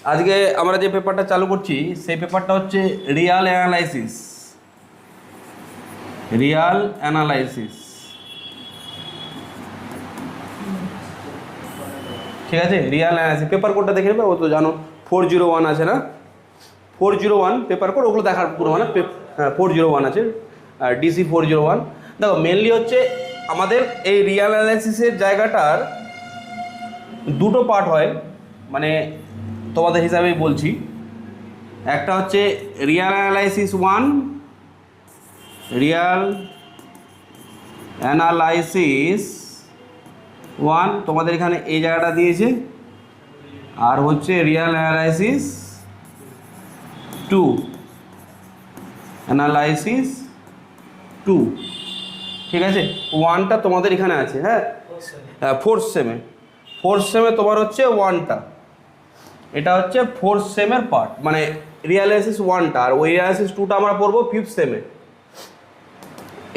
আজকে আমরা যে পেপারটা চালু করছি সেই পেপারটা হচ্ছে রিয়াল অ্যানালাইসিস। রিয়াল অ্যানালাইসিস, ঠিক আছে। রিয়াল অ্যানালাইসিস পেপার কোডটা দেখে নেবে, ও তো জানো 401 আছে না, 401 পেপার কোড, ওগুলো দেখার কোনো মানে 401 আছে, ডিসি 401। দেখো মেনলি হচ্ছে আমাদের এই রিয়াল অ্যানালাইসিসের জায়গাটার দুটো পার্ট হয়, মানে তোমাদের হিসাবেই বলছি। একটা হচ্ছে রিয়াল অ্যানালাইসিস 1, রিয়াল অ্যানালাইসিস 1 তোমাদের এখানে এই জায়গাটা দিয়েছে, আর হচ্ছে রিয়াল অ্যানালাইসিস 2, অ্যানালাইসিস 2, ঠিক আছে। 1টা তোমাদের এখানে আছে, হ্যাঁ, ফোর্থ সেমে তোমার হচ্ছে 1টা, এটা হচ্ছে ফোর্থ সেমের পার্ট, মানে রিয়াল অ্যানালাইসিস 1টা, আর ওই অ্যানালাইসিস 2টা আমরা পড়বো ফিফথ সেমে।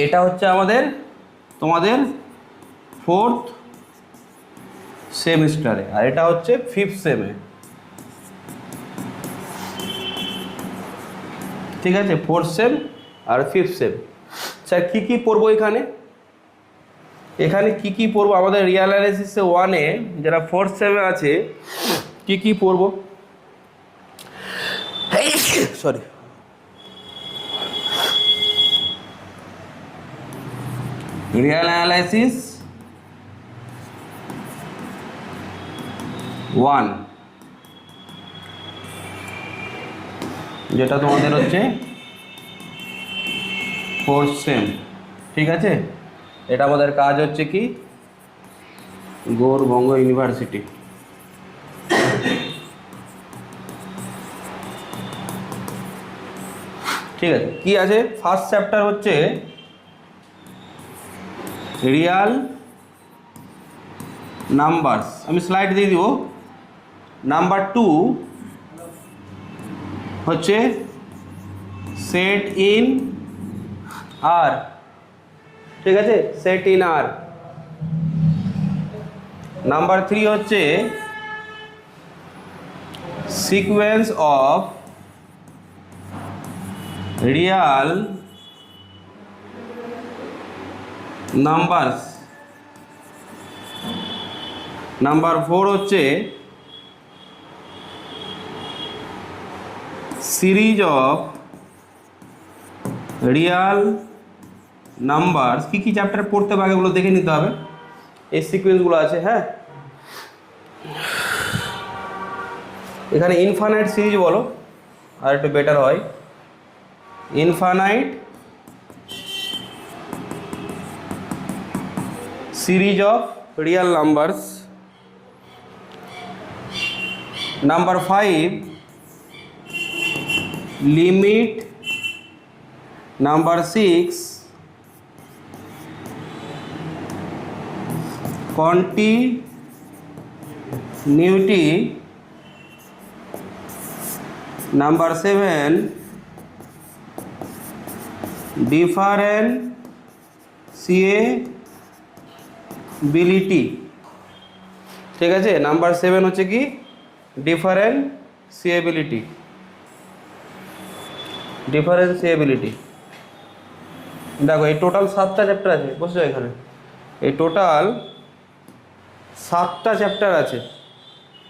এটা হচ্ছে আমাদের তোমাদের ফোর্থ সেমিস্টারে, আর এটা হচ্ছে ফিফথ সেমে, ঠিক আছে। ফোর্থ সেম আর ফিফথ সেম। স্যার কী কী পড়বো এখানে, এখানে কি কি পড়বো আমাদের রিয়াল অ্যানালাইসিসে 1-এ যারা ফোর্থ সেমে আছে কি কি পড়বো, সরি, রিয়াল অ্যানালাইসিস 1 যেটা তোমাদের হচ্ছে ফোর্থ সেম, ঠিক আছে। এটা আমাদের কাজ হচ্ছে কি, গৌড়বঙ্গ ইউনিভার্সিটি, ঠিক আছে। কি আছে, ফার্স্ট চ্যাপ্টার হচ্ছে রিয়াল নাম্বারস, আমি স্লাইড দিয়ে দিব। নাম্বার 2 হচ্ছে সেট ইন আর, ঠিক আছে, সেট ইন আর। নাম্বার 3 হচ্ছে sequence of real numbers. Number 4 হচ্ছে সিরিজ অফ রিয়াল নাম্বারস। কী কী চ্যাপ্টার পড়তে হবে আগেগুলো দেখে নিতে হবে, এই সিকোয়েন্সগুলো আছে, হ্যাঁ। এখানে ইনফানাইট সিরিজ বলো, আর একটু বেটার হয়, infinite series of real numbers. Number 5 limit. Number 6 continuity. Number 7 differentiability, ঠিক আছে। নাম্বার 7 হচ্ছে কি, ডিফারেন্সিয়েবিলিটি। দেখো এই টোটাল 7টা চ্যাপ্টার আছে, বুঝছো, এখানে এই টোটাল 7টা চ্যাপ্টার আছে,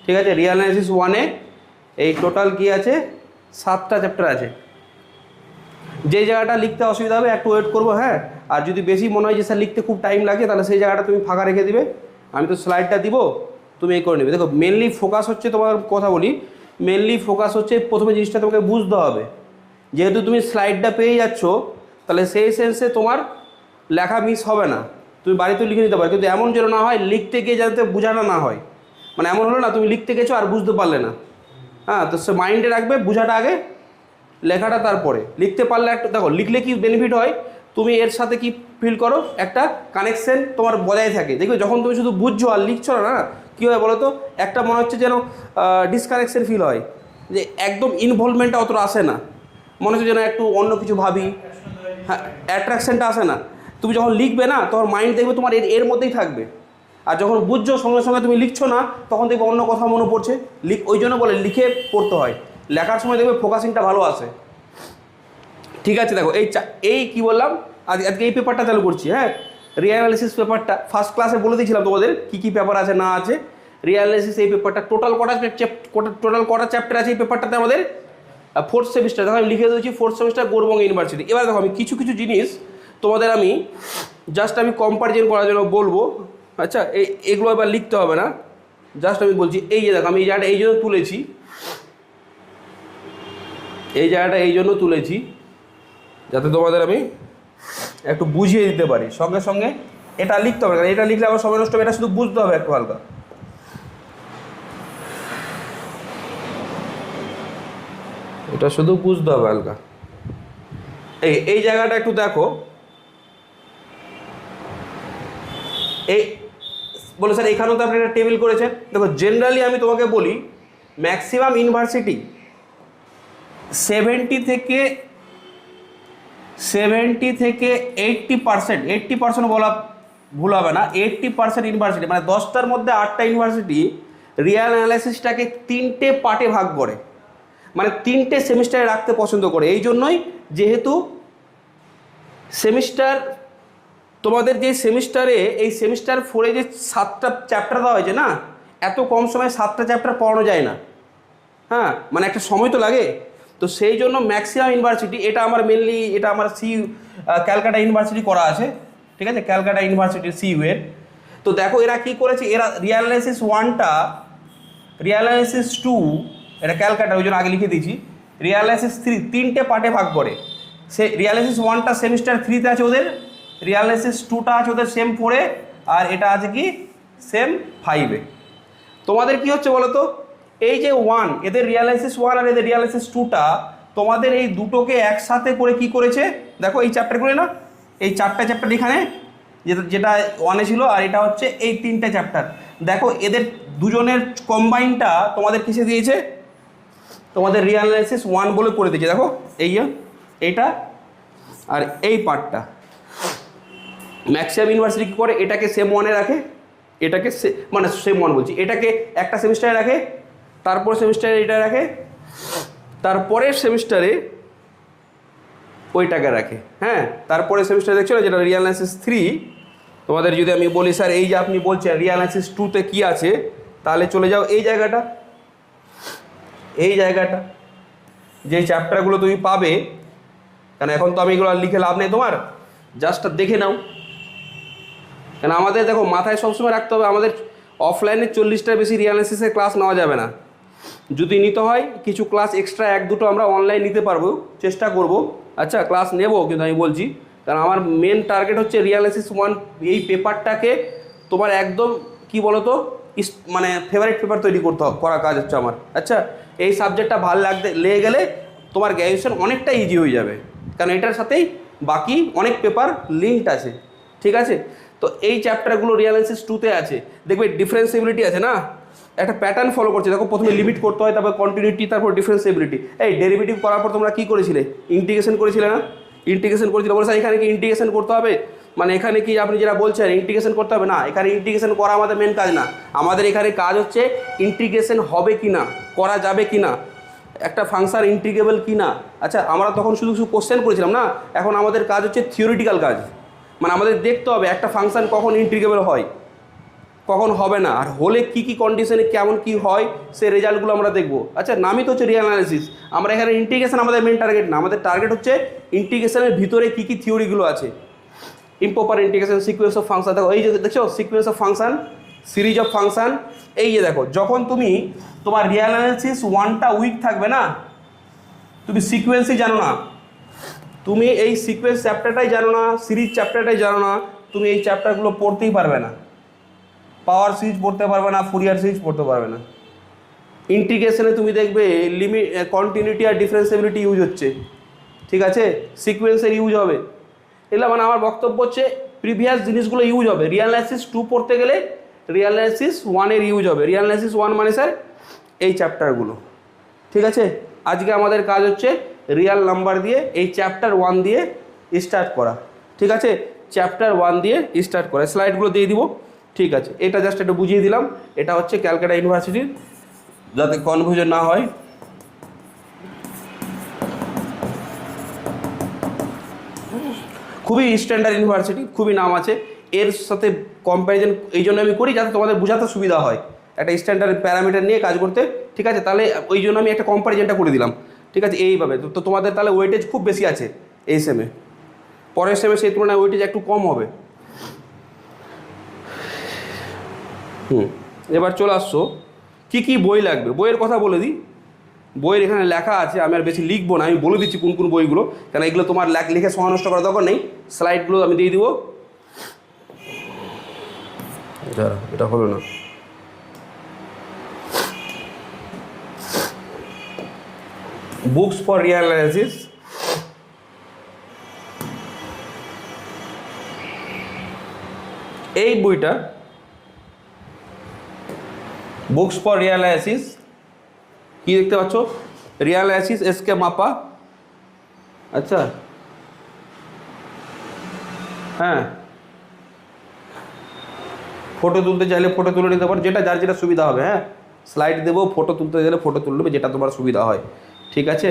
ঠিক আছে। রিয়াল অ্যানালাইসিস 1-এ এই টোটাল কি আছে, 7টা চ্যাপ্টার আছে। যে জায়গাটা লিখতে অসুবিধা হবে একটু ওয়েট করবো, হ্যাঁ। আর যদি বেশি মনে হয় যে স্যার লিখতে খুব টাইম লাগে, তাহলে সেই জায়গাটা তুমি ফাঁকা রেখে দিবে, আমি তো স্লাইডটা দিব, তুমি এই করে নেবে। দেখো মেনলি ফোকাস হচ্ছে, তোমার কথা বলি, মেনলি ফোকাস হচ্ছে প্রথমে জিনিসটা তোমাকে বুঝতে হবে। যেহেতু তুমি স্লাইডটা পেয়ে যাচ্ছ, তাহলে সেই সেন্সে তোমার লেখা মিস হবে না, তুমি বাড়িতেও লিখে নিতে পারো। কিন্তু এমন যেন না হয় লিখতে গিয়ে যাতে বোঝানো না হয়, মানে এমন হলো না তুমি লিখতে গেছো আর বুঝতে পারলে না, হ্যাঁ। তো সে মাইন্ডে রাখবে বোঝাটা আগে, লেখাটা তারপরে। লিখতে পারলে একটা, দেখো লিখলে কি বেনিফিট হয়, তুমি এর সাথে কি ফিল করো, একটা কানেকশন তোমার বজায় থাকে। দেখবে যখন তুমি শুধু বুঝছো আর লিখছো না, কী হয় বলো তো, একটা মনে হচ্ছে যেন ডিসকানেকশন ফিল হয়, যে একদম ইনভলভমেন্টটা অতটা আসে না, মনে হচ্ছে যেন একটু অন্য কিছু ভাবি, হ্যাঁ, অ্যাট্রাকশনটা আসে না। তুমি যখন লিখবে না, তোমার মাইন্ড দেখবে তোমার এর মধ্যেই থাকবে, আর যখন বুঝছো সঙ্গে সঙ্গে তুমি লিখছো না, তখন দেখবে অন্য কথা মনে পড়ছে। ওই জন্য বলে লিখে পড়তে হয়, লেখার সময় দেখবে ফোকাসিংটা ভালো আসে। ঠিক আছে, দেখো এই কি বললাম, আজকে এই পেপারটা চালু করছি। হ্যাঁ, রিঅ্যানালিসিস পেপারটা ফার্স্ট ক্লাসে বলে দিয়েছিলাম তোমাদের কী কী পেপার আছে না আছে। রিঅ্যানালিসিস এই পেপারটা টোটাল কটা চ্যাপ্টার আছে এই পেপারটাতে আমাদের? Fourth semester. দেখো আমি লিখে দিয়েছি ফোর্থ সেমিস্টার গৌড়বঙ্গ ইউনিভার্সিটি। এবার দেখো আমি কিছু কিছু জিনিস তোমাদের আমি জাস্ট আমি কম্পারিজন করার জন্য বলবো। আচ্ছা, এগুলো এবার লিখতে হবে না, জাস্ট আমি বলছি। এই যে দেখো আমি এই জায়গাটা এই জন্য তুলেছি, এই জায়গাটা এই জন্য তুলেছি যাতে তোমাদের আমি একটু বুঝিয়ে দিতে পারি। সঙ্গে সঙ্গে এটা লিখতে হবে, কারণ এটা লিখলে আবার সময় নষ্ট হবে, এটা শুধু বুঝতে হবে একটু হালকা। এটা শুধু বুঝতে হবে হালকা। এই জায়গাটা একটু দেখো। এই বলে স্যার এখানেও তো আপনি একটা টেবিল করেছেন। দেখো জেনারেলি আমি তোমাকে বলি ম্যাক্সিমাম ইউনিভার্সিটি 70 থেকে 80% বলা ভুল হবে না, 80% ইউনিভার্সিটি মানে 10টার মধ্যে 8টা ইউনিভার্সিটি রিয়াল অ্যানালাইসিসটাকে 3টে পার্টে ভাগ করে, মানে 3টে সেমিস্টারে রাখতে পছন্দ করে। এই জন্যই যেহেতু সেমিস্টার তোমাদের যে সেমিস্টারে এই সেমিস্টার 4-এ যে 7টা চ্যাপ্টার দেওয়া হয়েছে না, এত কম সময়ে 7টা চ্যাপ্টার পড়ানো যায় না। হ্যাঁ, মানে একটা সময় তো লাগে। তো সেই জন্য ম্যাক্সিমাম ইউনিভার্সিটি, এটা আমার মেনলি এটা আমার ক্যালকাটা ইউনিভার্সিটি করা আছে। ঠিক আছে, ক্যালকাটা ইউনিভার্সিটি CU এর। তো দেখো এরা কি করেছে, এরা রিঅ্যানালাইসিস 1টা, রিঅ্যানালাইসিস 2 এটা ক্যালকাটা ওই জন্য আগে লিখে দিয়েছি, রিঅ্যানালাইসিস 3 3টে পার্টে ভাগ করে। সে রিঅ্যানালাইসিস 1টা সেমিস্টার 3-তে আছে ওদের, রিঅ্যানালাইসিস 2টা আছে ওদের সেম 4-এ, আর এটা আছে কি সেম 5-এ। তোমাদের কি হচ্ছে বলো তো, এই যে 1 এদের রিঅ্যানালাইসিস 1 আর এদের রিঅ্যানালাইসিস 2টা তোমাদের এই দুটোকে একসাথে করে কি করেছে, দেখো এই চ্যাপ্টারগুলো না, এই 4টা চ্যাপ্টার এখানে যেটা 1-এ ছিল, আর এটা হচ্ছে এই 3টে চ্যাপ্টার। দেখো এদের দুজনের কম্বাইনটা তোমাদের কিসে দিয়েছে, তোমাদের রিঅ্যানালাইসিস 1 বলে করে দিয়েছে। দেখো এইটা আর এই পার্টটা। ম্যাক্সিমাম ইউনিভার্সিটি কী করে, এটাকে সেম 1-এ রাখে, এটাকে মানে সেম 1 বলছি, এটাকে একটা সেমিস্টারে রাখে, তারপর সেমিস্টারে এটা রাখে, তারপরের সেমিস্টারে ওইটাকে রাখে। হ্যাঁ, তারপরে সেমিস্টারে দেখছো না যেটা রিঅ্যানালাইসিস 3, তোমাদের যদি আমি বলি স্যার এই যে আপনি বলছেন রিঅ্যানালাইসিস 2-তে কী আছে, তাহলে চলে যাও এই জায়গাটা, যে চ্যাপ্টারগুলো তুমি পাবে, কারণ এখন তো আমি এগুলো লিখে লাভ নেই তোমার, জাস্ট দেখে নাও। কেন আমাদের দেখো মাথায় সবসময় রাখতে হবে, আমাদের অফলাইনে 40টার বেশি রিঅ্যানালাইসিসের ক্লাস নেওয়া যাবে না। যদি নিতে হয় কিছু ক্লাস এক্সট্রা 1-2 আমরা অনলাইন নিতে পারবো, চেষ্টা করব। আচ্ছা, ক্লাস নেবো, কিন্তু আমি বলছি কারণ আমার মেন টার্গেট হচ্ছে রিঅ্যানালাইসিস 1 এই পেপারটাকে তোমার একদম কি বলো তো মানে ফেভারিট পেপার তৈরি করা কাজ হচ্ছে আমার। আচ্ছা, এই সাবজেক্টটা ভালো লেগে গেলে তোমার গ্র্যাজুয়েশন অনেকটা ইজি হয়ে যাবে, কারণ এটার সাথেই বাকি অনেক পেপার লিঙ্কড আছে। ঠিক আছে, তো এই চ্যাপ্টারগুলো রিঅ্যানালাইসিস 2-তে আছে, দেখবে ডিফারেন্সিবিলিটি আছে না, একটা প্যাটার্ন ফলো করছে। দেখো প্রথমে লিমিট করতে হয়, তারপর কন্টিনিউটি, তারপর ডিফারেন্সিবিলিটি। এই ডেরিভেটিভ করার পর তোমরা কী করেছিলে, ইন্টিগ্রেশন করেছিলে না, ইন্টিগ্রেশন করেছিলে। বলে স্যার এখানে কি ইন্টিগ্রেশন করতে হবে, মানে এখানে কি আপনি যেটা বলছেন ইন্টিগ্রেশন করতে হবে না, এখানে ইন্টিগ্রেশন করা আমাদের মেন কাজ না। আমাদের এখানে কাজ হচ্ছে ইন্টিগ্রেশন হবে কি না, করা যাবে কি না, একটা ফাংশন ইন্টিগ্রেবল কি না। আচ্ছা, আমরা তখন শুধু কোশ্চেন করেছিলাম না, এখন আমাদের কাজ হচ্ছে থিওরিটিক্যাল কাজ, মানে আমাদের দেখতে হবে একটা ফাংশন কখন ইন্টিগ্রেবল হয়, কখন হবে না, আর হলে কি কি কন্ডিশনে কেমন কি হয়, সেই রেজাল্টগুলো আমরা দেখবো। আচ্ছা, নামই তো হচ্ছে রিঅ্যানালাইসিস। আমরা এখানে ইন্টিগ্রেশন আমাদের মেন টার্গেট না, আমাদের টার্গেট হচ্ছে ইন্টিগ্রেশনের ভিতরে কি কি থিওরিগুলো আছে। Improper integration, sequence of function, দেখো এই যে দেখছো sequence of function, series of function. এই যে দেখো যখন তুমি তোমার রিঅ্যানালাইসিস 1টা উইক থাকবে না, তুমি সিকোয়েন্সই জানো না, তুমি এই সিকোয়েন্স চ্যাপ্টারটাই জানো না, সিরিজ চ্যাপ্টারটাই জানো না, তুমি এই চ্যাপ্টারগুলো পড়তেই পারবে না। পাওয়ার সিরিজ পড়তে পারবে না, ফুরিয়ার সিরিজ পড়তে পারবে না। ইন্টিগ্রেশনে তুমি দেখবে লিমিট, কন্টিনিউটি আর ডিফারেন্সিবিলিটি ইউজ হচ্ছে। ঠিক আছে, সিকোয়েন্সের ইউজ হবে। এগুলো মানে আমার বক্তব্য হচ্ছে প্রিভিয়াস জিনিসগুলো ইউজ হবে। রিঅ্যানালাইসিস 2 পড়তে গেলে রিঅ্যানালাইসিস 1-এর ইউজ হবে। রিঅ্যানালাইসিস 1 মানে স্যার এই চ্যাপ্টারগুলো। ঠিক আছে, আজকে আমাদের কাজ হচ্ছে রিয়াল নাম্বার দিয়ে এই চ্যাপ্টার 1 দিয়ে স্টার্ট করা। ঠিক আছে, চ্যাপ্টার 1 দিয়ে স্টার্ট করা। স্লাইডগুলো দিয়ে দিব, ঠিক আছে, এটা জাস্ট একটু বুঝিয়ে দিলাম। এটা হচ্ছে ক্যালকাটা ইউনিভার্সিটির, যাতে কনফিউশন না হয়। খুবই স্ট্যান্ডার্ড ইউনিভার্সিটি, খুবই নাম আছে। এর সাথে কম্প্যারিজন এই জন্য আমি করি যাতে তোমাদের বোঝাতে সুবিধা হয়, একটা স্ট্যান্ডার্ড প্যারামিটার নিয়ে কাজ করতে। ঠিক আছে, তাহলে ওই জন্য আমি একটা কম্প্যারিজনটা করে দিলাম। ঠিক আছে, এইভাবে তো তোমাদের তাহলে ওয়েটেজ খুব বেশি আছে এই সেমে, পরের সেমে সেই তুলনায় ওয়েটেজ একটু কম হবে। এবার চলে আসছো কী কী বই লাগবে, বইয়ের কথা বলে দিই। বইয়ের এখানে লেখা আছে, আমি আর বেশি লিখবো না, আমি বলে দিচ্ছি কোন কোন বইগুলো, কারণ এগুলো তোমার লিখে সময় নষ্ট করার দরকার নেই। স্লাইডগুলো আমি দিয়ে দিব। এটা হলো না, বুকস ফর রিয়াল অ্যানালিসিস, এই বইটা বুকস ফর রিয়াল অ্যানালিসিস, কি দেখতে পাচ্ছ, রিয়াল অ্যানালিসিস এসকে মাপা। আচ্ছা, হ্যাঁ, ফটো তুলতে চাইলে ফটো তুলে নিতে পারো, যেটা যার যেটা সুবিধা হবে। হ্যাঁ, স্লাইড দেবো, ফটো তুলতে গেলে ফটো তুলে নেবে, যেটা তোমার সুবিধা হয়। ঠিক আছে,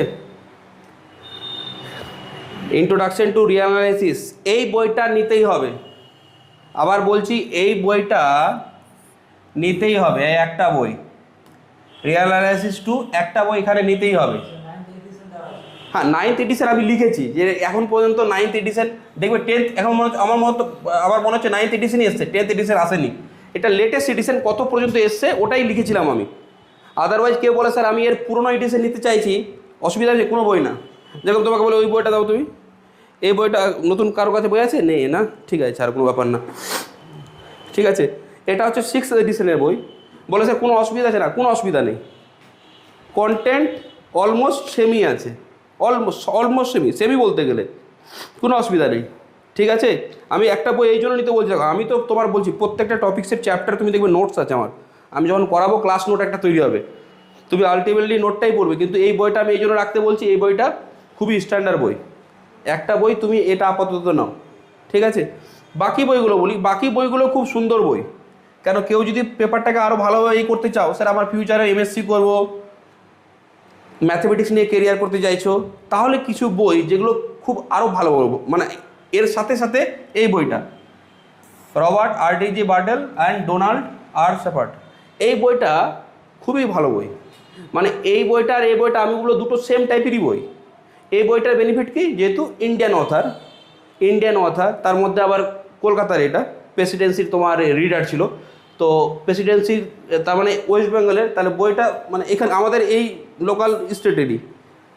ইন্ট্রোডাকশন টু রিয়াল অ্যানালিসিস, এই বইটা নিতেই হবে। আবার বলছি, এই বইটা নিতেই হবে, একটা বই রিয়াল অ্যানালিসিস টু, একটা বই এখানে নিতেই হবে। হ্যাঁ, 9th এডিশন আমি লিখেছি যে এখন পর্যন্ত 9th এডিশন দেখবে, 10th এখন মনে হচ্ছে আমার মনে হচ্ছে 9th এডিশনই এসছে, 10th এডিশন আসেনি। এটা লেটেস্ট এডিশন কত পর্যন্ত এসছে ওটাই লিখেছিলাম আমি। আদারওয়াইজ কেউ বলে স্যার আমি এর পুরোনো এডিশন নিতে চাইছি, অসুবিধা নেই, কোনো বই না। যেরকম তোমাকে বলে ওই বইটা দাও তুমি, এই বইটা নতুন কারো কাছে বই আছে, নেই না, ঠিক আছে, আর কোনো ব্যাপার না। ঠিক আছে, এটা হচ্ছে 6th এডিশনের বই। বলে স্যার কোনো অসুবিধা আছে না, কোনো অসুবিধা নেই, কন্টেন্ট অলমোস্ট সেমই আছে, অলমোস্ট সেমি বলতে গেলে কোনো অসুবিধা নেই। ঠিক আছে, আমি একটা বই এই জন্য নিতে বলছি, আমি তো তোমার বলছি প্রত্যেকটা টপিক্সের চ্যাপ্টার তুমি দেখবে নোটস আছে আমার, আমি যখন করাবো ক্লাস নোট একটা তৈরি হবে, তুমি আলটিমেটলি নোটটাই পড়বে। কিন্তু এই বইটা আমি এই জন্য রাখতে বলছি, এই বইটা খুবই স্ট্যান্ডার্ড বই, একটা বই তুমি এটা আপাতত নাও। ঠিক আছে, বাকি বইগুলো বলি, বাকি বইগুলো খুব সুন্দর বই। কেন, কেউ যদি পেপারটাকে আরও ভালোভাবে এই করতে চাও, স্যার আমার ফিউচারে এমএসসি করবো, ম্যাথমেটিক্স নিয়ে কেরিয়ার করতে চাইছো, তাহলে কিছু বই যেগুলো খুব আরও ভালো বলবো, মানে এর সাথে সাথে এই বইটা Robert R D G. Bartle and Donald R. Sherbert, এই বইটা খুবই ভালো বই। মানে এই বইটা আর এই বইটা আমি বলবো দুটো সেম টাইপেরই বই। এই বইটার বেনিফিট কি, যেহেতু ইন্ডিয়ান অথার, তার মধ্যে আবার কলকাতার, এটা প্রেসিডেন্সির তোমার রিডার ছিল, তো প্রেসিডেন্সির তার মানে ওয়েস্ট বেঙ্গলের, তাহলে বইটা মানে এখানে আমাদের এই লোকাল স্টেটেরই,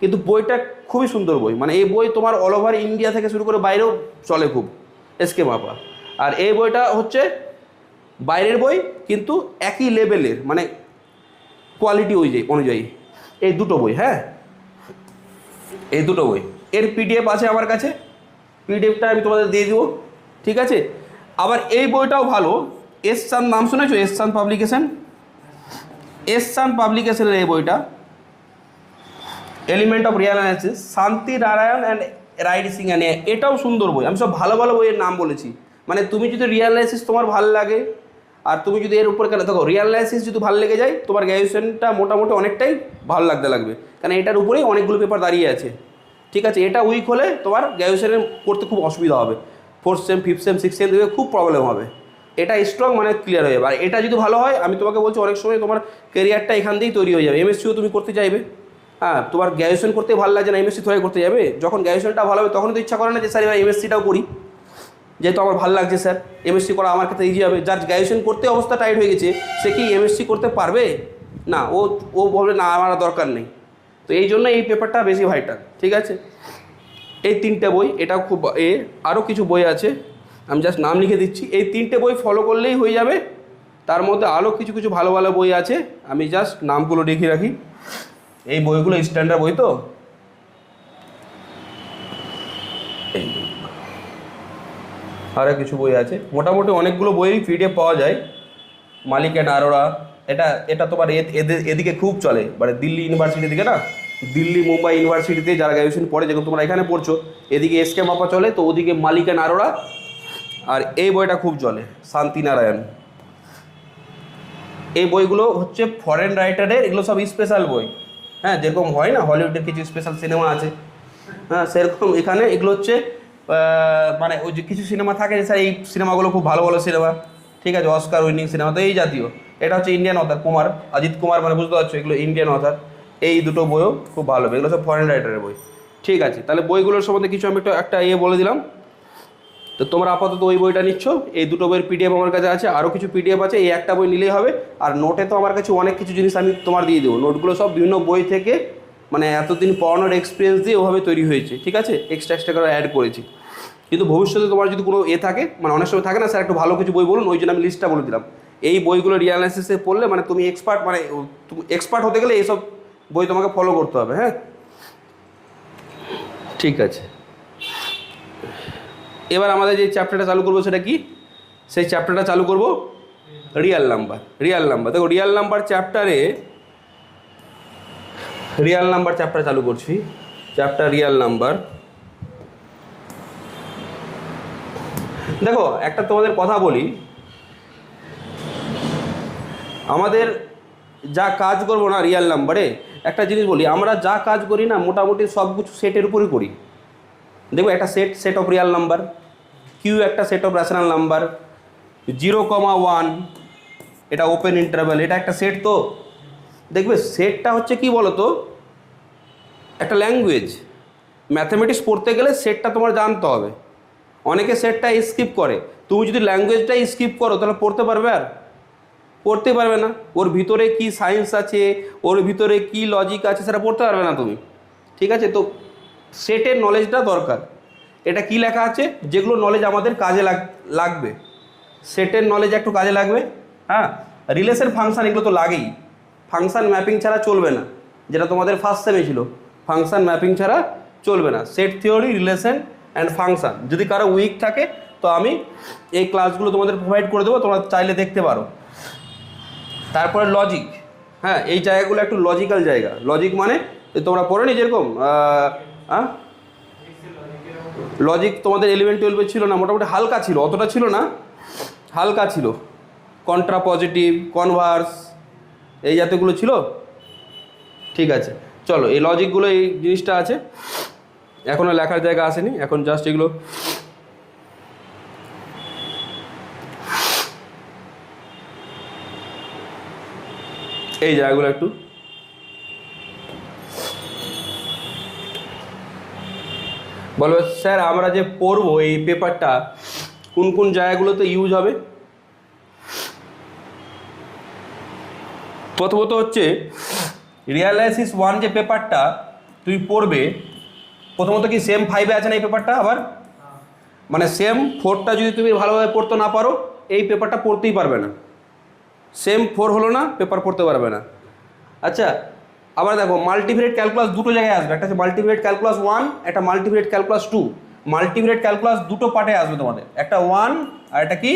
কিন্তু বইটা খুবই সুন্দর বই। মানে এই বই তোমার অল ওভার ইন্ডিয়া থেকে শুরু করে বাইরেও চলে খুব, এসকে মাপা। আর এই বইটা হচ্ছে বাইরের বই কিন্তু একই লেভেলের, মানে কোয়ালিটি অনুযায়ী এই দুটো বই। হ্যাঁ, এই দুটো বই, এর পিডিএফ আছে আমার কাছে, পিডিএফটা আমি তোমাদের দিয়ে দিব। ঠিক আছে, আবার এই বইটাও ভালো, এস চাঁদ নাম শুনেছো, এস চাঁদ পাবলিকেশনের এই বইটা, এলিমেন্ট অফ রিয়াল অ্যানালিসিস, শান্তি নারায়ণ অ্যান্ড রাইড সিং, এটাও সুন্দর বই। আমি সব ভালো ভালো বইয়ের নাম বলেছি। মানে তুমি যদি রিয়াল অ্যানালিসিস তোমার ভালো লাগে, আর তুমি যদি এর উপর কেন দেখো, রিয়াল অ্যানালিসিস যদি ভালো লেগে যায়, তোমার গ্র্যাজুয়েশনটা মোটামুটি অনেকটাই ভালো লাগবে, কারণ এটার উপরেই অনেকগুলো পেপার দাঁড়িয়ে আছে। ঠিক আছে, এটা উইক হলে তোমার গ্র্যাজুয়েশনের করতে খুব অসুবিধা হবে, 4th same 5th same 6th same দেবে, খুব প্রবলেম হবে। এটা স্ট্রং মানে ক্লিয়ার হয়ে যাবে। আর এটা যদি ভালো হয়, আমি তোমাকে বলছি অনেক সময় তোমার কেরিয়ারটা এখান দিয়েই তৈরি হয়ে যাবে। এমএসসিও তুমি করতে চাইবে, হ্যাঁ, তোমার গ্র্যাজুয়েশন করতে ভালো লাগছে না, এমএসসি থ্রুয়ে করতে যাবে, যখন গ্র্যাজুয়েশনটা ভালো হবে তখন তো ইচ্ছা করে না যে স্যার এবার এমএসসিটাও করি, যেহেতু আমার ভালো লাগছে স্যার, এমএসসি করা আমার ক্ষেত্রে ইজি হবে। যার গ্র্যাজুয়েশন করতে অবস্থা টাইট হয়ে গেছে, সে কি এমএসসি করতে পারবে না, ও বলবে না আমার দরকার নেই। তো এই জন্য এই পেপারটা বেশি ভাইটাল। ঠিক আছে, এই 3টে বই, এটা খুব আরও কিছু বই আছে, আমি জাস্ট নাম লিখে দিচ্ছি। এই 3টে বই ফলো করলেই হয়ে যাবে। তার মধ্যে আরও কিছু কিছু ভালো ভালো বই আছে, আমি জাস্ট নামগুলো লিখে রাখি। এই বইগুলো স্ট্যান্ডার্ড বই, তো আরও কিছু বই আছে, মোটামুটি অনেকগুলো বইয়েরই পিডিএফ পাওয়া যায়। মালিক অ্যান্ড আরোরা, এটা তোমার এদিকে খুব চলে, মানে দিল্লি ইউনিভার্সিটির দিকে না, দিল্লি মুম্বাই ইউনিভার্সিটিতে যারা গ্র্যাজুয়েশন পড়ে, যেরকম তোমরা এখানে পড়ছো, এদিকে এসকে মাপা চলে, তো ওদিকে মালিক অ্যান্ড আরোরা। আর এই বইটা খুব চলে, শান্তি নারায়ণ, এই বইগুলো হচ্ছে ফরেন রাইটারের, এগুলো সব স্পেশাল বই। হ্যাঁ, যেরকম হয় না হলিউডের কিছু স্পেশাল সিনেমা আছে, হ্যাঁ সেরকম এখানে এগুলো হচ্ছে মানে ওই যে কিছু সিনেমা থাকে যে স্যার এই সিনেমাগুলো খুব ভালো ভালো সিনেমা, ঠিক আছে, অস্কার উইনিং সিনেমা, তো এই জাতীয়। এটা হচ্ছে ইন্ডিয়ান অথার কুমার, অজিত কুমার, মানে বুঝতে পারছো এগুলো ইন্ডিয়ান অথার। এই দুটো বইও খুব ভালো, এগুলো সব ফরেন রাইটারের বই। ঠিক আছে, তাহলে বইগুলোর সম্বন্ধে কিছু আমি একটা বলে দিলাম। তো তোমরা আপাতত ওই বইটা নিচ্ছ, এই দুটো বইয়ের পিডিএফ আমার কাছে আছে, আরও কিছু পিডিএফ আছে, এই একটা বই নিলেই হবে। আর নোটে তো আমার কাছে অনেক কিছু জিনিস আমি তোমার দিয়ে দেবো, নোটগুলো সব বিভিন্ন বই থেকে মানে এতদিন পড়ানোর এক্সপিরিয়েন্স দিয়ে ওভাবে তৈরি হয়েছে, ঠিক আছে, এক্সট্রা করে অ্যাড করেছি। কিন্তু ভবিষ্যতে তোমার যদি কোনো থাকে, মানে অনেক সময় থাকে না স্যার একটু ভালো কিছু বই বলুন, ওই জন্য আমি লিস্টটা বলে দিলাম। এই বইগুলো রিয়ালাইসিসে পড়লে মানে তুমি এক্সপার্ট, মানে তুমি এক্সপার্ট হতে গেলে এইসব বই তোমাকে ফলো করতে হবে। হ্যাঁ, ঠিক আছে। এবার আমাদের যে চ্যাপ্টারটা চালু করবো সেটা কি, সেই চ্যাপ্টারটা চালু করব রিয়াল নাম্বার। দেখো রিয়াল নাম্বার চ্যাপ্টার চালু করছি, চ্যাপ্টার রিয়াল নাম্বার। দেখো একটা তোমাদের কথা বলি, আমাদের যা কাজ করবো না রিয়াল নাম্বারে, একটা জিনিস বলি, আমরা যা কাজ করি না মোটামুটি সব কিছু সেটের উপরই করি। দেখো একটা set of real number, Q একটা সেট অফ রেশনাল নাম্বার, 0,1 এটা ওপেন ইন্টারভ্যাল, এটা একটা সেট। তো দেখবে সেটটা হচ্ছে কি বলো তো, একটা ল্যাঙ্গুয়েজ। ম্যাথামেটিক্স পড়তে গেলে সেটটা তোমার জানতে হবে। অনেকে সেটটা স্কিপ করে, তুমি যদি ল্যাঙ্গুয়েজটাই স্কিপ করো তাহলে পড়তে পারবে? আর পড়তে পারবে না। ওর ভিতরে কি সায়েন্স আছে, ওর ভিতরে কি লজিক আছে সেটা পড়তে পারবে না তুমি, ঠিক আছে। তো সেটের নলেজটা দরকার। এটা কি লেখা আছে, যেগুলো নলেজ আমাদের কাজে লাগবে, সেটের নলেজ একটু কাজে লাগবে। হ্যাঁ, রিলেশন ফাংশান এগুলো তো লাগেই, ফাংশান ম্যাপিং ছাড়া চলবে না, যেটা তোমাদের ফার্স্ট সেমে ছিল, ফাংশান ম্যাপিং ছাড়া চলবে না। Set theory, relation and function, যদি কারো উইক থাকে তো আমি এই ক্লাসগুলো তোমাদের প্রোভাইড করে দেবো, তোমরা চাইলে দেখতে পারো। তারপরে লজিক, হ্যাঁ এই জায়গাগুলো একটু লজিক্যাল জায়গা। লজিক মানে তোমরা পড়ো নি যেরকম লজিক তোমাদের 11-12 ছিল না, মোটামুটি হালকা ছিল, অতটা ছিল না, হালকা ছিল। কন্ট্রাপজিটিভ, কনভার্স, এই জাতীয়গুলো ছিল, ঠিক আছে। চলো এই লজিকগুলো, এই জিনিসটা আছে, এখনও লেখার জায়গা আসেনি, এখন জাস্ট এগুলো এই জায়গাগুলো একটু বলবে স্যার আমরা যে পড়বো এই পেপারটা কোন কোন জায়গাগুলোতে ইউজ হবে। প্রথমত হচ্ছে রিয়ালাইসিস 1 যে পেপারটা তুমি পড়বে, প্রথমত কি সেম 5-এ আছে না এই পেপারটা, আবার মানে সেম 4টা যদি তুমি ভালোভাবে পড়তে না পারো এই পেপারটা পড়তেই পারবে না। সেম 4 হলো না, পেপার পড়তে পারবে না। আচ্ছা, আবার দেখো মাল্টিভেরিয়েট ক্যালকুলাস দুটো জায়গায় আসবে, একটা হচ্ছে মাল্টিভেরিয়েট ক্যালকুলাস 1, একটা মাল্টিভেরিয়েট ক্যালকুলাস 2। মাল্টিভেরিয়েট ক্যালকুলাস দুটো পার্টে আসবে তোমাদের, একটা 1 আর একটা কি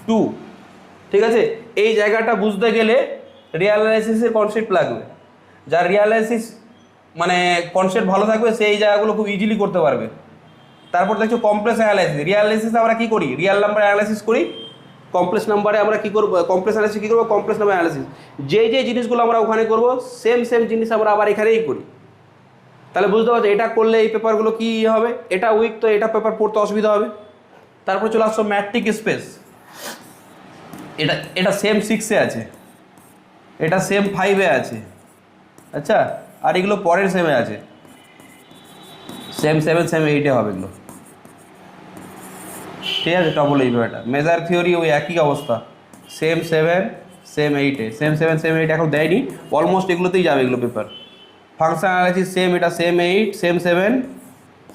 2, ঠিক আছে। এই জায়গাটা বুঝতে গেলে রিয়ালাইসিসের কনসেপ্ট লাগবে। যার রিয়ালাইসিস মানে কনসেপ্ট ভালো থাকবে সেই জায়গাগুলো খুব ইজিলি করতে পারবে। তারপর দেখছো কমপ্লেক্স অ্যানালাইসিস। রিয়ালাইসিসে আমরা কী করি, রিয়াল নাম্বার অ্যানালাইসিস করি, কমপ্লেক্স নাম্বারে আমরা কী করবো, কমপ্লেক্স অ্যানালাইসিস কী করবো, কমপ্লেক্স নাম্বার অ্যানালাইসিস। যে জিনিসগুলো আমরা ওখানে করবো সেম জিনিস আমরা আবার এখানেই করি। তাহলে বুঝতে পারছো এটা করলে এই পেপারগুলো কী হবে, এটা উইক, তো এটা পেপার পড়তে অসুবিধা হবে। তারপর চলে আসছো ম্যাট্রিক স্পেস, এটা সেম 6-এ আছে, এটা সেম 5-এ আছে, আচ্ছা, আর এগুলো পরের সেমে আছে, সেম 7, সেম 8-এ হবে এগুলো, ঠিক আছে। ডবল এই ব্যাপারটা মেজার থিওরি ওই একই অবস্থা, সেম 7, সেম 8-এ, সেম 7, সেম 8 এখন দেয়নি, অলমোস্ট এগুলোতেই যাবে এগুলো পেপার। ফাংশন অ্যানালাইসিস সেম, এটা সেম 8, সেম 7,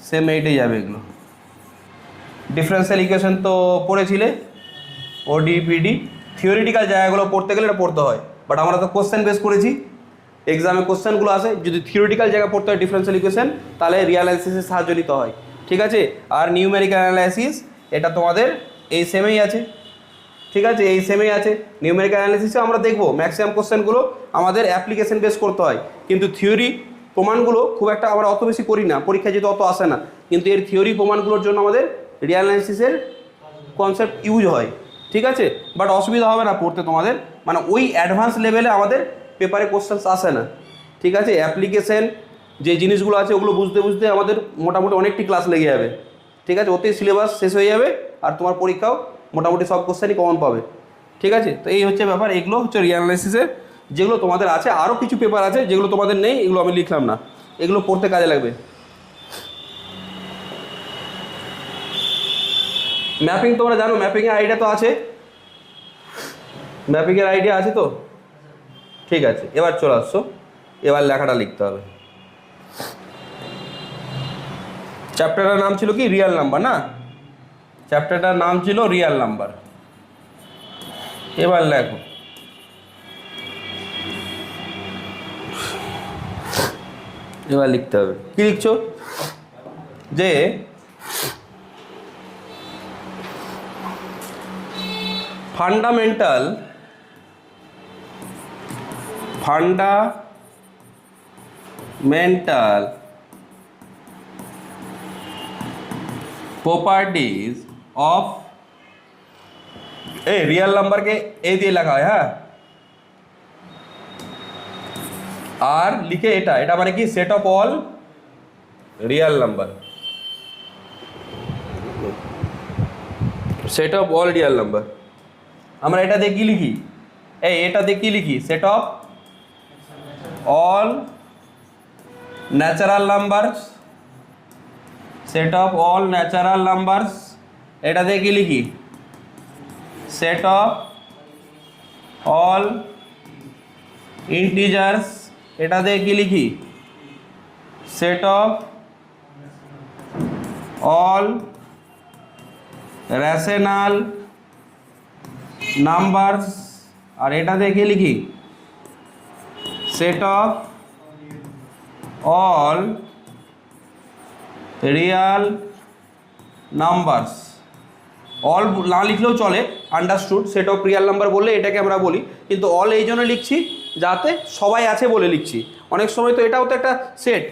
সেম 8-এই যাবে এগুলো। ডিফারেন্সিয়াল ইকুয়েশন তো পড়েছিলে, ওডিপিডি, থিওরিটিক্যাল জায়গাগুলো পড়তে গেলে এটা পড়তে হয়, বাট আমরা তো কোশ্চেন বেস করেছি, এক্সামে কোশ্চেনগুলো আসে। যদি থিওরিটিক্যাল জায়গা পড়তে হয় ডিফারেন্সিয়াল ইকুয়েশন, তাহলে রিয়ালাইসিসের সাহায্য নিতে হয়, ঠিক আছে। আর নিউমেরিক্যাল অ্যানালাইসিস এটা তোমাদের এই সেমেই আছে, ঠিক আছে, এই সেমেই আছে। নিউমেরিক্যাল অ্যানালাইসিসে আমরা দেখবো ম্যাক্সিমাম কোশ্চেনগুলো আমাদের অ্যাপ্লিকেশন বেস করতে হয়, কিন্তু থিওরি প্রমাণগুলো খুব একটা আমরা অত বেশি করি না, পরীক্ষায় যেহেতু অত আসে না, কিন্তু এর থিওরি প্রমাণগুলোর জন্য আমাদের রিয়াল অ্যানালাইসিসের কনসেপ্ট ইউজ হয়, ঠিক আছে, বাট অসুবিধা হবে না পড়তে তোমাদের, মানে ওই অ্যাডভান্স লেভেলে আমাদের পেপারে কোশ্চেন্স আসে না। ঠিক আছে, অ্যাপ্লিকেশন যে জিনিসগুলো আছে ওগুলো বুঝতে বুঝতে আমাদের মোটামুটি অনেকটি ক্লাস লেগে যাবে। ঠিক আছে, ওতেই সিলেবাস শেষ হয়ে যাবে, আর তোমার পরীক্ষাও মোটামুটি সব কোশ্চেনই কমন পাবে। ঠিক আছে, তো এই হচ্ছে ব্যাপার। এগুলো হচ্ছে রিঅ্যানালাইসিসের যেগুলো তোমাদের আছে। আরও কিছু পেপার আছে যেগুলো তোমাদের নেই, এগুলো আমি লিখলাম না, এগুলো পড়তে কাজে লাগবে। ম্যাপিং তোমরা জানো, ম্যাপিংয়ের আইডিয়া তো আছে, ম্যাপিংয়ের আইডিয়া আছে তো? ঠিক আছে, এবার চলে আসছো, এবার লেখাটা লিখতে হবে। চ্যাপ্টারটার নাম ছিল কি? রিয়েল নাম্বার, না? চ্যাপ্টারটার নাম ছিল রিয়েল নাম্বার। এবার লেখো, এবার লিখতে হবে। কি লিখছো? যে ফান্ডামেন্টাল প্রপার্টিজ অফ রিয়েল নাম্বারকে এ দিয়ে লেখা হয়, হ্যাঁ, আর লিখে এটা মানে কি? Set of all real number, set of all real number. আমরা এটা দিয়ে কি লিখি? এটা দিয়ে কি লিখি? Set of all natural numbers, set of all natural numbers. এটা দিয়ে কি লিখি? Set of all integers. এটা দিয়ে কি লিখি? Set of all rational numbers. আর এটা দিয়ে কি লিখি? Set of all Real numbers. All না লিখলেও চলে, understood. Set of real number বললে এটাকে আমরা বলি, কিন্তু অল এই জন্য লিখছি যাতে সবাই আছে বলে লিখছি। অনেক সময় তো এটাও তো একটা সেট,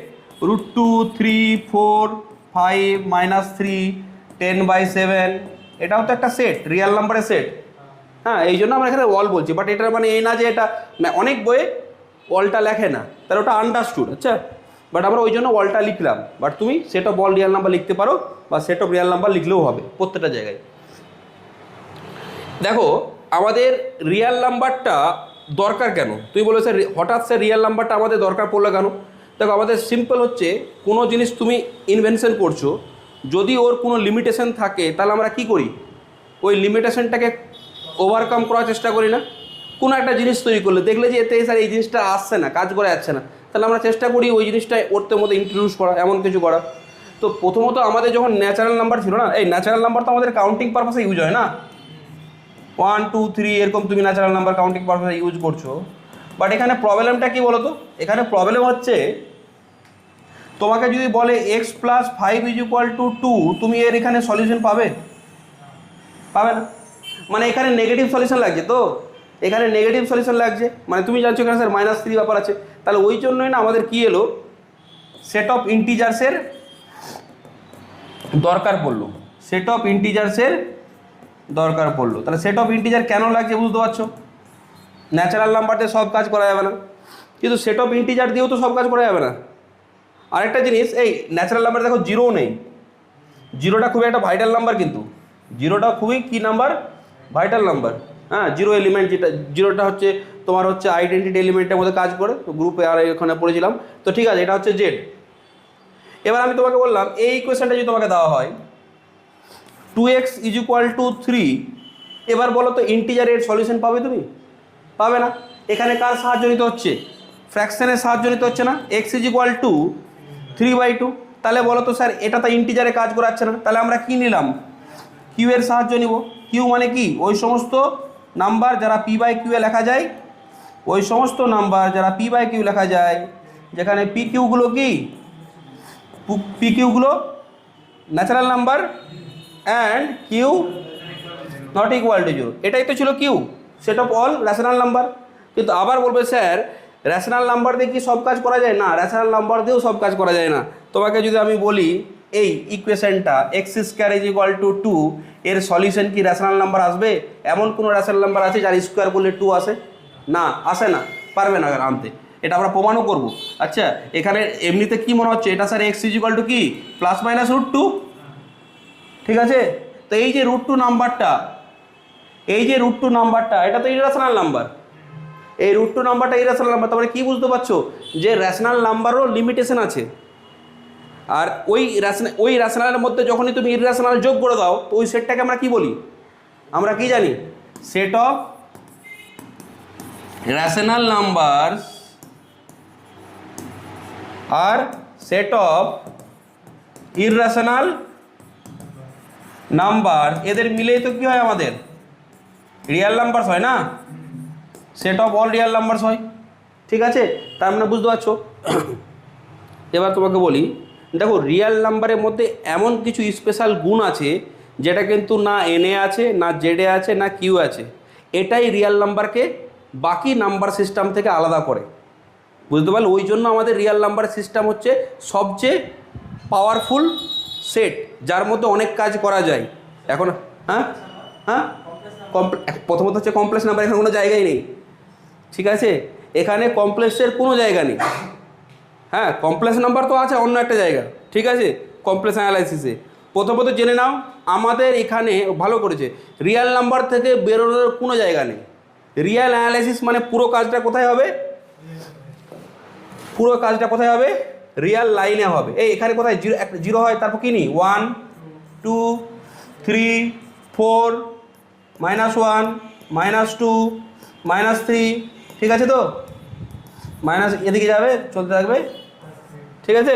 √2, 3, 4, 5, -3, 10/7, এটাও তো একটা সেট, রিয়াল নাম্বারের সেট। হ্যাঁ, এই জন্য আমরা এখানে অল বলছি, বাট এটার মানে এই না যে এটা অনেক বইয়ে অলটা লেখে না, তাহলে ওটা আন্ডারস্টুড। আচ্ছা, বাট আমরা ওই জন্য অলটা লিখলাম। বাট তুমি set of all real number লিখতে পারো, বা সেট অফ রিয়াল নাম্বার লিখলেও হবে প্রত্যেকটা জায়গায়। দেখো, আমাদের রিয়াল নাম্বারটা দরকার কেন? তুই বলো স্যার হঠাৎ স্যার রিয়াল নাম্বারটা আমাদের দরকার পড়লো কেন? দেখো, আমাদের সিম্পল হচ্ছে, কোনো জিনিস তুমি ইনভেনশন করছো, যদি ওর কোনো লিমিটেশন থাকে তাহলে আমরা কি করি? ওই লিমিটেশনটাকে ওভারকাম করার চেষ্টা করি না? কোনো একটা জিনিস তৈরি করলে দেখলে যে এতে স্যার এই জিনিসটা আসছে না, কাজ করে যাচ্ছে না, তাহলে আমরা চেষ্টা করি ওই জিনিসটা ওর মধ্যে ইন্ট্রোডিউস করা, এমন কিছু করা। তো প্রথমত আমাদের যখন ন্যাচারাল নাম্বার ছিল না, এই ন্যাচারাল নাম্বার তো আমাদের কাউন্টিং পারপাসে ইউজ হয় না, 1, 2, 3 এরকম তুমি ন্যাচারাল নাম্বার কাউন্টিং পারপাসে ইউজ করছো। বাট এখানে প্রবলেমটা কি বলো তো? এখানে প্রবলেম হচ্ছে, তোমাকে যদি বলে x + 5 = 2, তুমি এর এখানে সলিউশন পাবে? পাবে না। মানে এখানে নেগেটিভ সলিউশন লাগছে, তো এখানে নেগেটিভ সলিউশন লাগছে, মানে তুমি জানছো এখানে স্যার -3 ব্যাপার আছে। তাহলে ওই জন্যই না আমাদের কি এলো, সেট অফ ইন্টিজার্সের দরকার পড়লো, সেট অফ ইন্টিজার্সের দরকার পড়লো। তাহলে সেট অফ ইন্টিজার কেন লাগছে বুঝতে পারছো? ন্যাচারাল নাম্বার দিয়ে সব কাজ করা যাবে না, কিন্তু সেট অফ ইন্টিজার দিয়েও তো সব কাজ করা যাবে না। আরেকটা জিনিস, এই ন্যাচারাল নাম্বার দেখো জিরোও নেই, জিরোটা খুবই একটা ভাইটাল নাম্বার, কিন্তু জিরোটা খুবই কি নাম্বার? Vital number. হ্যাঁ, জিরো এলিমেন্ট, যেটা জিরোটা হচ্ছে তোমার হচ্ছে আইডেন্টিটি এলিমেন্টের মধ্যে কাজ করে, তো গ্রুপে আর এখানে পড়েছিলাম। তো ঠিক আছে, এটা হচ্ছে জেড। এবার আমি তোমাকে বললাম এই ইকুয়েশনটা যদি তোমাকে দেওয়া হয় 2x = 3, এবার বলো তো ইন্টিজারের সলিউশন পাবে তুমি? পাবে না। এখানে কার সাহায্য নিতে হচ্ছে? ফ্র্যাকশনের সাহায্য নিতে হচ্ছে না? x = 3/2। তাহলে বলো তো স্যার এটা তো ইন্টিজারে কাজ করাচ্ছে না, তাহলে আমরা কি নিলাম? কিউ এর সাহায্য নিব। কিউ মানে কি? ওই সমস্ত নাম্বার যারা p/q এ লেখা যায়, ওই সমস্ত নাম্বার যারা p/q লেখা যায়, যেখানে pqগুলো কি? pqগুলো natural number and q not equal to 0। এটাই তো ছিল q, set of all rational number. কিন্তু আবার বলবে স্যার রেশনাল নাম্বার দিয়ে কি সব কাজ করা যায়? না, রেশনাল নাম্বার দিয়েও সব কাজ করা যায় না। তোমাকে যদি আমি বলি এই ইকুয়েশনটা x square is equal to 2 এর সলিউশন কি রেশনাল নাম্বার আসবে? এমন কোনো রেশনাল নাম্বার আছে যার স্কোয়ার করলে 2 আসে? না, আসে না, পারবে না আনতে। এটা আমরা প্রমাণও করব। আচ্ছা, এখানে এমনিতে কি মনে হচ্ছে এটা sir x is equal two কি প্লাস মাইনাস √2, ঠিক আছে? তো এই যে √2 নাম্বারটা, এই যে √2 নাম্বারটা, এটা তো ইরেশনাল নাম্বার। এই √2 নাম্বারটা ইরেশনাল নাম্বার, তারপরে কি বুঝতে পারছো যে রেশনাল নাম্বারও লিমিটেশন আছে। আর ওই রেশনালের মধ্যে যখনই তুমি ইরেশনাল যোগ করে দাও তো ওই সেটটাকে আমরা কি বলি? আমরা কি জানি? সেট অফ রেশনাল নাম্বারস আর সেট অফ ইররেশনাল নাম্বার, এদের মিলেই তো কি হয় আমাদের রিয়েল নাম্বারস হয় না? Set of all real numbers হয়, ঠিক আছে? তার মানে বুঝতে পারছো? এবার তোমাকে বলি, দেখো রিয়েল নাম্বারের মধ্যে এমন কিছু স্পেশাল গুণ আছে যেটা কিন্তু না এনে আছে, না জেডে আছে, না কিউ আছে। এটাই রিয়েল নাম্বারকে বাকি নাম্বার সিস্টেম থেকে আলাদা করে, বুঝতে পারলে? ওই জন্য আমাদের রিয়েল নাম্বার সিস্টেম হচ্ছে সবচেয়ে পাওয়ারফুল সেট, যার মধ্যে অনেক কাজ করা যায়। এখন হ্যাঁ হ্যাঁ প্রথমত হচ্ছে কমপ্লেক্স নাম্বার, এখানে কোনো জায়গাই নেই, ঠিক আছে? এখানে কমপ্লেক্সের কোনো জায়গা নেই। হ্যাঁ, কমপ্লেক্স নাম্বার তো আছে অন্য একটা জায়গা, ঠিক আছে? কমপ্লেক্স অ্যানালাইসিসে প্রথমত জেনে নাও, আমাদের এখানে ভালো করেছে রিয়েল নাম্বার থেকে বেরোনোর কোনো জায়গা নেই। রিয়েল অ্যানালাইসিস মানে পুরো কাজটা কোথায় হবে? পুরো কাজটা কোথায় হবে? রিয়েল লাইনে হবে। এই এখানে কোথায় জিরো, একটা জিরো হয়, তারপর কি নি 1 2 3 4 -1 -2 -3, ঠিক আছে? তো মাইনাস এদিকে যাবে, চলতে থাকবে, ঠিক আছে?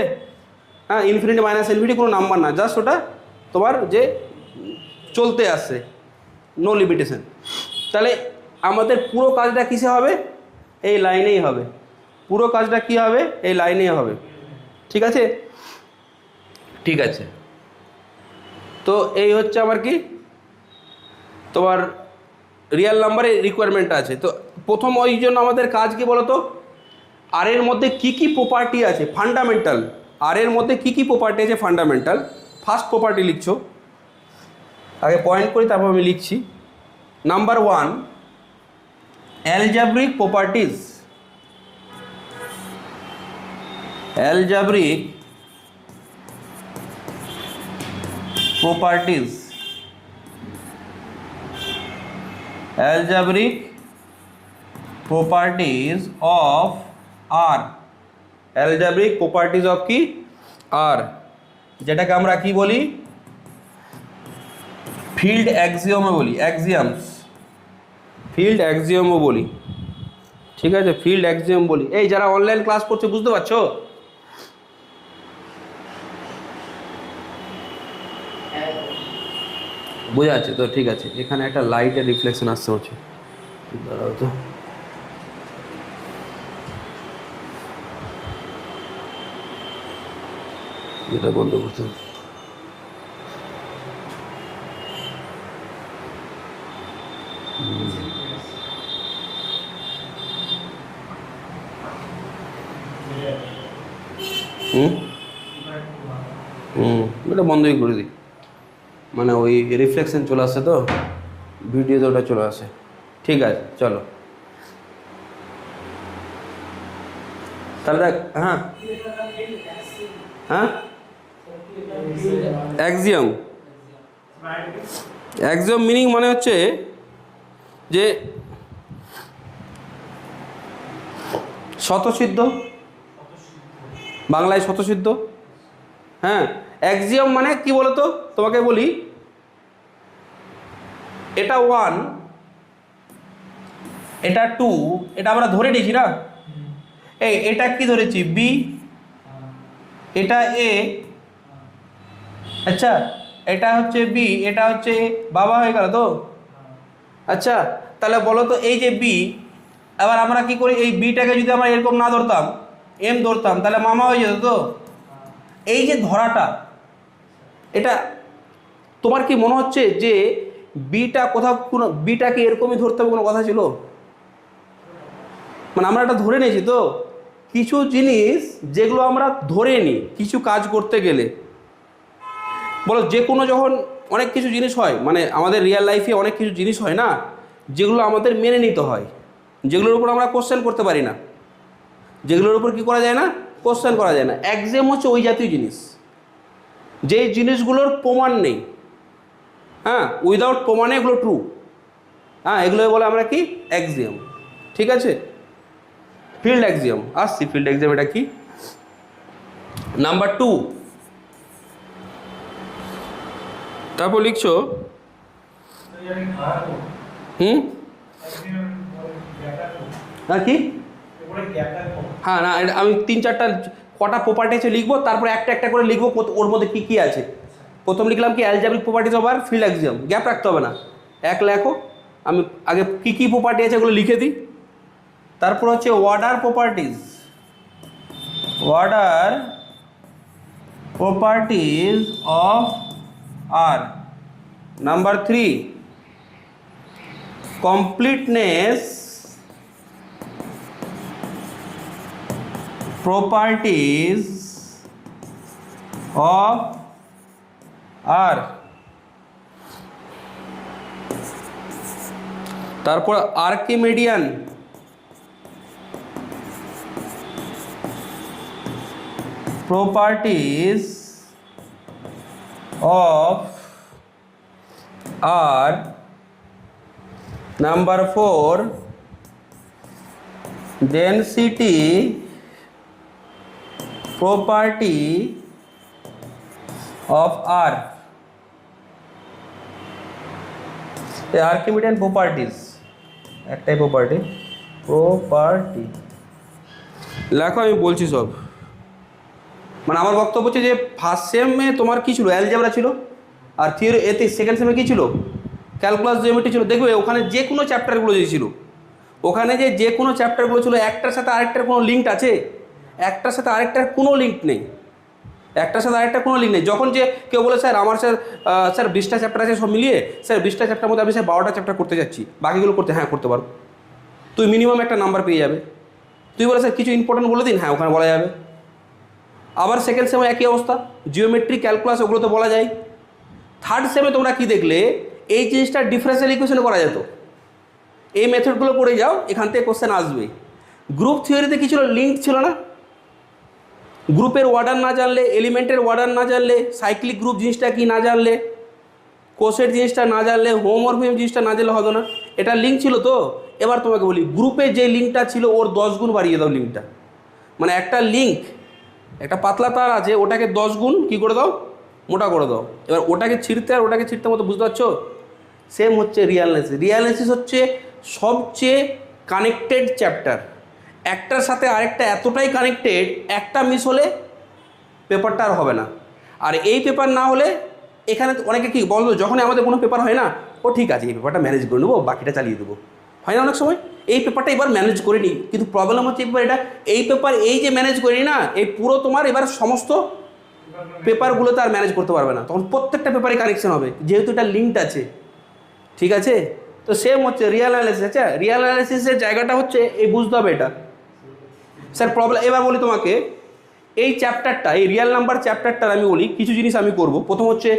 হ্যাঁ, ইনফিনিটি মাইনাস ইনফিনিটি কোনো নাম্বার না, জাস্ট ওটা তোমার যে চলতে আসছে, নো লিমিটেশন। তাহলে আমাদের পুরো কাজটা কিসে হবে? এই লাইনেই হবে। পুরো কাজটা কি হবে? এই লাইনেই হবে, ঠিক আছে? ঠিক আছে, তো এই হচ্ছে আমার কি তোমার রিয়েল নাম্বারের রিকোয়ারমেন্ট আছে। তো প্রথম ওই জন্য আমাদের কাজ কি বলো তো, আর এর মধ্যে কি কি প্রপার্টি আছে ফান্ডামেন্টাল, আর এর মধ্যে কি কি প্রপার্টি আছে ফান্ডামেন্টাল। ফার্স্ট প্রপার্টি লিখছো, আগে পয়েন্ট করি তারপর আমি লিখছি। Number 1, algebraic properties. Algebraic properties, algebraic properties of R. Algebraic properties of কি? আর, যেটাকে আমরা কি বলি? ফিল্ড অ্যাক্সিওমও বলি, অ্যাক্সিয়ামস, ফিল্ড অ্যাক্সিওমও বলি, ঠিক আছে? ফিল্ড অ্যাক্সিওম বলি। এই যারা অনলাইন ক্লাস করছে বুঝতে পারছো? বোঝা যাচ্ছে তো? ঠিক আছে, এখানে একটা লাইটের রিফ্লেকশন আসছে হচ্ছে, দাঁড়াও তো। এটা বন্ধ করতে হবে। এটা বন্ধই করে দিই, মানে ওই রিফ্লেকশন চলে আসছে তো ভিডিওতে, ওটা চলে আসে। ঠিক আছে, চলো তাহলে দেখ। হ্যাঁ হ্যাঁ, অ্যাক্সিয়াম, অ্যাক্সিয়াম মিনিং মানে হচ্ছে যে স্বতঃসিদ্ধ, বাংলায় স্বতঃসিদ্ধ। হ্যাঁ, অ্যাক্সিয়াম মানে কি বলতো, তোমাকে বলি, এটা 1, এটা 2, এটা আমরা ধরে নিয়েছি না? এটা কি ধরেছি? বি, এটা এ, আচ্ছা এটা হচ্ছে বি, এটা হচ্ছে বাবা, হয়ে গেল তো? আচ্ছা, তাহলে বলো তো এই যে বি, এবার আমরা কি করি, এই বিটাকে যদি আমরা এরকম না ধরতাম, এম ধরতাম, তাহলে মামা হয়ে যেত তো? এই যে ধরাটা, এটা তোমার কি মনে হচ্ছে যে বিটা কোথাও কোনো বিটাকে এরকমই ধরতে হবে কোনো কথা ছিল? মানে আমরা এটা ধরে নিয়েছি তো। কিছু জিনিস যেগুলো আমরা ধরে নিই কিছু কাজ করতে গেলে, বলো যে কোনো যখন অনেক কিছু জিনিস হয়, মানে আমাদের রিয়েল লাইফে অনেক কিছু জিনিস হয় না, যেগুলো আমাদের মেনে নিতে হয়, যেগুলোর উপর আমরা কোশ্চেন করতে পারি না, যেগুলোর উপর কী করা যায় না, কোশ্চেন করা যায় না। এক্সাম হচ্ছে ওই জাতীয় জিনিস, যেই জিনিসগুলোর প্রমাণ নেই, হ্যাঁ, উইদাউট প্রমাণে এগুলো ট্রু, হ্যাঁ, এগুলো বলে আমরা কি, এক্সাম। ঠিক আছে, ফিল্ড এক্সাম আসছি। ফিল্ড এক্সাম এটা কি? নাম্বার 2, তারপর লিখছো হ্যাঁ কি, হ্যাঁ না, আমি 3-4টা কটা প্রপার্টি আছে লিখবো, তারপরে একটা একটা করে লিখবো ওর মধ্যে কী কী আছে। প্রথম লিখলাম কি, algebraic properties over field exam, gap রাখতে হবে না, এক লেখো। আমি আগে কী কী প্রপার্টি আছে এগুলো লিখে দিই। তারপর হচ্ছে order properties, order properties of R. Number 3, completeness properties of R। তারপর Archimedean properties of R। Number 4, density property of R। এই আর্কিমিডিয়ান প্রপার্টিজ একটাই প্রপার্টি, লেখো, আমি বলছি সব। মানে আমার বক্তব্য হচ্ছে যে ফার্স্ট সেমে তোমার কী ছিল, অ্যালজেব্রা ছিল, আর থিওরি এতে সেকেন্ড সেমে কী ছিল, ক্যালকুলাস, জিওমেট্রি ছিল। দেখবে ওখানে যে কোনো চ্যাপ্টারগুলো যে ছিল, ওখানে যে কোনো চ্যাপ্টারগুলো ছিল, একটার সাথে আরেকটার কোনো লিঙ্ক আছে? একটার সাথে আরেকটার কোনো লিঙ্ক নেই, একটার সাথে আরেকটা কোনো লিঙ্ক নেই। যখন যে কেউ বলে স্যার আমার স্যার 20টা চ্যাপ্টার আছে সব মিলিয়ে, স্যার 20টা চ্যাপ্টার মধ্যে আমি স্যার 12টা চ্যাপ্টার করতে যাচ্ছি, বাকিগুলো করতে, হ্যাঁ করতে পারো, তুই মিনিমাম একটা নাম্বার পেয়ে যাবে। তুই বলে স্যার কিছু ইম্পর্টেন্ট বলে দিন, হ্যাঁ ওখানে বলা যাবে। আবার সেকেন্ড সেমে একই অবস্থা, জিওমেট্রি, ক্যালকুলাস, ওগুলো তো বলা যায়। থার্ড সেমে তোমরা কি দেখলে, এই জিনিসটা ডিফারেন্সিয়াল ইকুয়েশনে করা যেত। এই মেথডগুলো করে যাও, এখান থেকে কোশ্চেন আসবে। গ্রুপ থিওরিতে কি ছিল, লিঙ্ক ছিল না। গ্রুপের অর্ডার না জানলে, এলিমেন্টের অর্ডার না জানলে, সাইক্লিক গ্রুপ জিনিসটা কি না জানলে, কোষের জিনিসটা না জানলে, হোমোমরফিজম জিনিসটা না জানলে হবে না। এটা লিঙ্ক ছিল তো। এবার তোমাকে বলি, গ্রুপে যে লিঙ্কটা ছিল ওর 10 গুণ বাড়িয়ে দাও লিঙ্কটা। মানে একটা লিঙ্ক, একটা পাতলা তার আছে, ওটাকে 10 গুণ কী করে দাও, মোটা করে দাও। এবার ওটাকে ছিঁড়তে আর ওটাকে ছিঁড়তে মতো, বুঝতে পারছো? সেম হচ্ছে রিয়াল অ্যানালিসিস। রিয়াল অ্যানালিসিস হচ্ছে সবচেয়ে কানেক্টেড চ্যাপ্টার, একটার সাথে আরেকটা এতটাই কানেক্টেড, একটা মিস হলে পেপারটা আর হবে না। আর এই পেপার না হলে, এখানে অনেকে কি বলতো, যখনই আমাদের কোনো পেপার হয় না, ও ঠিক আছে এই পেপারটা ম্যানেজ করে নেবো, বাকিটা চালিয়ে দেবো, হয় না অনেক সময়? এই পেপারটা এবার ম্যানেজ করে নিই, কিন্তু প্রবলেম হচ্ছে এবার এটা, এই পেপার এই যে ম্যানেজ করে নিই না, এই পুরো তোমার এবার সমস্ত পেপারগুলোতে আর ম্যানেজ করতে পারবে না, তখন প্রত্যেকটা পেপারে কানেকশন হবে, যেহেতু এটা লিঙ্কড আছে। ঠিক আছে, তো সেম হচ্ছে রিয়াল অ্যানালিসিস। আচ্ছা, রিয়াল অ্যানালিসিসের জায়গাটা হচ্ছে এই, বুঝতে হবে এটা। স্যার প্রবলেম, এবার বলি তোমাকে, এই চ্যাপ্টারটা, এই রিয়াল নাম্বার চ্যাপ্টারটার আমি বলি কিছু জিনিস আমি করব। প্রথম হচ্ছে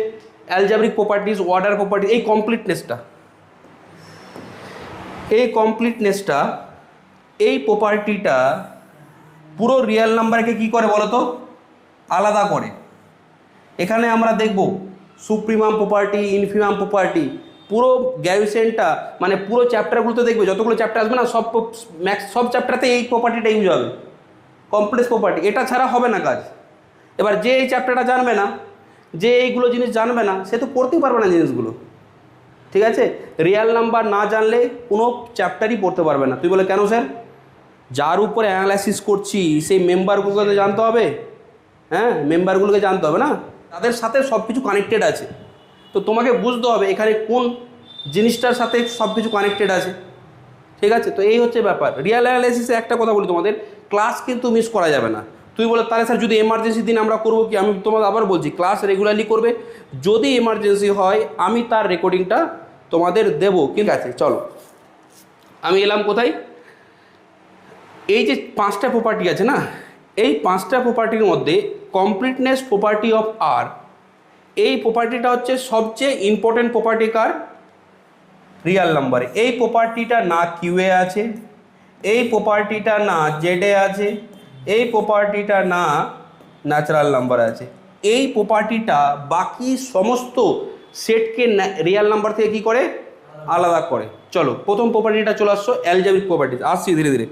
অ্যালজেব্রিক প্রপার্টিজ, অর্ডার প্রপার্টিজ, এই কমপ্লিটনেসটা, এই প্রপার্টিটা পুরো রিয়াল নাম্বারকে কি করে বলো তো, আলাদা করে। এখানে আমরা দেখব সুপ্রিমাম প্রপার্টি, ইনফিমাম প্রপার্টি, পুরো গ্যাভিসেনটা, মানে পুরো চ্যাপ্টারগুলোতে দেখবে, যতগুলো চ্যাপ্টার আসবে না, সব চ্যাপ্টারতে এই প্রপার্টিটা ইউজ হবে, কমপ্লেক্স প্রপার্টি। এটা ছাড়া হবে না কাজ। এবার যে এই চ্যাপ্টারটা জানবে না, যে এইগুলো জিনিস জানবে না, সে তো পড়তেই পারবে না জিনিসগুলো। ঠিক আছে, রিয়াল নাম্বার না জানলে কোনো চ্যাপ্টারই পড়তে পারবে না। তুই বলে কেন স্যার? যার উপরে অ্যানালাইসিস করছি সেই মেম্বারগুলোকে জানতে হবে, হ্যাঁ মেম্বারগুলোকে জানতে হবে না, তাদের সাথে সব কিছু কানেক্টেড আছে। তো তোমাকে বুঝতে হবে এখানে কোন জিনিসটার সাথে সব কিছু কানেক্টেড আছে। ঠিক আছে, তো এই হচ্ছে ব্যাপার। রিয়াল অ্যানালাইসিসে একটা কথা বলি তোমাদের, ক্লাস কিন্তু মিস করা যাবে না। তুই বলে তাহলে স্যার যদি এমার্জেন্সি দিন আমরা করবো কি, আমি তোমাকে আবার বলছি ক্লাস রেগুলারলি করবে। যদি এমার্জেন্সি হয় আমি তার রেকর্ডিংটা তোমাদের দেবো। ঠিক আছে, চলো আমি এলাম কোথায়, এই যে 5টা প্রপার্টি আছে না, এই 5টা প্রপার্টির মধ্যে কমপ্লিটনেস প্রপার্টি অফ আর, এই প্রপার্টিটা হচ্ছে সবচেয়ে ইম্পর্টেন্ট প্রপার্টি কার? রিয়াল নাম্বারে। এই প্রপার্টিটা না কিউএ আছে, এই প্রপার্টিটা না জেডে আছে, এই প্রপার্টিটা না ন্যাচারাল নাম্বার আছে। এই প্রপার্টিটা বাকি সমস্ত সেটকে রিয়াল নাম্বার থেকে কী করে? আলাদা করে। চলো প্রথম প্রপার্টিটা চলে আসছো, অ্যালজেব্রিক প্রপার্টি। আসছি ধীরে ধীরে।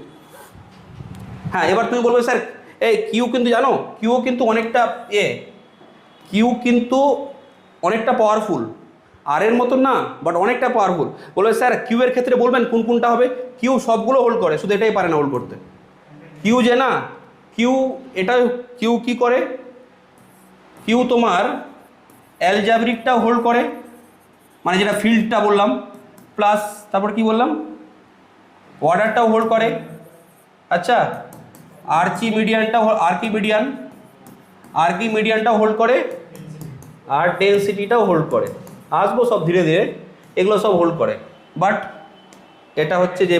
হ্যাঁ, এবার তুমি বলবে স্যার এই কিউ কিন্তু জানো, কিউ কিন্তু অনেকটা কিউ কিন্তু অনেকটা পাওয়ারফুল, আর এর মতন না, বাট অনেকটা পাওয়ারফুল। বলবে স্যার কিউ এর ক্ষেত্রে বলবেন কোন কোনটা হবে? কিউ সবগুলো হোল্ড করে, শুধু এটাই পারে না হোল্ড করতে। কিউ যে না, কিউ এটা কিউ কি করে? কিউ তোমার অ্যালজেব্রিকটা হোল্ড করে, মানে যেটা ফিল্ডটা বললাম, প্লাস তারপর কি বললাম, অর্ডারটাও হোল্ড করে। আচ্ছা, আর্কিমিডিয়ানটাও হোল্ড করে, আর ডেন্সিটিটাও হোল্ড করে। আসবো সব ধীরে ধীরে, এগুলো সব হোল্ড করে। বাট এটা হচ্ছে যে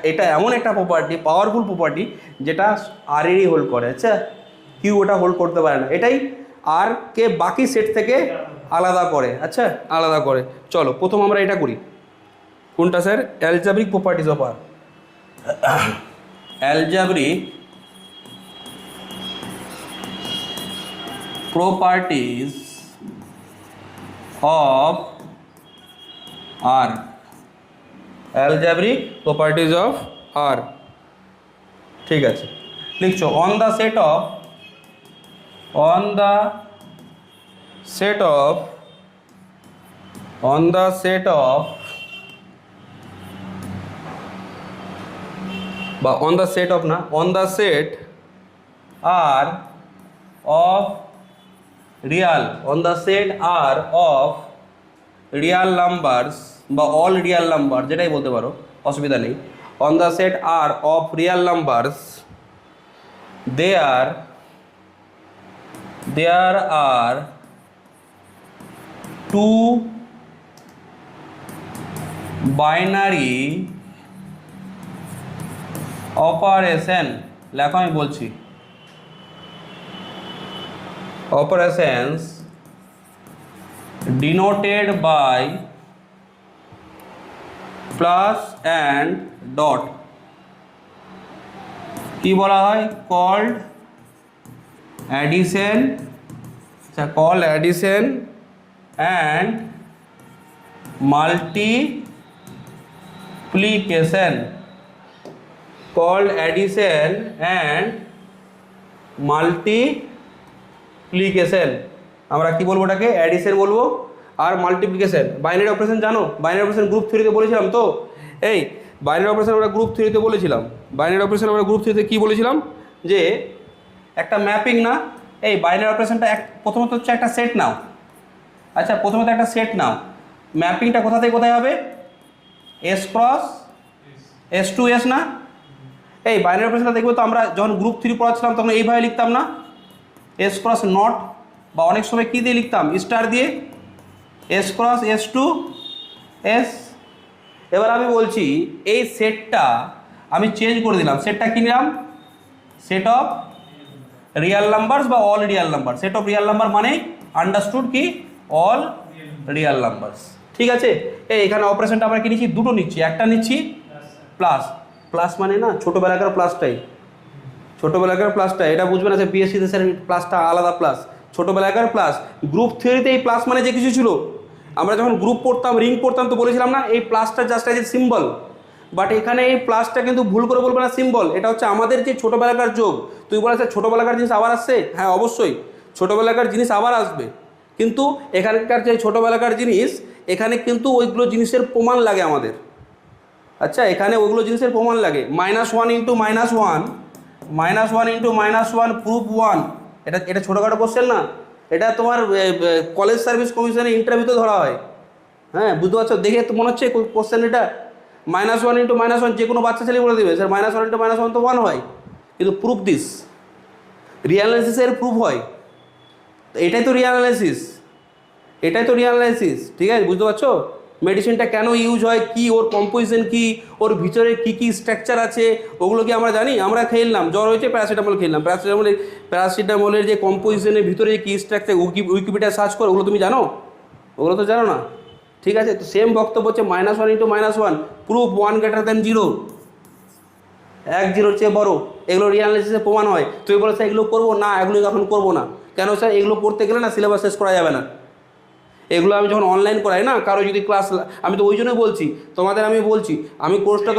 এটা এমন একটা প্রপার্টি, পাওয়ারফুল প্রপার্টি, যেটা আর এরই হোল্ড করে। আচ্ছা, কিউ ওটা হোল্ড করতে পারে না, এটাই আর কে বাকি সেট থেকে আলাদা করে। আচ্ছা, আলাদা করে। চলো প্রথম আমরা এটা করি। কোনটা sir? Algebraic properties of R. Algebraic properties of R. Algebraic properties of R, ঠিক আছে, লিখছো অন দ্য সেট অফ বা on the set R of real, on the set R of real numbers বা অল রিয়াল নাম্বার, যেটাই বলতে পারো, অসুবিধা নেই। On the set R of real numbers there are two binary operation, লেখো আমি বলছি, operations denoted by plus and dot, কি বলা হয়? called addition and multiplication, called addition and multiplication। আমরা কি বলবো? ওটাকে অ্যাডিশন বলবো আর মাল্টিপ্লিকেশন। বাইনারি অপারেশন জানো? বাইনারি অপারেশন গ্রুপ থিওরিতে বলেছিলাম তো। এই বাইনারি অপারেশন আমরা গ্রুপ থিওরিতে বলেছিলাম। কি বলেছিলাম? যে একটা ম্যাপিং না, এই বাইনারি অপারেশনটা প্রথমত হচ্ছে একটা সেট নাও। আচ্ছা, প্রথমত একটা সেট নাও, ম্যাপিংটা কোথা থেকে কোথায় হবে? S cross S to S না? এই বাইনারি অপারেশনটা দেখবো তো আমরা যখন গ্রুপ থ্রি পড়াচ্ছিলাম তখন এইভাবে লিখতাম না, এস ক্রস নট, বা অনেক সময় কী দিয়ে লিখতাম? স্টার দিয়ে, S cross S to S. এবার আমি বলছি এই সেটটা আমি চেঞ্জ করে দিলাম, সেটটা কী নিলাম? সেট অফ রিয়াল নাম্বারস বা all real number. Set of real number মানে আন্ডারস্টুড কি? All Real numbers. ঠিক আছে, এখানে অপারেশনটা আমরা কি নিচ্ছি? দুটো নিচ্ছি, একটা নিচ্ছি প্লাস। প্লাস মানে না ছোটোবেলাকার প্লাসটাই, এটা বুঝবে না যে পিএসসিতে স্যার প্লাসটা আলাদা প্লাস, ছোটোবেলাকার প্লাস। গ্রুপ থিওরিতে এই প্লাস মানে যে কিছু ছিল, আমরা যখন গ্রুপ পড়তাম, রিং পড়তাম, তো বলেছিলাম না এই প্লাসটা just as a symbol. But এখানে এই প্লাসটা কিন্তু ভুল করে বলবে না সিম্বল, এটা হচ্ছে আমাদের যে ছোটোবেলাকার যোগ। তুই বলে স্যার ছোটোবেলাকার জিনিস আবার আসছে? হ্যাঁ অবশ্যই ছোটোবেলাকার জিনিস আবার আসবে, কিন্তু এখানকার যে ছোটোবেলাকার জিনিস, এখানে কিন্তু ওইগুলো জিনিসের প্রমাণ লাগে আমাদের। আচ্ছা, এখানে ওইগুলো জিনিসের প্রমাণ লাগে। -1 ইন্টু -1 প্রুফ 1, এটা ছোটোখাটো কোশ্চেন না, এটা তোমার কলেজ সার্ভিস কমিশনে ইন্টারভিউতে ধরা হয়। হ্যাঁ, বুঝতে পারছো? দেখে তো মনে হচ্ছে কোশ্চেন এটা -1 ইন্টু -1, যে কোনো বাচ্চা ছেলে বলে দেবে স্যার -1 ইন্টু -1 তো 1 হয়, কিন্তু প্রুফ দিস, রিয়াল অ্যানালাইসিসের প্রুফ হয়। এটাই তো রিয়াল অ্যানালাইসিস, ঠিক আছে, বুঝতে পারছো? মেডিসিনটা কেন ইউজ হয়, কি ওর কম্পোজিশন কি, ওর ভিতরে কি কি স্ট্রাকচার আছে, ওগুলো কি আমরা জানি? আমরা খেললাম, জ্বর হয়েছে প্যারাসিটামল খেললাম, প্যারাসিটামলের যে কম্পোজিশনের ভিতরে যে কী স্ট্রাকচার, উইকিপিডিয়া সার্চ করো, ওগুলো তুমি জানো? ওগুলো তো জানো না। ঠিক আছে, তো সেম বক্তব্য হচ্ছে -1 × -1 প্রুফ 1 > 0, 1 0 চেয়ে বড়, এগুলো রিঅ্যানালাইসিসে প্রমাণ হয়। তুই বলে স্যার এগুলো করবো না, এগুলো এখন করবো না, কেন স্যার? এগুলো করতে গেলে না সিলেবাস শেষ করা যাবে না। এগুলো আমি যখন অনলাইন করাই না, কারো যদি ক্লাস, আমি তো ওই জন্যই বলছি তোমাদের, আমি বলছি আমি কোর্সটা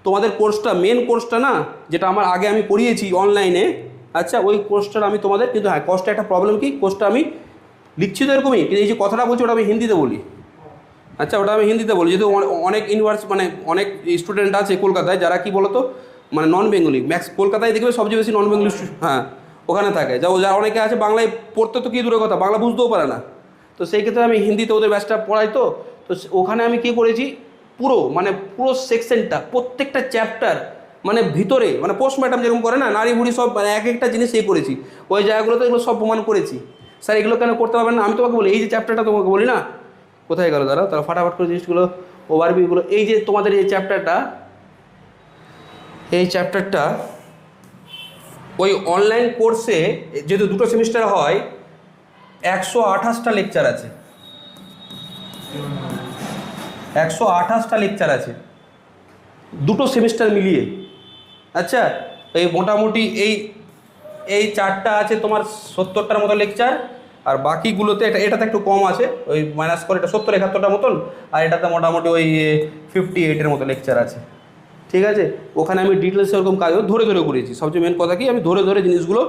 তোমাদের কোর্সটা, মেন কোর্সটা না, যেটা আমার আগে আমি করিয়েছি অনলাইনে, আচ্ছা ওই কোর্সটার আমি তোমাদের, কিন্তু হ্যাঁ কোর্সটা একটা প্রবলেম কি, কোর্সটা আমি লিখছি তো এরকমই, কিন্তু এই যে কথাটা বলছি ওটা আমি হিন্দিতে বলি। আচ্ছা, ওটা আমি হিন্দিতে বলি, যেহেতু অনেক মানে অনেক স্টুডেন্ট আছে কলকাতায় যারা কি বলতো মানে নন বেঙ্গলি, ম্যাক্স কলকাতায় দেখবে সবচেয়ে বেশি নন বেঙ্গলি, হ্যাঁ ওখানে থাকে, যারা অনেকে আছে বাংলায় পড়তে তো কী দূরের কথা, বাংলা বুঝতেও পারে না। তো সেই ক্ষেত্রে আমি হিন্দিতে ওদের ব্যাচটা পড়াই, তো ওখানে আমি কী করেছি, পুরো সেকশনটা, প্রত্যেকটা চ্যাপ্টার মানে ভিতরে, মানে পোস্টমর্টম যেরকম করে না নারী বুড়ি সব, মানে এক একটা জিনিস করেছি ওই জায়গাগুলোতে, এগুলো সব প্রমাণ করেছি। স্যার এগুলো কেন করতে পারবেন না? আমি তোমাকে বলি, এই যে চ্যাপ্টারটা তোমাকে বলি না, কোথায় গেল তারা ফাটাফাট করে জিনিসগুলো, ওভারভিউগুলো, এই যে তোমাদের এই চ্যাপ্টারটা, এই চ্যাপ্টারটা ওই অনলাইন কোর্সে যেহেতু 2 সেমিস্টার হয়, 128টা লেকচার আছে, 128টা লেকচার আছে 2 সেমিস্টার মিলিয়ে। আচ্ছা, এই মোটামুটি এই 4টা আছে তোমার 70টার মতো লেকচার, আর বাকিগুলোতে এটাতে একটু কম আছে, ওই মাইনাস করে এটা 70-71টার মতন, আর এটাতে মোটামুটি ওই 58-এর মতো লেকচার আছে। ঠিক আছে, ওখানে আমি ডিটেলস এরকম কাজ ধরে ধরে করেছি, সবচেয়ে মেন কথা কি আমি ধরে ধরে জিনিসগুলো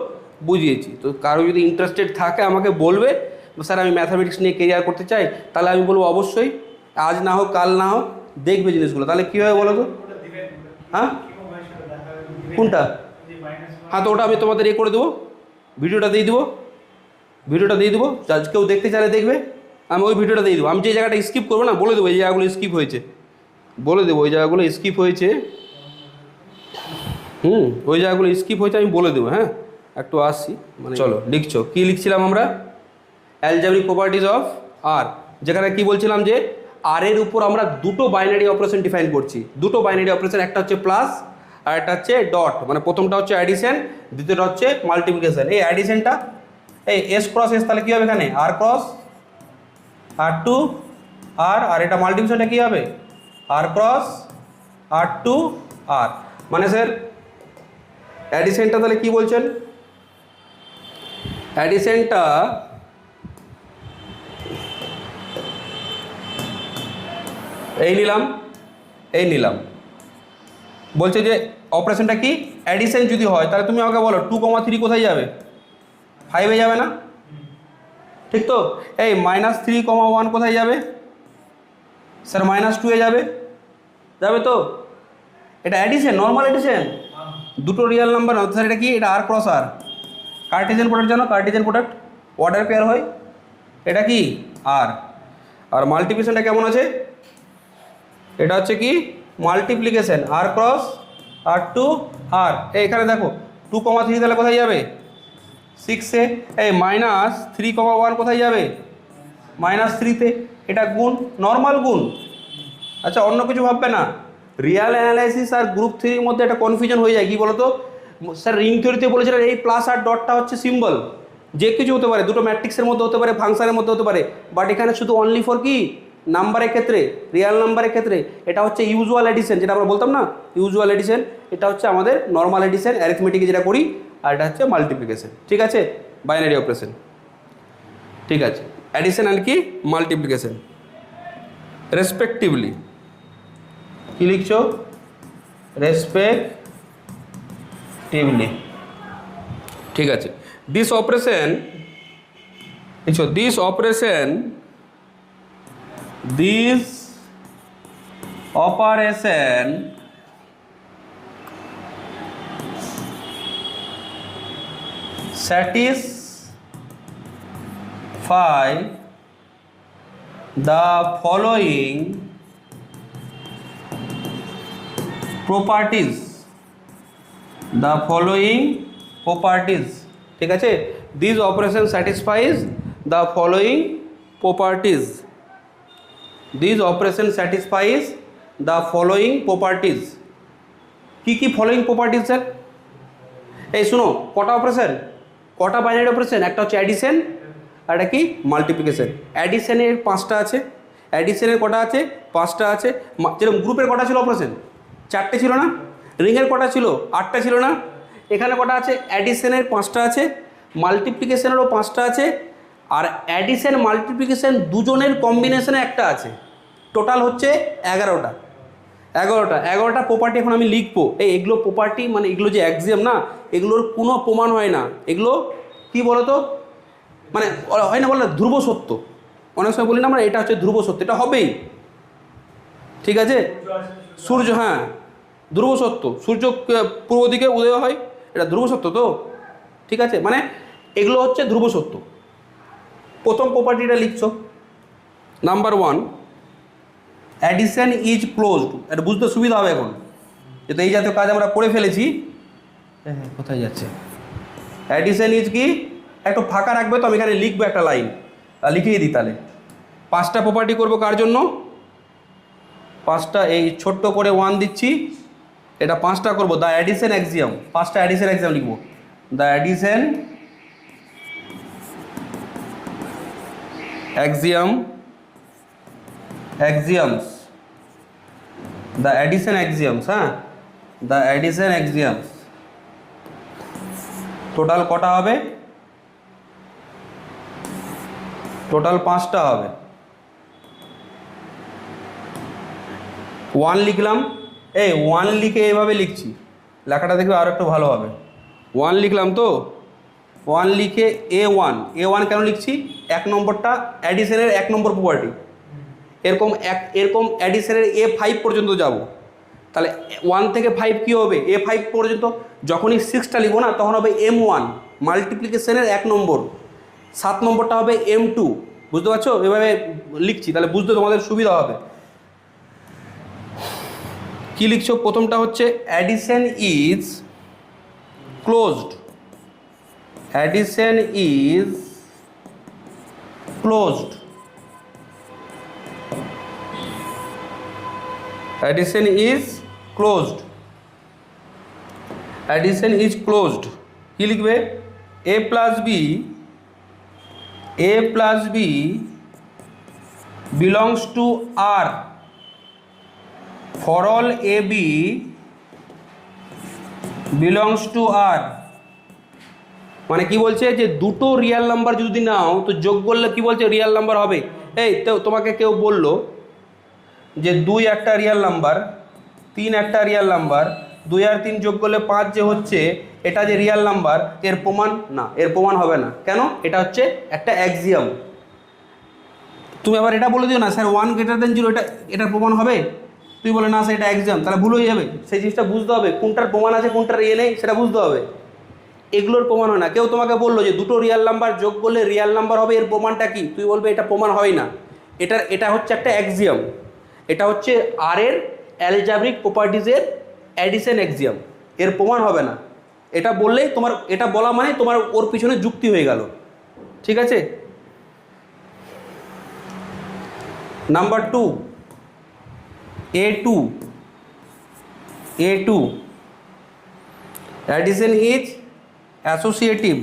বুঝিয়েছি। তো কারো যদি ইন্টারেস্টেড থাকে আমাকে বলবে, স্যার আমি ম্যাথামেটিক্স নিয়ে কেরিয়ার করতে চাই, তাহলে আমি বলবো অবশ্যই, আজ না হোক কাল না হোক দেখবে জিনিসগুলো, তাহলে কী হয় বলো তো? হ্যাঁ, কোনটা? হ্যাঁ, তো ওটা আমি তোমাদের করে দেবো, ভিডিওটা দিয়ে দেবো, কেউ দেখতে চাইলে দেখবে, আমি ওই ভিডিওটা দিয়ে দেবো। আমি যে জায়গাটা স্কিপ করবো না বলে দেবো, এই জায়গাগুলো স্কিপ হয়েছে বলে দেবো, ওই জায়গাগুলো স্কিপ হয়েছে, ওই জায়গাগুলো স্কিপ হয়েছে আমি বলে দেবো। হ্যাঁ, একটু আসছি, মানে চলো লিখছো, কী লিখছিলাম আমরা? অ্যালজেব্রিক প্রপার্টিজ অফ আর, যেখানে কি বলছিলাম যে আর এর উপর আমরা 2টো বাইনারি অপারেশন ডিফাইন করছি, 2টো বাইনারি অপারেশন, একটা হচ্ছে প্লাস আর একটা হচ্ছে ডট, মানে প্রথমটা হচ্ছে অ্যাডিশন, দ্বিতীয়টা হচ্ছে মাল্টিপ্লিকেশন। এই অ্যাডিশনটা এই S × S, তাহলে কী হবে এখানে R × R2 R, আর এটা মাল্টিপ্লিকেশনটা কী হবে R × R2 R। মানে স্যার অ্যাডিশনটা তাহলে কী বলছেন? অ্যাডিশনটা এই নিলাম, বলছে যে অপারেশনটা কি অ্যাডিশন যদি হয়, তাহলে তুমি আমাকে বলো 2, 3 কোথায় যাবে? 5-এ যাবে না? ঠিক তো। এই -3, 1 কোথায় যাবে? স্যার -2-এ যাবে তো। এটা অ্যাডিশন, নর্মাল অ্যাডিশন, 2টো রিয়েল নাম্বার। স্যার এটা কি? এটা R × R, কার্টেসিয়ান প্রোডাক্ট জানো? কার্টেসিয়ান প্রোডাক্ট অর্ডার পেয়ার হয়, এটা কি R। আর মাল্টিপ্লিকেশনটা কেমন আছে? এটা হচ্ছে কি মাল্টিপ্লিকেশন, R × R2 R। এখানে দেখো 2, 3 তাহলে কোথায় যাবে? 6-এ। এই -3, 1 কোথায় যাবে? -3-তে। এটা গুণ, নর্মাল গুণ। আচ্ছা, অন্য কিছু ভাববে না। রিয়াল অ্যানালাইসিস আর গ্রুপ 3-র মধ্যে একটা কনফিউশন হয়ে যায়, কি বলো তো? স্যার রিং থিওরিতে বলেছিলেন এই প্লাস আর ডটটা হচ্ছে সিম্বল, যে কিছু হতে পারে, 2টো ম্যাট্রিক্সের মধ্যে হতে পারে, ফাংশনের মধ্যে হতে পারে, বাট এখানে শুধু অনলি ফর কি নাম্বারের ক্ষেত্রে, রিয়াল নাম্বারের ক্ষেত্রে এটা হচ্ছে ইউজুয়াল এডিশন, যেটা আমরা বলতাম না ইউজুয়াল এডিশন, এটা হচ্ছে আমাদের নর্মাল এডিশন অ্যারিথমেটিকে যেটা করি, আর এটা হচ্ছে মাল্টিপ্লিকেশন। ঠিক আছে, বাইনারি অপারেশন। ঠিক আছে, অ্যাডিশন আর কি মাল্টিপ্লিকেশন রেসপেক্টিভলি। কি লিখছো? রেসপেক্টিভলি। ঠিক আছে, this operation satisfy the following properties, ঠিক আছে, this operation satisfies the following properties, this operation satisfies the following properties. কী কী ফলোয়িং প্রপার্টিজ স্যার? এই শুনো, কটা অপারেশন, কটা বাইনারি অপারেশন? একটা হচ্ছে অ্যাডিশন আর একটা কি মাল্টিপ্লিকেশন। অ্যাডিশনের 5টা আছে, অ্যাডিশনের কটা আছে? 5টা আছে। যেরকম গ্রুপের কটা ছিল অপারেশন? 4টে ছিল না? রিংয়ের কটা ছিল? 8টা ছিল না? এখানে কটা আছে? অ্যাডিশনের 5টা আছে, মাল্টিপ্লিকেশনেরও 5টা আছে, আর অ্যাডিশন মাল্টিপ্লিকেশন দুজনের কম্বিনেশনে একটা আছে। টোটাল হচ্ছে 11টা। 11টা প্রপার্টি এখন আমি লিখবো। এগুলো প্রপার্টি মানে এগুলো যে অ্যাক্সিওম না, এগুলোর কোনো প্রমাণ হয় না। এগুলো কি বলো তো, মানে হয় না, বলে না ধ্রুব সত্য। অনেক সময় বলি না আমরা এটা হচ্ছে ধ্রুব সত্য, এটা হবেই, ঠিক আছে? সূর্য, হ্যাঁ ধ্রুব সত্য, সূর্য পূর্ব দিকে উদয় হয়, এটা ধ্রুব সত্য তো, ঠিক আছে? মানে এগুলো হচ্ছে ধ্রুব সত্য। প্রথম প্রপার্টিটা লিখছো, নাম্বার 1, অ্যাডিশন ইজ ক্লোজড। এটা বুঝতে সুবিধা হবে এখন, যেহেতু এই জাতীয় কাজ আমরা করে ফেলেছি। হ্যাঁ, কোথায় যাচ্ছে? অ্যাডিশন ইজ কি, একটু ফাঁকা রাখবে তো, আমি এখানে লিখবো একটা লাইন, লিখিয়ে দিই তাহলে। 5টা প্রপার্টি করবো, কার জন্য? 5টা, এই ছোট্ট করে 1 দিচ্ছি, এটা 5টা করবো। দ্য অ্যাডিশন অ্যাক্সিয়াম, 5টা অ্যাডিশন অ্যাক্সিয়াম লিখবো। দ্য অ্যাডিশন অ্যাক্সিয়ামস, দ্য অ্যাডিশন অ্যাক্সিয়ামস, হ্যাঁ দ্য অ্যাডিশন অ্যাক্সিয়ামস। টোটাল কটা হবে? টোটাল 5টা হবে। 1 লিখলাম, 1 লিখে এইভাবে লিখছি, লেখাটা দেখবে আরও একটু ভালো হবে। 1 লিখলাম তো, 1 লিখে A1 কেন লিখছি? 1 নম্বরটা অ্যাডিশনের 1 নম্বর প্রপার্টি। এরকম অ্যাডিশনের A5 পর্যন্ত যাব, তাহলে 1 থেকে 5 কী হবে? A5 পর্যন্ত। যখনই 6টা লিখবো না, তখন হবে M1 মাল্টিপ্লিকেশনের 1 নম্বর, 7 নম্বরটা হবে M2। বুঝতে পারছো? এভাবে লিখছি, তাহলে বুঝতে তোমাদের সুবিধা হবে। কি লিখছো? প্রথমটা হচ্ছে addition is closed, addition is closed, addition is closed, addition is closed. কি লিখবে? a plus b belongs to R for all a b belongs to R. মানে কি বলছে, যে দুটো রিয়াল নাম্বার যদি নাও তো যোগ করলে কি বলছে? রিয়াল নাম্বার হবে। তো তোমাকে কেউ বললো যে 2 একটা রিয়াল নাম্বার, 3 একটা রিয়াল নাম্বার, 2 আর 3 যোগ করলে 5 যে হচ্ছে, এটা যে রিয়াল নাম্বার, এর প্রমাণ না, এর প্রমাণ হবে না। কেন? এটা হচ্ছে একটা অ্যাক্সিয়াম। তুমি আবার এটা বলে দিও না স্যার 1 গ্রেটার দেন 0, এটার প্রমাণ হবে? তুই বলে না স্যার এটা এক্সাম, তাহলে ভুল হয়ে যাবে। সেই জিনিসটা বুঝতে হবে, কোনটার প্রমাণ আছে কোনটার নেই সেটা বুঝতে হবে। এগুলোর প্রমাণ হয় না। কেউ তোমাকে বললো যে দুটো রিয়াল নাম্বার যোগ করলে রিয়াল নাম্বার হবে, এর প্রমাণটা কি? তুই বলবে এটা প্রমাণ হয় না। এটা হচ্ছে একটা অ্যাক্সিয়াম, এটা হচ্ছে আর এর অ্যালজাব্রিক প্রপার্টিজের অ্যাডিশন অ্যাক্সিয়াম, এর প্রমাণ হবে না। এটা বললেই তোমার, এটা বলা মানে তোমার ওর পিছনে যুক্তি হয়ে গেল, ঠিক আছে? Number 2, A2 addition is associative,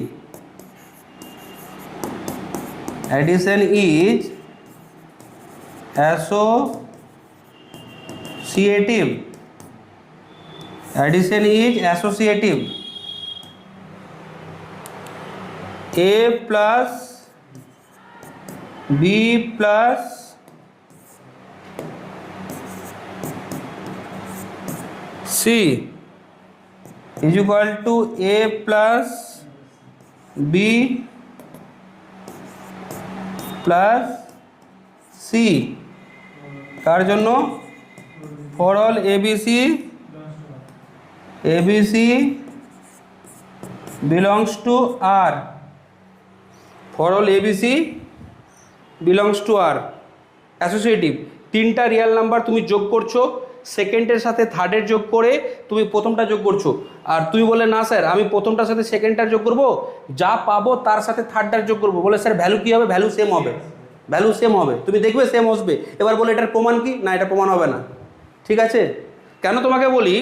addition is associative, addition is associative। A plus B plus C is equal to A plus B plus C। কার জন্য? For all ABC belongs to R, for all ABC belongs to R। Associative, 3টা Real number তুমি যোগ করছো, সেকেন্ডের সাথে থার্ডের যোগ করে তুমি প্রথমটা যোগ করছো। আর তুমি বলে না স্যার আমি প্রথমটার সাথে সেকেন্ডটার যোগ করব, যা পাবো তার সাথে থার্ডটার যোগ করবো। বলে স্যার ভ্যালু কী হবে? ভ্যালু সেম হবে। ভ্যালু সেম হবে, তুমি দেখবে সেম আসবে। এবার বলে এটার প্রমাণ কি, না এটা প্রমাণ হবে না। ঠিক আছে, কেন তোমাকে বলি,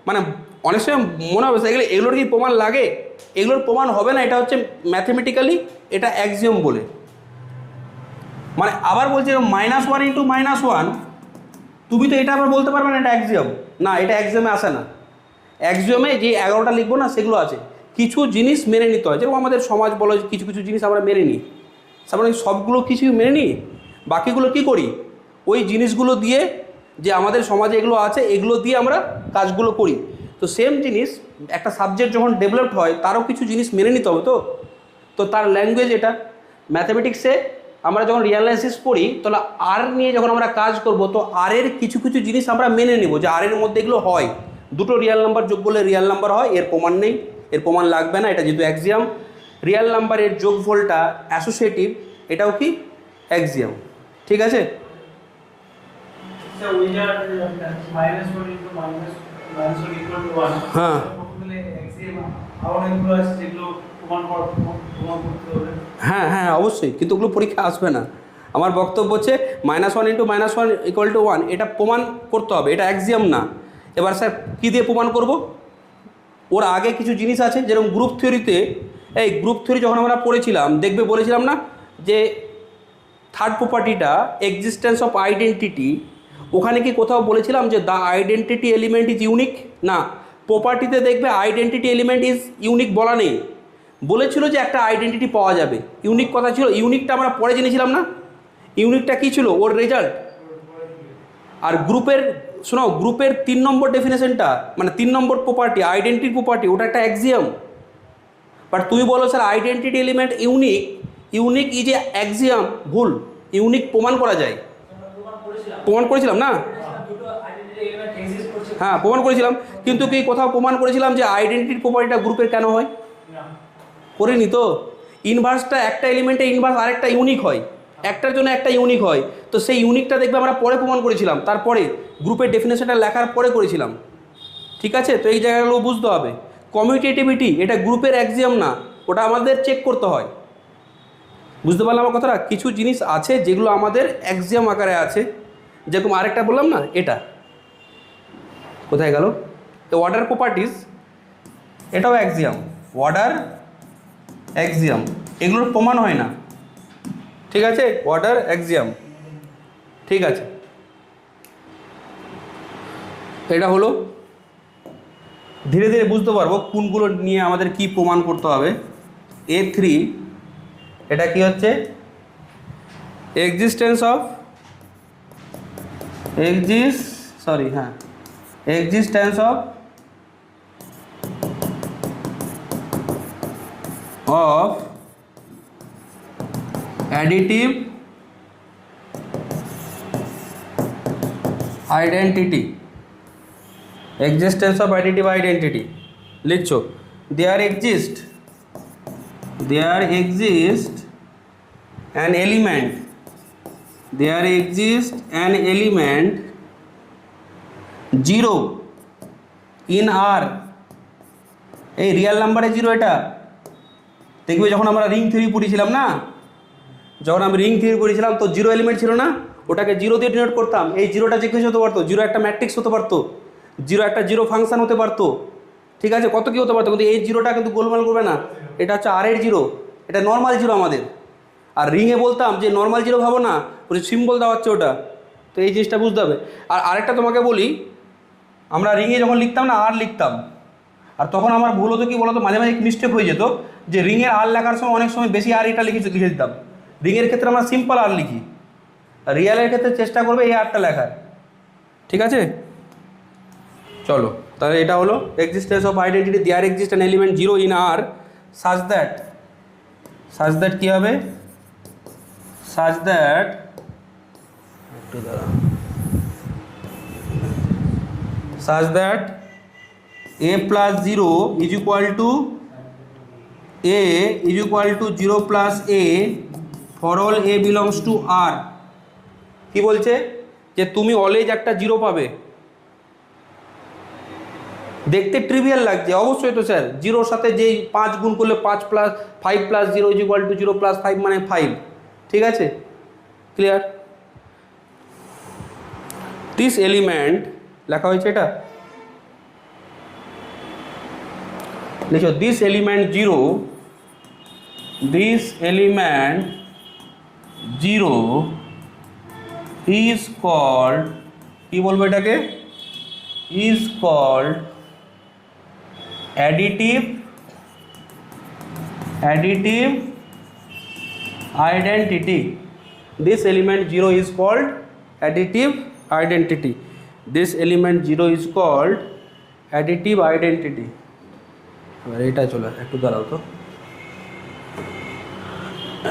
মানে অনেক সময় মনে হবে এগুলোর কি প্রমাণ লাগে, এগুলোর প্রমাণ হবে না, এটা হচ্ছে ম্যাথমেটিক্যালি এটা অ্যাক্সিওম বলে। মানে আবার বলছি -1 ইন্টু -1, তুমি তো এটা আবার বলতে পারবে না এটা অ্যাক্সিওম, না এটা অ্যাক্সিওমে আসে না। অ্যাক্সিওমে যে 11টা লিখবো না সেগুলো আছে, কিছু জিনিস মেনে নিতে হয়, যেরকম আমাদের সমাজ বলো কিছু কিছু জিনিস আমরা মেনে নিই, তারপরে সবগুলো কিছু মেনে নিই, বাকিগুলো কি করি ওই জিনিসগুলো দিয়ে, যে আমাদের সমাজে এগুলো আছে এগুলো দিয়ে আমরা কাজগুলো করি। তো সেম জিনিস একটা সাবজেক্ট যখন ডেভেলপড হয় তারও কিছু জিনিস মেনে নিতে হবে। তো তার ল্যাঙ্গুয়েজ এটা। ম্যাথামেটিক্সে আমরা যখন রিয়াল অ্যানালাইসিস পড়ি তাহলে আর নিয়ে যখন আমরা কাজ করব, তো আর এর কিছু কিছু জিনিস আমরা মেনে নেব যে আর এর মধ্যে এগুলো হয়। দুটো রিয়াল নাম্বার যোগ করলে রিয়াল নাম্বার হয়, এর প্রমাণ নেই, এর প্রমাণ লাগবে না, এটা যেহেতু অ্যাক্সিয়াম। রিয়াল নাম্বারের যোগফলটা অ্যাসোসিয়েটিভ, এটাও কি অ্যাক্সিয়াম। ঠিক আছে, হ্যাঁ হ্যাঁ হ্যাঁ অবশ্যই, কিন্তু ওগুলো পরীক্ষা আসবে না। আমার বক্তব্য হচ্ছে -1 ইন্টু -1 ইকুয়াল টু 1, এটা প্রমাণ করতে হবে, এটা অ্যাক্সিয়াম না। এবার স্যার কী দিয়ে প্রমাণ করব, ওর আগে কিছু জিনিস আছে, যেরকম গ্রুপ থিওরিতে, এই গ্রুপ থিওরি যখন আমরা পড়েছিলাম দেখবে বলেছিলাম না যে থার্ড প্রপার্টিটা এক্সিস্টেন্স অফ আইডেন্টিটি, ওখানে কি কোথাও বলেছিলাম যে the identity element is unique, না প্রপার্টিতে দেখবে আইডেন্টিটি এলিমেন্ট ইজ ইউনিক বলা নেই, বলেছিল যে একটা আইডেন্টিটি পাওয়া যাবে, ইউনিক কথা ছিল। ইউনিকটা আমরা পরে জেনেছিলাম না, ইউনিকটা কী ছিল, ওর রেজাল্ট। আর গ্রুপের শোনো, গ্রুপের 3 নম্বর ডেফিনেশনটা, মানে 3 নম্বর প্রপার্টি আইডেন্টিটি প্রপার্টি, ওটা একটা অ্যাক্সিয়াম। বাট তুমি বলো sir identity element unique, unique is a Axiom, ভুল। ইউনিক প্রমাণ করা যায়, প্রমাণ করেছিলাম না, হ্যাঁ প্রমাণ করেছিলাম, কিন্তু কি কোথাও প্রমাণ করেছিলাম যে আইডেন্টিটি প্রপার্টিটা গ্রুপের কেন হয়, করিনি তো। ইনভার্সটা একটা এলিমেন্টে ইনভার্স আরেকটা ইউনিক হয়, একটার জন্য একটা ইউনিক হয়, তো সেই ইউনিকটা দেখবে আমরা পরে প্রমাণ করেছিলাম, তারপরে গ্রুপের ডেফিনেশনটা লেখার পরে করেছিলাম। ঠিক আছে, তো এই জায়গাগুলো বুঝতে হবে। কমিউটেটিভিটি এটা গ্রুপের অ্যাক্সিয়াম না, ওটা আমাদের চেক করতে হয়। বুঝতে পারলাম আমার কথাটা, কিছু জিনিস আছে যেগুলো আমাদের অ্যাক্সিয়াম আকারে আছে, যেরকম আরেকটা বললাম না, এটা কোথায় গেল, অর্ডার প্রপার্টিস, এটাও অ্যাক্সিয়াম, অর্ডার অ্যাক্সিয়াম, এগুলোর প্রমাণ হয় না। ঠিক আছে, অর্ডার অ্যাক্সিয়াম। ঠিক আছে, এটা হলো, ধীরে ধীরে বুঝতে পারবো কোনগুলো নিয়ে আমাদের কি প্রমাণ করতে হবে। A3 এটা কি হচ্ছে, existence of existence of additive identity, existence of additive identity লিখছো, there exists an element 0 in R, এই রিয়েল নাম্বারে 0, এটা দেখবে যখন আমরা রিং থিওরি পড়েছিলাম না, যখন আমি রিং থিওরি পড়েছিলাম তো 0 এলিমেন্ট ছিল না, ওটাকে 0 দিয়ে ডিনোট করতাম। এই 0টা যে কিছু হতে পারতো, 0 একটা ম্যাট্রিক্স হতে পারতো, 0 একটা 0 ফাংশন হতে পারতো। ঠিক আছে, কত কী হতে পারতো, কিন্তু এই 0টা কিন্তু গোলমাল করবে না, এটা হচ্ছে R এর 0, এটা নর্মাল 0 আমাদের। আর রিংয়ে বলতাম যে নর্মাল 0 ভাবো না, ওই সিম্বল দেওয়া হচ্ছে ওটা, তো এই জিনিসটা বুঝতে হবে। আর আরেকটা তোমাকে বলি, আমরা রিংয়ে যখন লিখতাম না R লিখতাম, আর তখন আমার ভুল হতো কি বলতো, মাঝে মাঝে মিস্টেক হয়ে যেত যে রিংয়ের R লেখার সময় অনেক সময় বেশি R এটা লিখে দিতাম। রিংয়ের ক্ষেত্রে আমরা সিম্পল R লিখি, আর রিয়েলের ক্ষেত্রে চেষ্টা করবে এই Rটা লেখার। ঠিক আছে, চলো তাহলে এটা হলো existence of identity, there exist an element 0 in R such that কী হবে, such that a plus 0 is equal to 0 plus a for all a belongs to R। কি বলছে যে তুমি অলওয়েজ একটা 0 পাবে। দেখতে ট্রিভিয়াল লাগছে, অবশ্যই তো স্যার, 0-র সাথে যেই 5 গুণ করলে 5 + 5 + 0 = 0 + 5 মানে 5। ঠিক আছে, ক্লিয়ার? দিস এলিমেন্ট লেখা হয়েছে, এটা লিখো, this element 0, this element 0 is called, কি বলবো এটাকে, is called additive identity. This element 0 is called additive identity. This element 0 is called additive identity. এবার এটা চলে, একটু দাঁড়াও তো,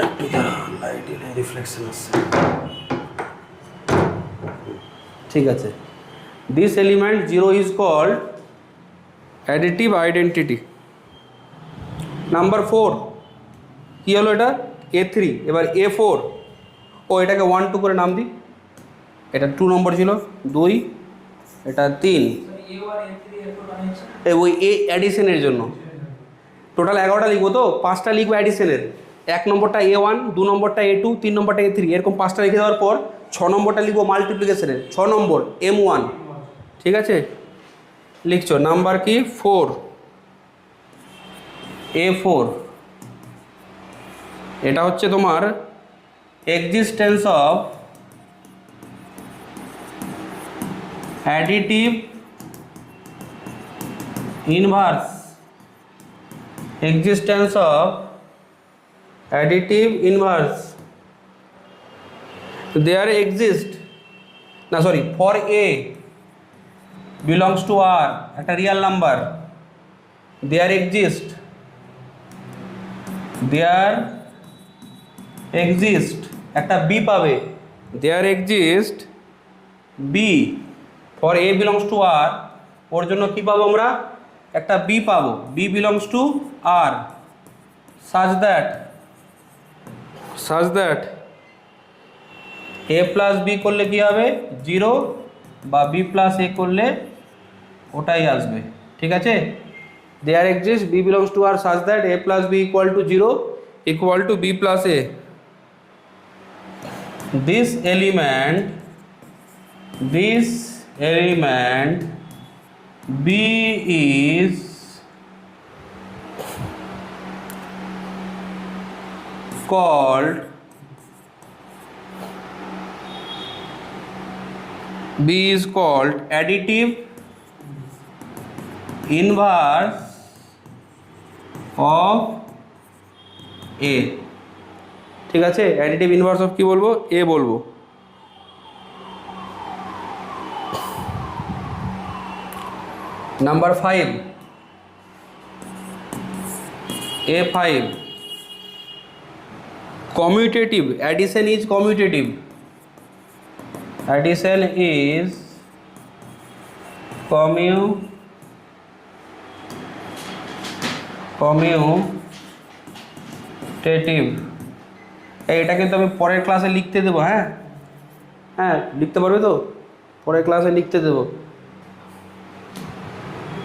একটু দাঁড়াও, লাইটের রিফ্লেকশন আসছে, ঠিক আছে। This element 0 is called additive identity. Number 4 কি হলো, এটা A3, এবার A4, ও এটাকে 1 2 করে নাম দিই, এটা 2 নম্বর ছিল, 2, এটা 3, ওই এ অ্যাডিশনের জন্য টোটাল 11টা লিখবো, তো 5টা লিখবো অ্যাডিশনের, 1 নম্বরটা A1, 2 নম্বরটা A2, 3 নম্বরটা A3, এরকম 5টা লিখে দেওয়ার পর 6 নম্বরটা লিখবো মাল্টিপ্লিকেশনের, 6 নম্বর M1, ঠিক আছে? লিখছো নাম্বার কি 4, A4, এটা হচ্ছে তোমার existence of additive inverse, existence of additive inverse, there exist, না sorry, for a belongs to R, একটা রিয়াল নাম্বার, there exist একটা B পাবে, there exist B, for A belongs to R, ওর জন্য কি পাবো আমরা, একটা B পাবো, B belongs to R, such that A plus B করলে কি হবে 0, বা B plus A করলে ওটাই আসবে, ঠিক আছে? There exist B belongs to R such that A plus B equal to 0 equal to B plus A. This element B is called additive inverse of A, ঠিক আছে? অ্যাডিটিভ ইনভার্স অফ কি বলবো, A বলবো। Number 5, A5, commutative, addition is commutative, addition is commutative, এটা কিন্তু আমি পরের ক্লাসে লিখতে দেবো, হ্যাঁ হ্যাঁ লিখতে পারবে তো, পরের ক্লাসে লিখতে দেবো,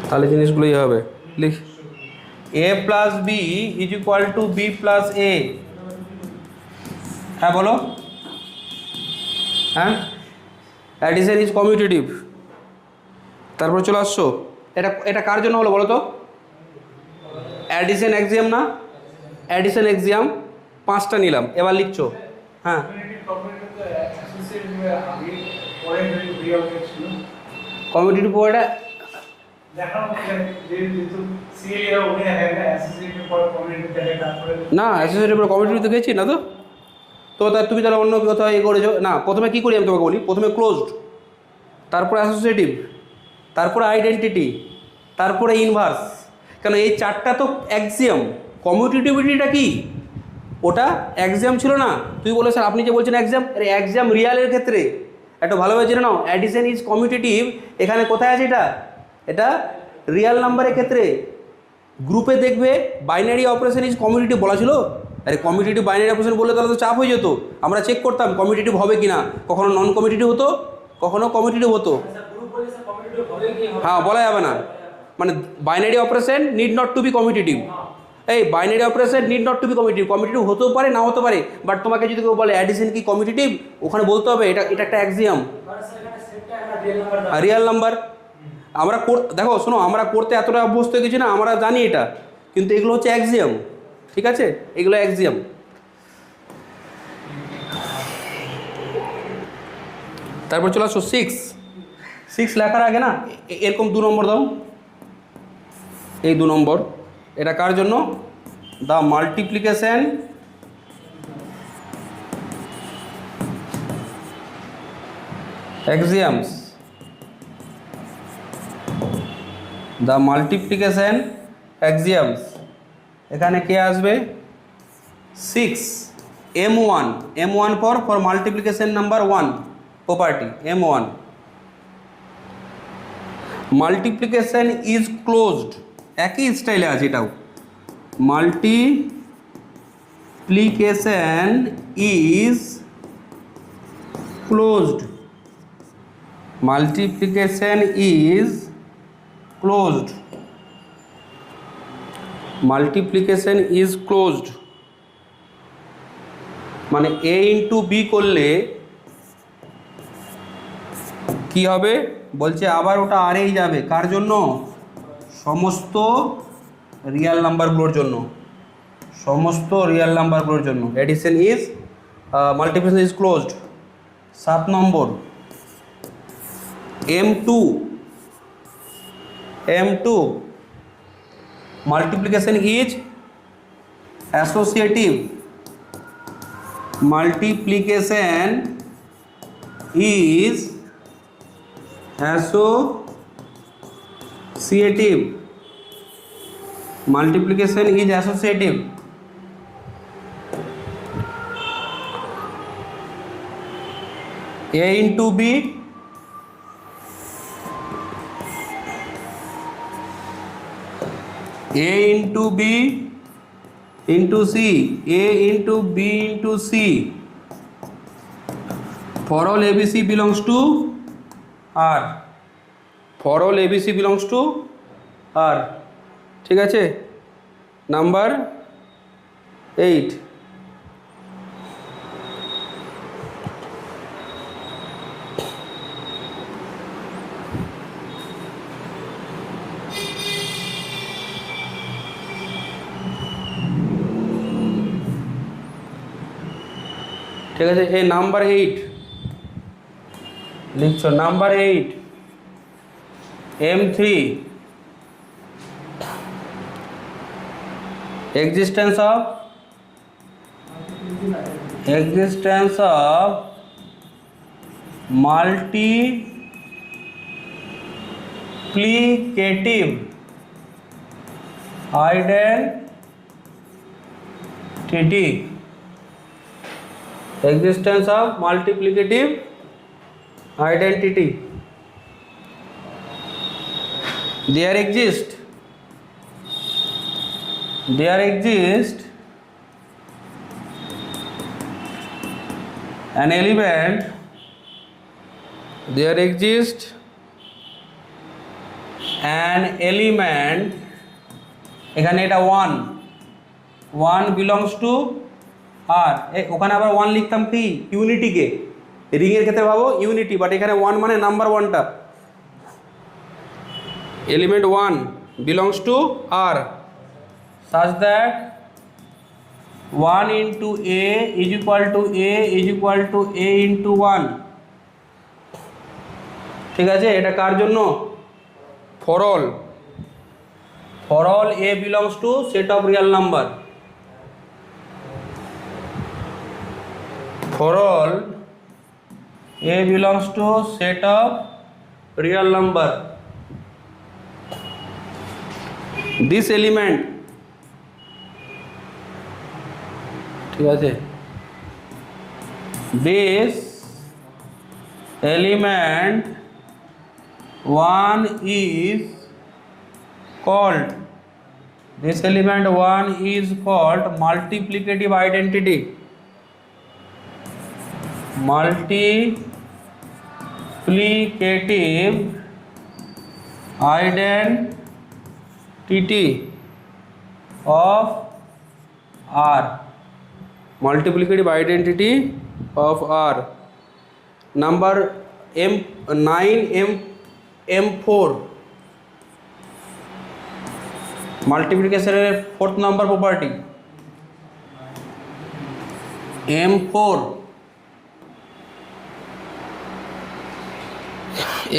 তাহলে জিনিসগুলোই হবে। লিখ, A plus B is equal to B plus A, হ্যাঁ বলো, হ্যাঁ অ্যাডিশন ইজ কমিউটেটিভ, তারপর চলে আসছো, এটা কার জন্য হলো বলো তো, অ্যাডিশন এক্সিয়াম না, অ্যাডিশন এক্সিয়াম 5টা নিলাম, এবার লিখছো, হ্যাঁ কমিউটেটিভ ওয়ার্ডটা না, অ্যাসোসিয়েটিভ কমিউটেটিভ তো গেছি না, তো তুমি তাহলে অন্য কোথাও এ করেছো না। প্রথমে কী করি আমি তোমাকে বলি, প্রথমে ক্লোজড, তারপরে অ্যাসোসিয়েটিভ, তারপরে আইডেন্টিটি, তারপরে ইনভার্স, কেন এই 4টা তো অ্যাক্সিয়াম, কমিউটেটিভিটিটা কি, ওটা অ্যাক্সিয়াম ছিল না। তুই বলে স্যার আপনি যে বলছেন অ্যাক্সিয়াম, অ্যাক্সিয়াম রিয়ালের ক্ষেত্রে একটু ভালোভাবে জেনে নাও, অ্যাডিশন ইজ কমিউটেটিভ এখানে কোথায় আছে, এটা রিয়াল নাম্বারের ক্ষেত্রে। গ্রুপে দেখবে বাইনারি অপারেশন ইজ কমিউটেটিভ বলা ছিল, আরে কমিউটেটিভ বাইনারি অপারেশন বললে তাহলে তো চাপ হয়ে যেত, আমরা চেক করতাম কমিউটেটিভ হবে কি না, কখনো নন কমিউটেটিভ হতো, কখনো কমিউটেটিভ হতো, হ্যাঁ বলা যাবে না, মানে binary operation need not to be commutative, এই binary operation need not to be commutative, commutative হতেও পারে না হতে পারে, বাট তোমাকে যদি কেউ বলে অ্যাডিশন কি কমিটিভ, ওখানে বলতে হবে এটা এটা একটা অ্যাক্সিয়াম, রিয়েল নাম্বার। আমরা দেখো শোনো, আমরা করতে এতটা অভ্যস্ত হয়ে গেছি না, আমরা জানি এটা, কিন্তু এগুলো হচ্ছে অ্যাক্সিয়াম, ঠিক আছে, এগুলো অ্যাক্সিয়াম। তারপর চলে আসো 6 লেখার আগে না এরকম 2 নম্বর দাও, এই 2 নম্বর, এটা কার জন্য? The multiplication axioms, the multiplication axioms। এখানে কে আসবে? 6 M1 for multiplication number 1 property M1। Multiplication is closed, একই স্টাইলে আছে এটাও, multiplication is closed, multiplication is closed, multiplication is closed মানে A ইন্টু বি করলে কি হবে বলছে, আবার ওটা আরেই যাবে, কার জন্য? সমস্ত রিয়েল নাম্বারগুলোর জন্য, সমস্ত রিয়েল নাম্বারগুলোর জন্য addition is multiplication is closed. 7 নম্বর M2 multiplication is associative, multiplication is associative, multiplication is associative। A into B A into B into C, A into B into C, for all ABC belongs to R, for all ABC belongs to R, ঠিক আছে। Number 8 ঠিক আছে, এই number 8 লিখছো, number 8 M3 existence of multiplicative identity, existence of multiplicative identity, there exists an element, there exists an element, এখানে এটা 1 belongs to R, ওখানে আবার 1 লিখতাম কি ইউনিটিকে, রিংয়ের ক্ষেত্রে ভাবো ইউনিটি, বাট এখানে 1 মানে number 1টা, element 1 belongs to R such that 1 into A is equal to A into 1, ঠিক আছে। এটা কার জন্য? for all A belongs to set of real number, for all A belongs to set of real number, this element, ঠিক আছে, this element 1 is called, this element 1 is called multiplicative identity, multiplicative identity of R, multiplicative identity of R. Number M4 মাল্টিপ্লিকেশনের 4th number property M4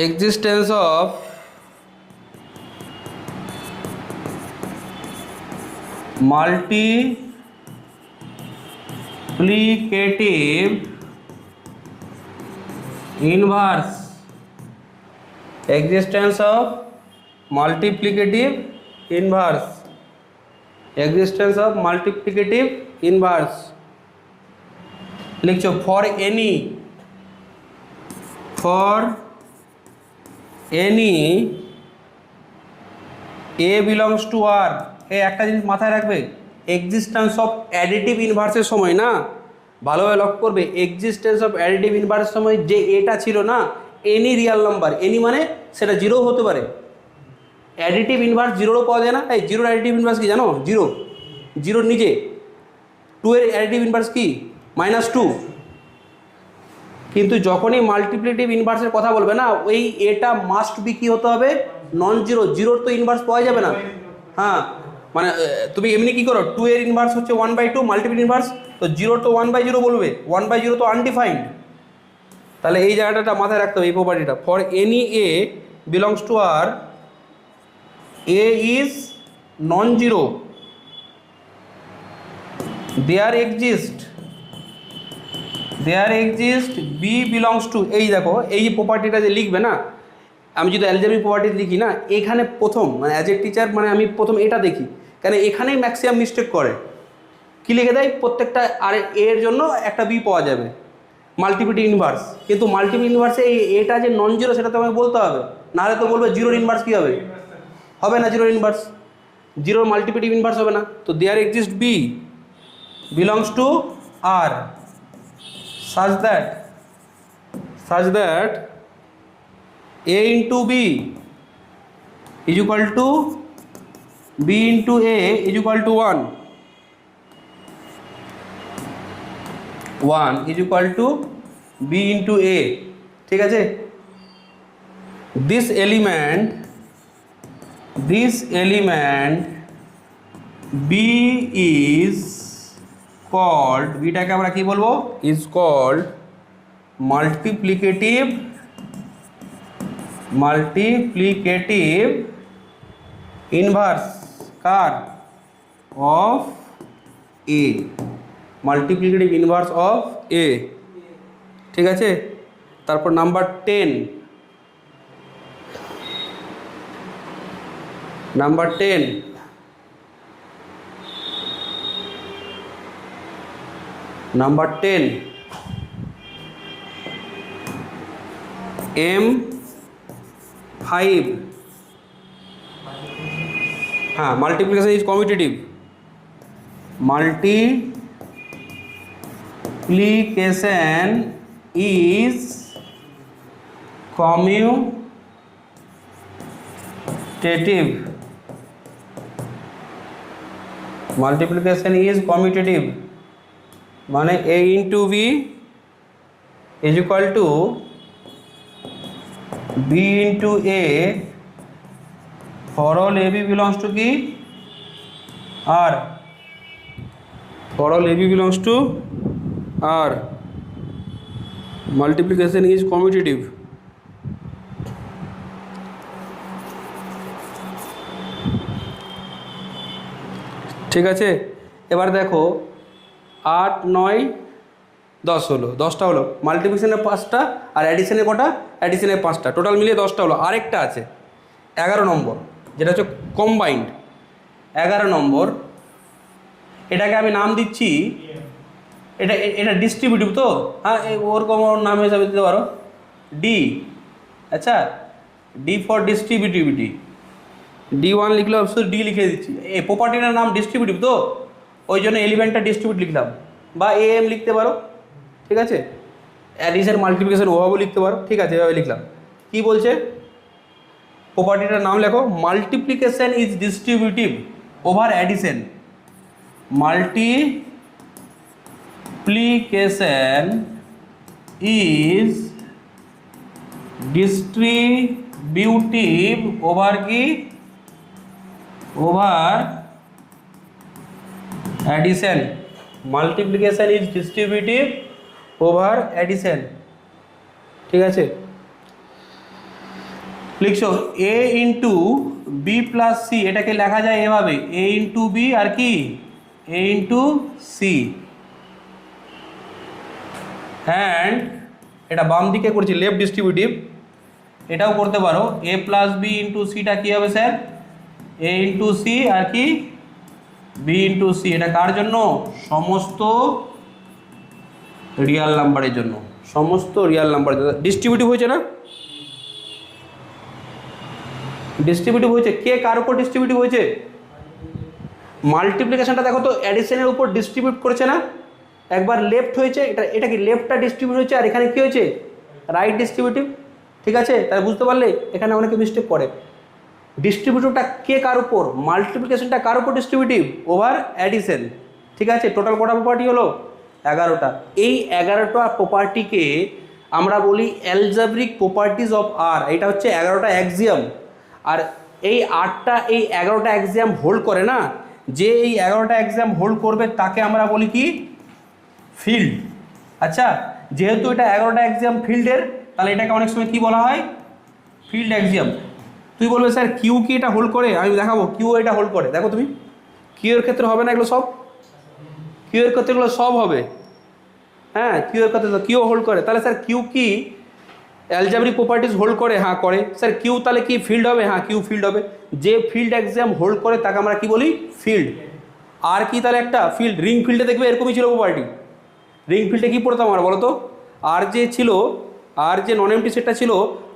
existence of multiplicative inverse, existence of multiplicative inverse, existence of multiplicative inverse লিখছো for any A belongs to R। এই একটা জিনিস মাথায় রাখবে, existence of additive ইনভার্সের সময় না, ভালোভাবে লক্ষ্য করবে, এক্সিস্টেন্স অফ অ্যাডিটিভ ইনভার্সের সময় যে এটা ছিল না, এনি রিয়াল নাম্বার, এনি মানে সেটা জিরো হতে পারে। অ্যাডিটিভ ইনভার্স জিরোরও পাওয়া যায় না, এই জিরোর অ্যাডিটিভ ইনভার্স কি জানো? জিরো, জিরোর নিজে 2 এর অ্যাডিটিভ ইনভার্স কি? -2। কিন্তু যখনই মাল্টিপ্লিকেটিভ ইনভার্সের কথা বলবে না, ওই এটা মাস্ট বি কি হতে হবে? Non zero. জিরোর তো ইনভার্স পাওয়া যাবে না। হ্যাঁ, মানে তুমি এমনি কি করো, 2 এর ইনভার্স হচ্ছে 1/2 মাল্টিপ্লিকেটিভ ইনভার্স, তো জিরোর তো 1/0 বলবে, 1/0 তো আনডিফাইন্ড। তাহলে এই জায়গাটা মাথায় রাখতে হবে, এই প্রপার্টিটা। For any a belongs to R, a is non zero, there exist B belongs to, এই দেখো এই যে প্রপার্টিটা যে লিখবে না, আমি যদি অ্যালজেব্রিক প্রপার্টি লিখি না, এখানে প্রথম মানে অ্যাজ এ টিচার মানে আমি প্রথম এটা দেখি, কেন এখানেই ম্যাক্সিমাম মিস্টেক করে। কী লিখে দেয়? প্রত্যেকটা আর এর জন্য একটা বি পাওয়া যাবে, মাল্টিপ্লিকেটিভ ইনভার্স। কিন্তু মাল্টিপ্লিকেটিভ ইনভার্সে এই এটা যে নন জিরো সেটা তো আমাকে বলতে হবে, নাহলে তো বলবে জিরোর ইনভার্স কী হবে? হবে না, জিরোর ইনভার্স, জিরোর মাল্টিপ্লিকেটিভ ইনভার্স হবে না। তো there exist B belongs to R such that A into B is equal to B into A is equal to 1 is equal to B into A। ঠিক আছে, this element B is called, বিটাকে আমরা কি বলবো? is called multiplicative inverse car? of A, multiplicative inverse of A। ঠিক আছে, তারপর number 10, M5, হ্যাঁ, multiplication is commutative, multiplication is commutative, মানে A into B is equal to B into A for all AB belongs to কি? R, for all AB belongs to R, multiplication is commutative। ঠিক আছে, এবার দেখো 8, 9, 10 হলো, 10টা হলো, মাল্টিপ্লিকেশনের 5টা আর অ্যাডিশনের কটা? অ্যাডিশনের 5টা, টোটাল মিলিয়ে 10টা হলো। আরেকটা আছে 11 নম্বর, যেটা হচ্ছে কম্বাইন্ড 11 নম্বর। এটাকে আমি নাম দিচ্ছি, এটা ডিস্ট্রিবিউটিভ তো, হ্যাঁ, ওরকম নাম হিসাবে দিতে পারো ডি। আচ্ছা, ডি ফর ডিস্ট্রিবিউটিভিটি, D1 লিখলে অবশ্যই ডি লিখে দিচ্ছি। এই প্রপার্টিটার নাম ডিস্ট্রিবিউটিভ তো, ওই জন্য এলিমেন্টটা ডিস্ট্রিবিউট লিখলাম, বা AM লিখতে পারো। ঠিক আছে, অ্যাডিশন মাল্টিপ্লিকেশন ওভাবেও লিখতে পারো। ঠিক আছে, এভাবে লিখলাম। কি বলছে প্রপার্টিটার নাম লেখো, multiplication is distributive over addition. multiplication is distributive over কি over addition, multiplication is distributive over addition, ঠিক আছে। লিখছো a into B plus C, এটাকে লেখা যায় এভাবে a ইন্টু বি আর কি a ইন্টু সি, অ্যান্ড এটা বাম দিকে করছি লেফট ডিস্ট্রিবিউটিভ, এটাও করতে পারো a প্লাস বি ইন্টু সিটা কী হবে স্যার a ইন্টু সি আর কি বি ইন্টু সি। এটা কার জন্য? সমস্ত রিয়াল নাম্বারের জন্য, সমস্ত রিয়াল নাম্বারের জন্য। ডিস্ট্রিবিউটিভ হয়েছে না? ডিস্ট্রিবিউটিভ হয়েছে। কে কার উপর ডিস্ট্রিবিউটিভ হয়েছে? মাল্টিপ্লিকেশনটা দেখো তো অ্যাডিশনের উপর ডিস্ট্রিবিউট করেছে না? একবার লেফট হয়েছে, এটা কি লেফটটা ডিস্ট্রিবিউট হয়েছে, আর এখানে কি হয়েছে রাইট ডিস্ট্রিবিউটিভ, ঠিক আছে। তাই বুঝতে পারলে এখানে অনেকে মিস্টেক করে। ডিস্ট্রিবিউটিভটা কে কার উপর? মাল্টিপ্লিকেশনটা কার উপর ডিস্ট্রিবিউটিভ? ওভার অ্যাডিশন, ঠিক আছে। টোটাল কটা প্রপার্টি হলো? 11টা। এই 11টা প্রপার্টিকে আমরা বলি অ্যালজেব্রিক প্রপার্টিজ অফ আর। এটা হচ্ছে 11টা অ্যাক্সিয়াম। আর এই 8টা এই 11টা অ্যাক্সিয়াম হোল্ড করে না, যে এই 11টা অ্যাক্সিয়াম হোল্ড করবে তাকে আমরা বলি কি? ফিল্ড। আচ্ছা, যেহেতু এটা 11টা অ্যাক্সিয়াম ফিল্ডের, তাহলে এটাকে অনেক সময় কি বলা হয়? Field Axiom. তুই বলবে স্যার কিউ কি এটা হোল্ড করে? আমি দেখাবো কিউ এটা হোল্ড করে। দেখো তুমি, কিউ এর ক্ষেত্রে হবে না এগুলো সব? কিউ এর ক্ষেত্রে এগুলো সব হবে, হ্যাঁ। কিউ এর ক্ষেত্রে কিউ হোল্ড করে। তাহলে স্যার কিউ কি অ্যালজেব্রিক প্রপার্টিজ হোল্ড করে? হ্যাঁ করে। স্যার কিউ তাহলে কি ফিল্ড হবে? হ্যাঁ কিউ ফিল্ড হবে। যে ফিল্ড অ্যাক্সিয়াম হোল্ড করে তাকে আমরা কি বলি? ফিল্ড। আর কি তাহলে একটা ফিল্ড? রিং ফিল্ডে দেখবে এরকমই ছিল প্রপার্টি। রিং ফিল্ডে কী পড়তাম আমরা বলো তো? আর যে ছিল, আর যে নন এমটি সেটটা ছিল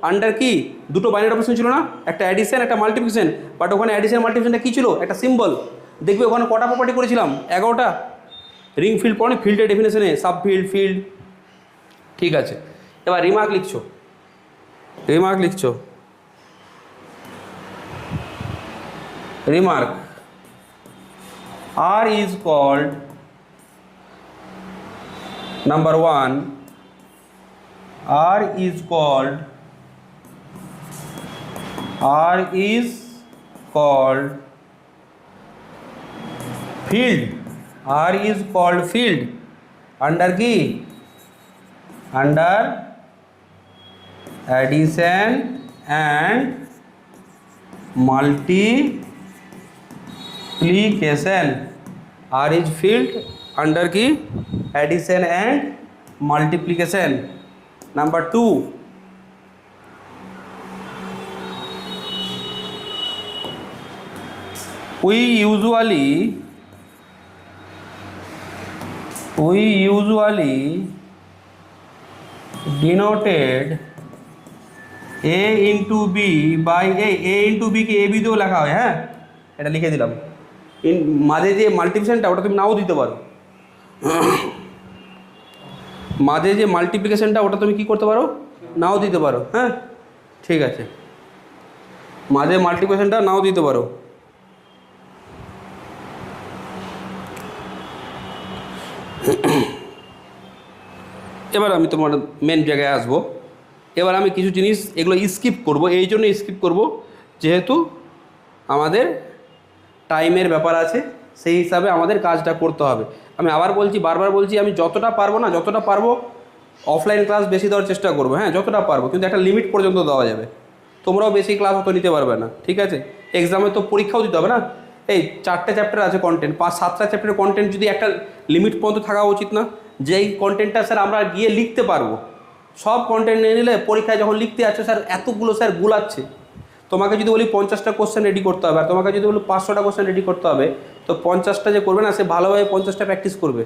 আন্ডার কি দুটো বাইনারি অপারেশন ছিল না, একটা অ্যাডিশন একটা মাল্টিপ্লিকেশন। বাট ওখানে অ্যাডিশন মাল্টিপ্লিকেশনটা কী ছিল? একটা সিম্বল। দেখবে ওখানে কটা প্রপার্টি করেছিলাম? 11টা। রিং ফিল্ড পড়ে ফিল্ডের ডেফিনেশনে সাব ফিল্ড ফিল্ড, ঠিক আছে। এবার রিমার্ক লিখছো, রিমার্ক লিখছো। Remark R is called number 1, R is called field. R is called field under কি? Under addition and multiplication. R is field under কি? Addition and multiplication. Number 2, we usually denoted a into b by a into b K a b দিয়েও লেখা হয়, হ্যাঁ এটা লিখে দিলাম। মাঝে যে মাল্টিপ্লিকেশনটা ওটা তুমি নাও দিতে পারো, মাঝে যে মাল্টিপ্লিকেশনটা ওটা তুমি কি করতে পারো? নাও দিতে পারো, হ্যাঁ ঠিক আছে। মাঝে মাল্টিপ্লিকেশনটা নাও দিতে পারো। এবার আমি তোমার মেন জায়গায় আসবো। এবার আমি কিছু জিনিস এগুলো স্কিপ করব, এই জন্য স্কিপ করব যেহেতু আমাদের টাইমের ব্যাপার আছে, সেই হিসাবে আমাদের কাজটা করতে হবে। আমি আবার বলছি, বারবার বলছি, আমি যতটা পারবো না, যতটা পারবো অফলাইন ক্লাস বেশি দেওয়ার চেষ্টা করবো, হ্যাঁ যতটা পারবো, কিন্তু একটা লিমিট পর্যন্ত দেওয়া যাবে। তোমরাও বেশি ক্লাস অত নিতে পারবে না, ঠিক আছে। এক্সামে তো পরীক্ষাও দিতে হবে না। এই 4টে চ্যাপ্টার আছে কন্টেন্ট, 5-7টা চ্যাপ্টারের কন্টেন্ট যদি একটা লিমিট পর্যন্ত থাকা উচিত না? যেই কন্টেন্টটা স্যার আমরা গিয়ে লিখতে পারবো, সব কন্টেন্ট নিয়ে নিলে পরীক্ষায় যখন লিখতে যাচ্ছে স্যার এতগুলো স্যার গুলাচ্ছে। তোমাকে যদি বলি 50টা কোশ্চেন রেডি করতে হবে, আর তোমাকে যদি বলি 500টা কোশ্চেন রেডি করতে হবে, তো 50টা যে করবে না সে ভালোভাবে 50টা প্র্যাকটিস করবে,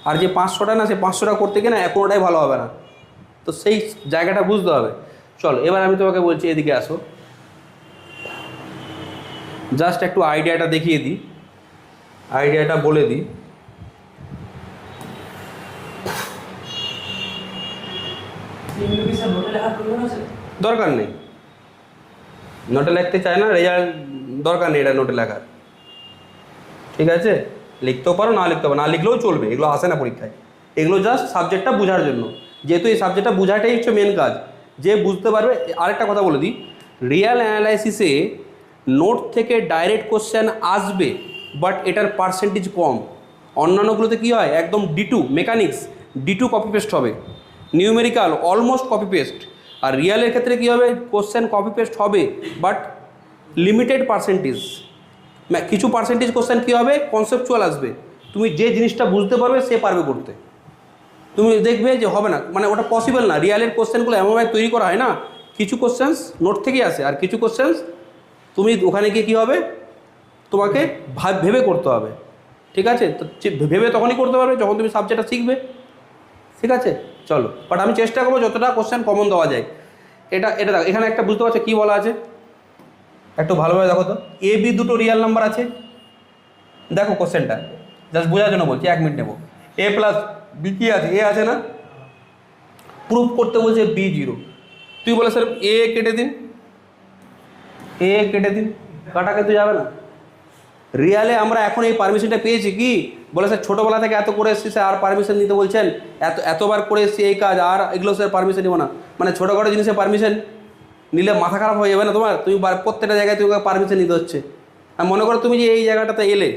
আর যে 500টা না সে 500টা করতে গিয়ে না কোনোটাই ভালো হবে না। তো সেই জায়গাটা বুঝতে হবে। চলো এবার আমি তোমাকে বলছি এদিকে আসো, জাস্ট একটু আইডিয়াটা দেখিয়ে দিই, আইডিয়াটা বলে দিই। দরকার নেই, নোটে লিখতে চায় না, রেজাল্ট দরকার নেই এটা নোটে লেখার, ঠিক আছে। লিখতেও পারো, না লিখতে পারো, না লিখলেও চলবে, এগুলো আসে না পরীক্ষায়। এগুলো জাস্ট সাবজেক্টটা বোঝার জন্য, যেহেতু এই সাবজেক্টটা বোঝাটাই হচ্ছে মেন কাজ, যে বুঝতে পারবে। আরেকটা কথা বলে দিই, রিয়াল অ্যানালাইসিসে নোট থেকে ডাইরেক্ট কোশ্চেন আসবে, বাট এটার পার্সেন্টেজ কম। অন্যান্যগুলোতে কী হয়, একদম D2 mechanics D2 copy paste হবে, নিউমেরিক্যাল অলমোস্ট কপি পেস্ট। আর রিয়ালের ক্ষেত্রে কী হবে, কোশ্চেন কপি পেস্ট হবে বাট লিমিটেড পার্সেন্টেজ। কিছু পার্সেন্টেজ কোশ্চেন কী হবে, কনসেপচুয়াল আসবে, তুমি যে জিনিসটা বুঝতে পারবে সে পারবে করতে। তুমি দেখবে যে হবে না, মানে ওটা পসিবল না। রিয়ালের কোশ্চেনগুলো এমনভাবে তৈরি করা হয় না, কিছু কোশ্চেন্স নোট থেকেই আসে, আর কিছু কোশ্চেন্স তুমি ওখানে গিয়ে কী হবে, তোমাকে ভেবে করতে হবে। ঠিক আছে, তো ভেবে তখনই করতে পারবে যখন তুমি সাবজেক্টটা শিখবে। ঠিক আছে, চলো, বাট আমি চেষ্টা করবো যতটা কোশ্চেন কমন দেওয়া যায়। এটা দেখো, এখানে একটা বুঝতে পারছো কী বলা আছে, একটু ভালোভাবে দেখো তো। AB দুটো রিয়াল নাম্বার আছে, দেখো কোশ্চেনটা জাস্ট বোঝার জন্য বলছি, 1 মিনিট নেবো। A প্লাস B কী আছে, A আছে না, প্রুফ করতে বলছে B0। তুই বলে স্যার A কেটে দিন, A কেটে দিন, কাটা কিন্তু যাবে না। রিয়ালে আমরা এখন এই পারমিশনটা পেয়েছি কি, বলে স্যার ছোটোবেলা থেকে এত করে এসেছি স্যার, আর পারমিশন নিতে বলছেন, এতবার করে এসেছি এই কাজ, আর এগুলো স্যার পারমিশন নেবো না। মানে ছোটোখাটো জিনিসে পারমিশন নিলে মাথা খারাপ হয়ে যাবে না তোমার? তুমি প্রত্যেকটা জায়গায় তোমাকে পারমিশন নিতে হচ্ছে। আর মনে করো তুমি যে এই জায়গাটাতে এলে,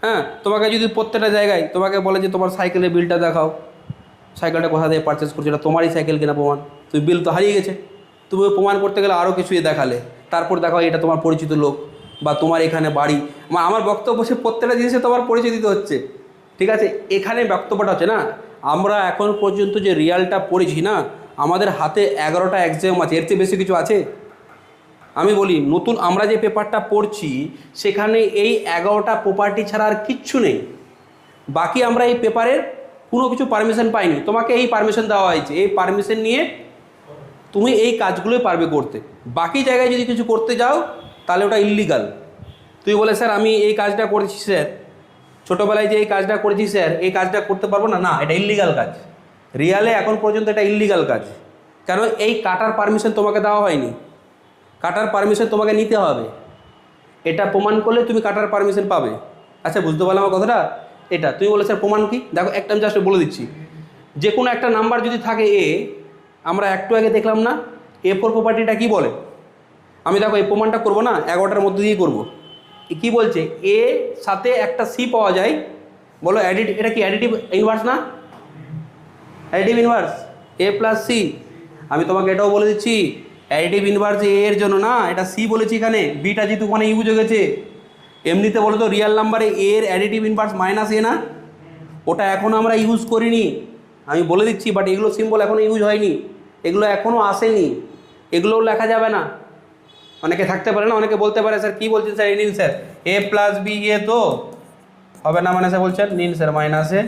হ্যাঁ, তোমাকে যদি প্রত্যেকটা জায়গায় তোমাকে বলে যে তোমার সাইকেলের বিলটা দেখাও, সাইকেলটা কোথা থেকে পারচেস করছো, এটা তোমারই সাইকেল কিনা প্রমাণ, তুমি বিল তো হারিয়ে গেছে, তুমি প্রমাণ করতে গেলে আরও কিছুই দেখালে, তারপর দেখাও এটা তোমার পরিচিত লোক বা তোমার এখানে বাড়ি। আমার বক্তব্য সে প্রত্যেকটা জিনিসে তোমার পরিচয় দিতে হচ্ছে। ঠিক আছে, এখানে বক্তব্যটা হচ্ছে না, আমরা এখন পর্যন্ত যে রিয়ালটা পড়েছি না, আমাদের হাতে 11টা এক্সাম আছে, এর চেয়ে বেশি কিছু আছে? আমি বলি নতুন আমরা যে পেপারটা পড়ছি সেখানে এই 11টা প্রপার্টি ছাড়া আর কিচ্ছু নেই। বাকি আমরা এই পেপারের কোনো কিছু পারমিশন পাইনি, তোমাকে এই পারমিশন দেওয়া হয়েছে, এই পারমিশন নিয়ে তুমি এই কাজগুলোই পারবে করতে। বাকি জায়গায় যদি কিছু করতে যাও তাহলে ওটা ইল্লিগাল। তুই বলে স্যার আমি এই কাজটা করেছি স্যার, ছোটোবেলায় যে এই কাজটা করেছি স্যার, এই কাজটা করতে পারবো না, না, এটা ইল্লিগাল কাজ। রিয়ালে এখন পর্যন্ত এটা ইল্লিগাল কাজ, কারণ এই কাটার পারমিশন তোমাকে দেওয়া হয়নি, কাটার পারমিশন তোমাকে নিতে হবে। এটা প্রমাণ করলে তুমি কাটার পারমিশন পাবে। আচ্ছা, বুঝতে পারলাম আমার কথাটা? এটা তুমি বলে স্যার প্রমাণ কি, দেখো একটা আমি জাস্ট বলে দিচ্ছি। যে কোনো একটা নাম্বার যদি থাকে A, আমরা একটু আগে দেখলাম না A4 প্রপার্টিটা কি বলে, আমি দেখো এই প্রমাণটা করবো না, 11টার মধ্যে দিয়েই করবো। কি বলছে, A সাথে একটা C পাওয়া যায়, বলো এটা কি অ্যাডিটিভ ইনভার্স না? Additive inverse A plus C। আমি তোমাকে এটাও বলে দিচ্ছি, অ্যাডিটিভ ইনভার্স A এর জন্য না, এটা C বলেছি এখানে, বিটা যেহেতু ওখানে ইউজ হয়ে গেছে। এমনিতে বলো তো রিয়াল নাম্বারে A এর অ্যাডিটিভ ইনভার্স -A না, ওটা এখনও আমরা ইউজ করিনি, আমি বলে দিচ্ছি। বাট এগুলো সিম্বল এখনও ইউজ হয়নি, এগুলো এখনও আসেনি, এগুলোও লেখা যাবে না। অনেকে থাকতে পারে না, অনেকে বলতে পারে স্যার কী বলছেন স্যার, নিন স্যার A প্লাস B এ তো হবে না, মানে স্যার বলছেন নিন sir -A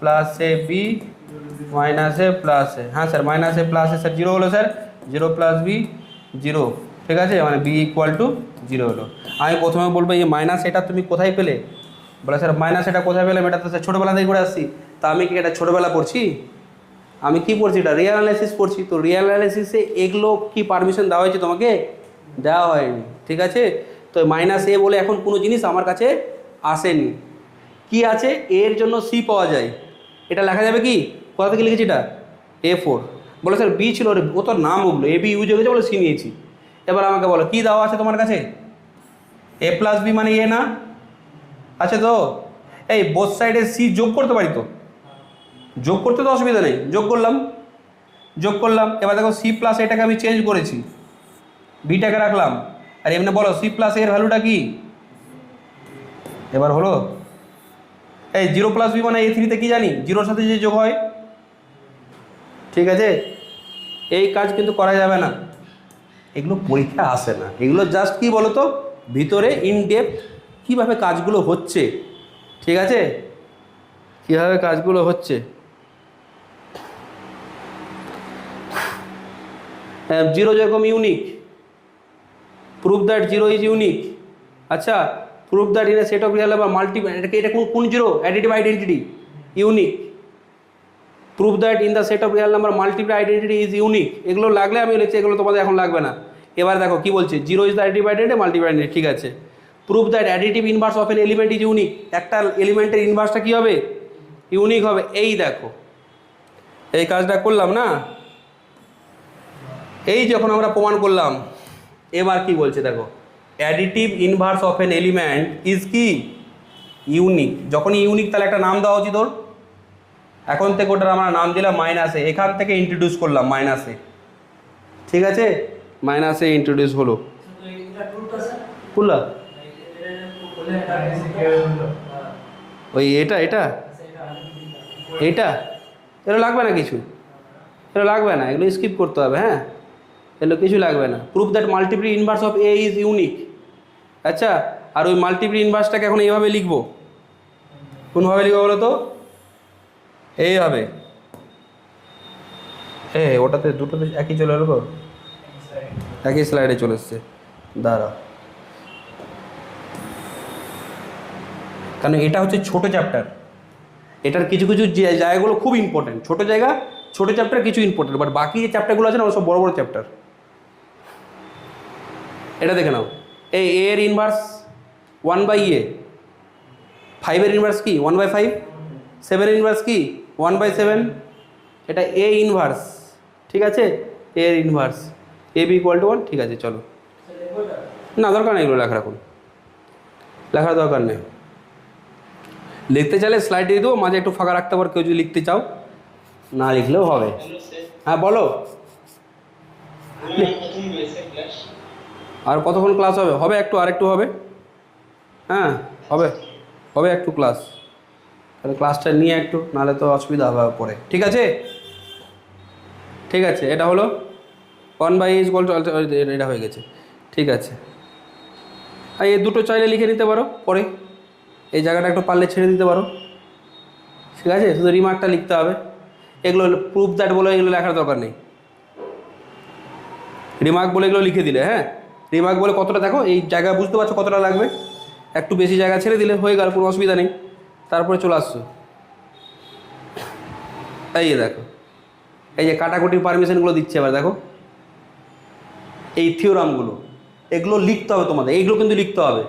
plus A B -A plus A। হ্যাঁ sir -A plus A sir 0 হলো স্যার, 0 প্লাস B 0, ঠিক আছে, মানে B = 0 হলো। আমি প্রথমে বলবো এই মাইনাস এটা তুমি কোথায় পেলে, বলে স্যার মাইনাস এটা কোথায় পেলাম, এটা তো স্যার ছোটোবেলা থেকে করে আসছি। তা আমি কি এটা ছোটোবেলা পড়ছি, আমি কি পড়ছি, এটা রিয়াল অ্যানালাইসিস পড়ছি। তো রিয়াল অ্যানালাইসিসে এগুলো কি পারমিশন দেওয়া হয়েছে তোমাকে? দেওয়া হয়নি, ঠিক আছে। তো -A বলে এখন কোনো জিনিস আমার কাছে আসেনি। কি আছে, এর জন্য C পাওয়া যায়, এটা লেখা যাবে কি, কোথা থেকে লিখেছি এটা A4। বলে স্যার B ছিল, ও তো নাম ওগুলো AB ইউজ হয়ে গেছে বলে C নিয়েছি। এবার আমাকে বলো কি দেওয়া আছে তোমার কাছে, A প্লাস B মানে A না, আছে তো? এই বোথ সাইডে C যোগ করতে পারি তো, যোগ করতে তো অসুবিধা নেই, যোগ করলাম। এবার দেখো C প্লাস এটাকে আমি চেঞ্জ করেছি, বিটাকে রাখলাম, আর এমনি বলো C প্লাস এর ভ্যালুটা কি, এবার হলো এই 0 প্লাস B মানে A3 তে কি জানি, 0-র সাথে যে যোগ হয়, ঠিক আছে। এই কাজ কিন্তু করা যাবে না, এগুলো পরীক্ষা আসে না, এগুলো জাস্ট কি বলো তো ভিতরে ইনডেপথ কীভাবে কাজগুলো হচ্ছে, ঠিক আছে, কীভাবে কাজগুলো হচ্ছে। 0 যেরকম unique, proof that 0 is unique. আচ্ছা, proof that in a set of real number multi, এটা কোন 0, additive identity unique. Proof that in the set of real number multiply identity is unique. এগুলো লাগলে আমি লিখছি, এগুলো তোমাদের এখন লাগবে না। এবার দেখো কি বলছে, 0 is the additive identity multiply identity, ঠিক আছে। Prove that additive inverse of N element is unique. একটা এলিমেন্টের ইনভার্সটা কী হবে? ইউনিক হবে। এই দেখো এই কাজটা করলাম না, এই যখন আমরা প্রমাণ করলাম, এবার কি বলছে দেখো, additive inverse of N element is কি? ইউনিক। যখনই ইউনিক তাহলে একটা নাম দেওয়া উচিত ওর। এখন থেকে ওটার আমরা নাম দিলাম মাইনাসে, এখান থেকে ইন্ট্রোডিউস করলাম মাইনাসে, ঠিক আছে? মাইনাসে ইন্ট্রোডিউস হলো, খুললা ওই এটা এটা এইটা, এগুলো লাগবে না কিছু, এগুলো লাগবে না, এগুলো স্কিপ করতে হবে। হ্যাঁ, এগুলো কিছু লাগবে না। Proof that multiply inverse of a is unique. আচ্ছা, আর ওই মাল্টিপ্লি ইনভার্সটাকে এখন এইভাবে লিখবো। কোনভাবে লিখবো বলো তো? এইভাবে। ওটাতে দুটোতে একই চলে এলো তো, একই স্লাইডে চলে এসছে। দাঁড়া, কারণ এটা হচ্ছে ছোট চ্যাপ্টার, এটার কিছু কিছু জায়গাগুলো খুব ইম্পর্টেন্ট। ছোট জায়গা, ছোট চ্যাপ্টার কিছু ইম্পর্টেন্ট, বাট বাকি যে চ্যাপ্টারগুলো আছে না ওগুলো সব বড় বড় চ্যাপ্টার। এটা দেখে নাও, এই এ এর ইনভার্স 1/a, 5-এর ইনভার্স কি 1/5, 7-এর ইনভার্স কি 1/7, এটা এ ইনভার্স, ঠিক আছে? এ এর inverse A B equal to 1, ঠিক আছে? চলো, না দরকার নেই এগুলো লেখার, এখন লেখার দরকার নেই। লিখতে চাইলে স্লাইড দিয়ে দেবো, মাঝে একটু ফাঁকা রাখতে পারো কেউ যদি লিখতে চাও, না লিখলেও হবে। হ্যাঁ বলো, আর কতক্ষণ ক্লাস হবে? হবে একটু, আর একটু হবে। হ্যাঁ হবে, হবে একটু ক্লাস, তাহলে ক্লাসটা নিয়ে একটু, নাহলে তো অসুবিধা হবে পরে, ঠিক আছে? ঠিক আছে, এটা হলো 1/a ইকুয়াল টু, এটা হয়ে গেছে, ঠিক আছে? আর এই দুটো চাইলে লিখে নিতে পারো পরে, এই জায়গাটা একটু পারলে ছেড়ে দিতে পারো, ঠিক আছে? শুধু রিমার্কটা লিখতে হবে। এগুলো প্রুফ দ্যাট বলে এগুলো লেখার দরকার নেই, রিমার্ক বলে এগুলো লিখে দিলে। হ্যাঁ, রিমার্ক বলে কতটা, দেখো এই জায়গা বুঝতে পারছো কতটা লাগবে, একটু বেশি জায়গা ছেড়ে দিলে হয়ে গেল, কোনো অসুবিধা নেই। তারপরে চলে আসছো, এই দেখো এই যে কাটাকুটির পারমিশনগুলো দিচ্ছে, এবার দেখো এই থিওরামগুলো, এগুলো লিখতে হবে তোমাদের, এইগুলো কিন্তু লিখতে হবে,